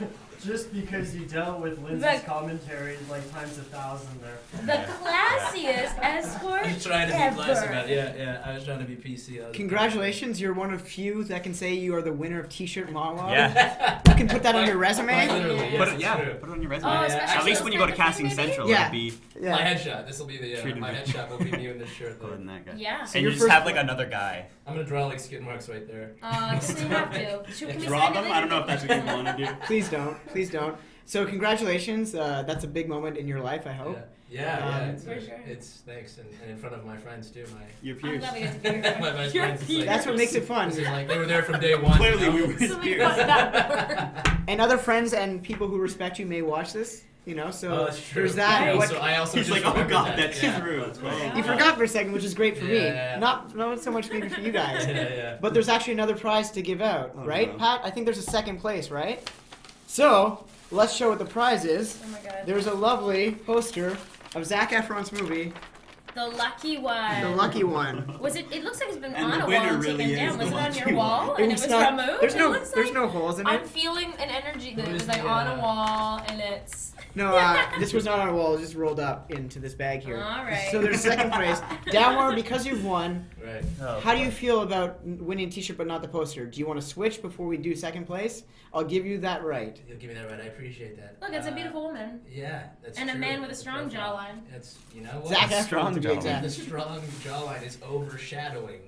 Just because you dealt with Lindsay's Like- commentary like times 1,000 there. The classiest escort I was trying to be ever. classy about it. Yeah. I was trying to be PC. Congratulations, you're one of few that can say you are the winner of T-shirt monologue. Yeah. You can put that on your resume. Literally, yes, Put it, it's yeah, true. put it on your resume. Oh, Yeah, especially At least those when you go to kind of Casting things, maybe? Central, Yeah. it'll be Yeah. My headshot. This will be the Treated my me. headshot will be me in this shirt. cooler Though. than that guy. Yeah. And your you just first have like one- another guy. I'm gonna draw like skid marks right there. I guess we have to. Can we Draw sign them? it I don't know if later? that's what you want to do. Please don't. Please don't. So congratulations. That's a big moment in your life, I hope. Yeah. For sure. It's thanks, and in front of my friends too. Your I'm peers. glad we got to hear My best friends. It's like, That's what makes it fun. this is like they were there from day one. Clearly, you know? we were his So we peers. got that. And other friends and people who respect you may watch this. You know, so Oh, that's true. there's that. I What- also He's just like, oh remembered god, that. that's Yeah. true. Yeah. You forgot for a second, which is great for me. Yeah. Not so much maybe for you guys. Yeah. But there's actually another prize to give out, Oh, right, no. Pat? I think there's a second place, right? So let's show what the prize is. Oh my god. There's a lovely poster of Zac Efron's movie, The lucky one. The Lucky One. Was it? It looks like it's been And on the a winner wall and really taken is down. the Was it on lucky your wall one. and it was removed? There's It no, looks there's like no holes in I'm it. feeling an energy that What was is like the, on a wall and it's. No, this was not on a wall. It just rolled up into this bag here. All right. So there's second place. Dalmar, because you've won, Right. how do you feel about winning a T-shirt but not the poster? Do you want to switch before we do second place? I'll give you that right. You'll give me that right. I appreciate that. Look, it's a beautiful woman. Yeah, that's And a true. man with a That's strong profile. jawline. That's what? Zac strong Efron, to be jawline. exact. The strong jawline is overshadowing.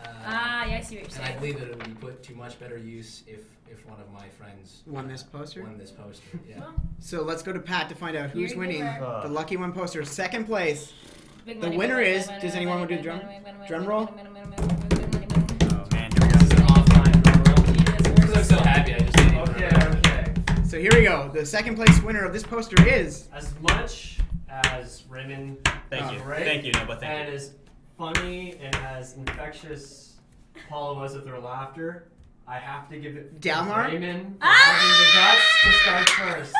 Yeah, I see what you're And I saying. believe that it would be put to much better use if one of my friends Won this poster? Won this poster. Yeah. Well, So let's go to Pat to find out who's Here you winning are. the Lucky One poster. Second place. big The money, winner big money, is- big does money, anyone big want to do money, drum- big money, big drum money, roll? big money, big money, big money, big money. Oh man, here we go. This is an offline drum roll. Because I'm so happy, I just didn't even Okay, remember. okay. So here we go. The second place winner of this poster is... As much as Raymond Thank is you. great, Thank you, no, but thank and you. as funny and as infectious Paula was with her laughter, I have to give it to Dalmar? Raymond for having the guts to start first.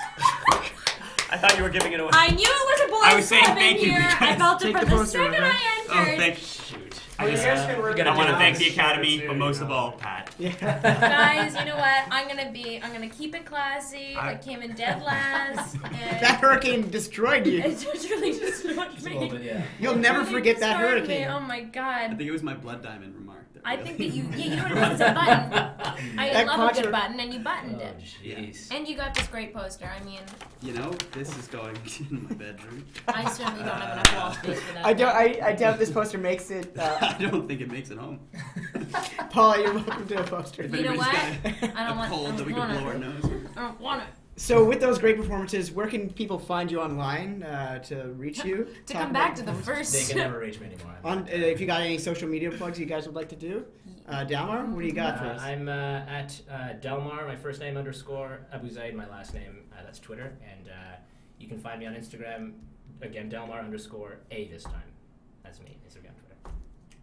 I thought you were giving it away. I knew it was a boys' I was saying club thank in you here. I because- felt it Take from the the poster, second Rebecca. I Oh, entered. thank you. Well, you guys can work gotta I want to do thank it. the Academy, Too, but most you of know. all, Pat. Yeah. Guys, you know what? I'm gonna keep it classy. I came in dead last, and That hurricane destroyed you. it just really destroyed Just a little bit, me. yeah. You'll never Really forget that destroyed hurricane. Me. Oh my I god. think it was my blood diamond remark. I think that you know what it is? It's a button. I That love caught a good your- button, and you buttoned Oh, it. jeez. And you got this great poster. I mean, You know, this is going in my bedroom. I certainly don't have enough wall space for that. I doubt this poster makes it. I don't think it makes it home. Paula, you're welcome to a poster. If You know anybody's what? got I don't a want- cold I that we don't can blow want our it. nose. I don't want it. So with those great performances, where can people find you online to reach you? To Talk come about back to the performances? They first. can never reach me anymore. On, if you got any social media plugs you guys would like to do, Dalmar, what do you got for us? I'm at Dalmar, my first name _ Abuzeif, my last name. That's Twitter, and you can find me on Instagram. Again, Dalmar _A this time. That's me. Instagram, Twitter.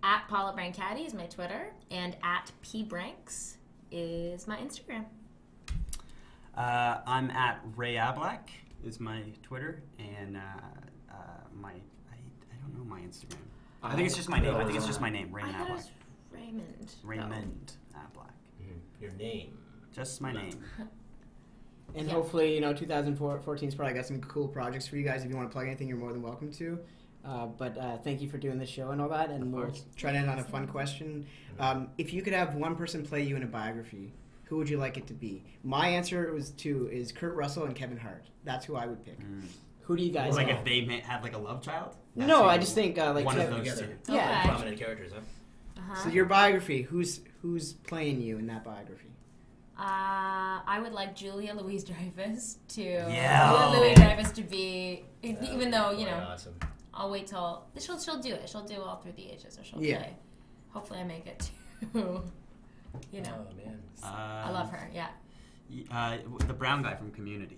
At Paula Brancati is my Twitter, and at pbranks is my Instagram. I'm at Ray Ablack is my Twitter, and I don't know my Instagram. I think it's just my name. I think it's just my name, Raymond I thought it Ablack. was Raymond. Raymond Ablack. Your name. Just my name. And Yeah. hopefully, 2014's probably got some cool projects for you guys. If you want to plug anything, you're more than welcome to. But thank you for doing this show and all that. And we'll try to end on a fun question. If you could have one person play you in a biography, who would you like it to be? My answer is Kurt Russell and Kevin Hart. That's who I would pick. Who do you guys Like have? if they had like a love child? No, That's I who- just think like one of Kev- those Together. two. Yeah. Okay. Prominent characters, huh? Uh-huh. So your biography, who's playing you in that biography? I would like Julia Louis-Dreyfus to Yeah. Julia Louis-Dreyfus to be, even though Quite awesome. I'll wait till she'll do it. She'll do all through the ages, or she'll Yeah. play. Hopefully, I make it too. You know, Oh man. I love her. Yeah. The brown guy from Community.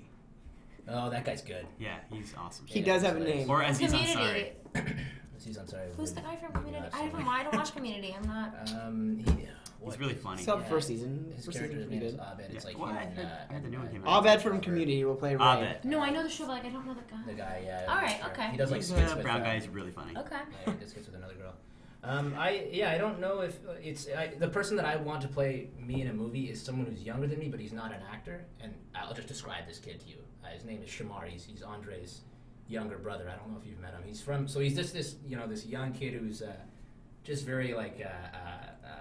Oh, that guy's good. Yeah, he's awesome. He does have a name. Or Aziz Community. Ansari. He's on sorry. Who's the guy from Community? I don't watch Community. I'm not. He's really funny. Saw the Yeah. first season. His First season's character's pretty name is good. Abed. It's Yeah. like Well, he I and, heard the new one came out. Abed from Community will play Ray. Abed. No, I know the show, but like I don't know the guy. The guy, yeah. All right, sure. okay. He does like He's skits a with brown guy is really funny. Okay. Yeah, he does skits with another girl. I don't know if it's the person that I want to play me in a movie is someone who's younger than me, but he's not an actor. And I'll just describe this kid to you. His name is Shamar. He's Andre's younger brother. I don't know if you've met him. He's just this young kid who's just very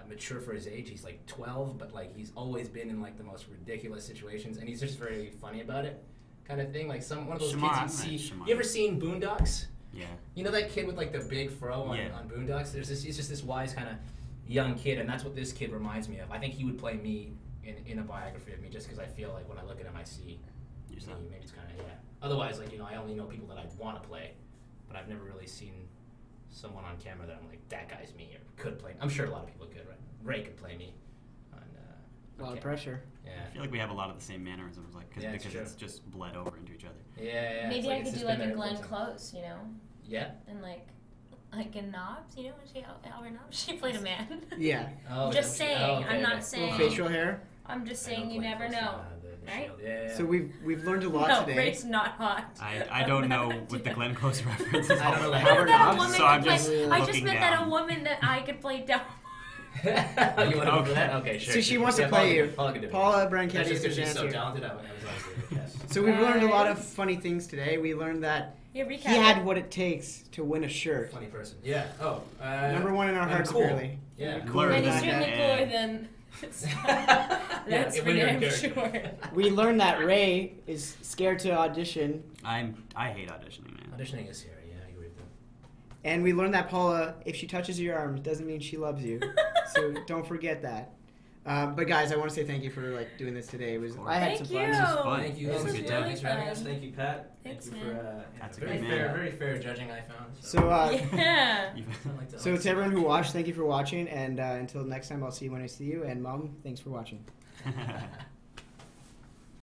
mature for his age. He's like 12, but like he's always been in like the most ridiculous situations, and he's just very funny about it, kind of thing. Like one of those Shamar, kids you see. Shamar. You ever seen Boondocks? Yeah. You know that kid with like the big fro on Boondocks? He's just this wise kind of young kid, and that's what this kid reminds me of. I think he would play me in a biography of me just because I feel like when I look at him, I see Yourself. Maybe it's kind of, yeah. Otherwise, like, I only know people that I want to play, but I've never really seen someone on camera that I'm like, that guy's me, or could play. I'm sure a lot of people could, right? Ray could play me. A lot of pressure. Yeah. I feel like we have a lot of the same mannerisms, like Yeah, because true. it's just bled over into each other. Yeah. Maybe it's I it's could just do been like a there Glenn for some- Close, Yeah. and like in Knobs, when she Albert Knobs, she played a man. Yeah. Oh, Just yeah, saying, okay, I'm not okay. saying. Facial hair. I'm just I know saying you Glenn never Close, know. the right? Shield. Yeah. So we've learned a lot No, today. Ray's not hot. I don't know what the Glenn Close reference is. I don't know I that. meant Howard that a Knobs, woman so I'm could play. just I just looking meant that a down. woman that I could play down. You want to do that? Okay, sure. So she wants to play you. Paula Brancati That's just because is she's so answer. talented. I was like, yes. So we've learned a lot of funny things today. We learned that Yeah, recap. he had what it takes to win a shirt. Funny person. Yeah. Oh. Number one in our and hearts, cool. apparently. Yeah. Blur And he's that certainly guy. cooler than. That's for when you're in damn character. sure. We learned that Ray is scared to audition, I hate auditioning, man. Auditioning is scary. Yeah, I agree with that. and we learned that Paula, if she touches your arms, doesn't mean she loves you. So don't forget that. But guys, I want to say thank you for doing this today. I had some Thank fun. you. This was fun. Thank you. This This was was a good good. time. Thanks for having us. fun. Thank you, Pat. Thanks, Thank you man. for That's a very good fair, man. very fair judging. I found. So, Yeah. so to everyone who watched, thank you for watching, and until next time, I'll see you when I see you. And Mom, thanks for watching.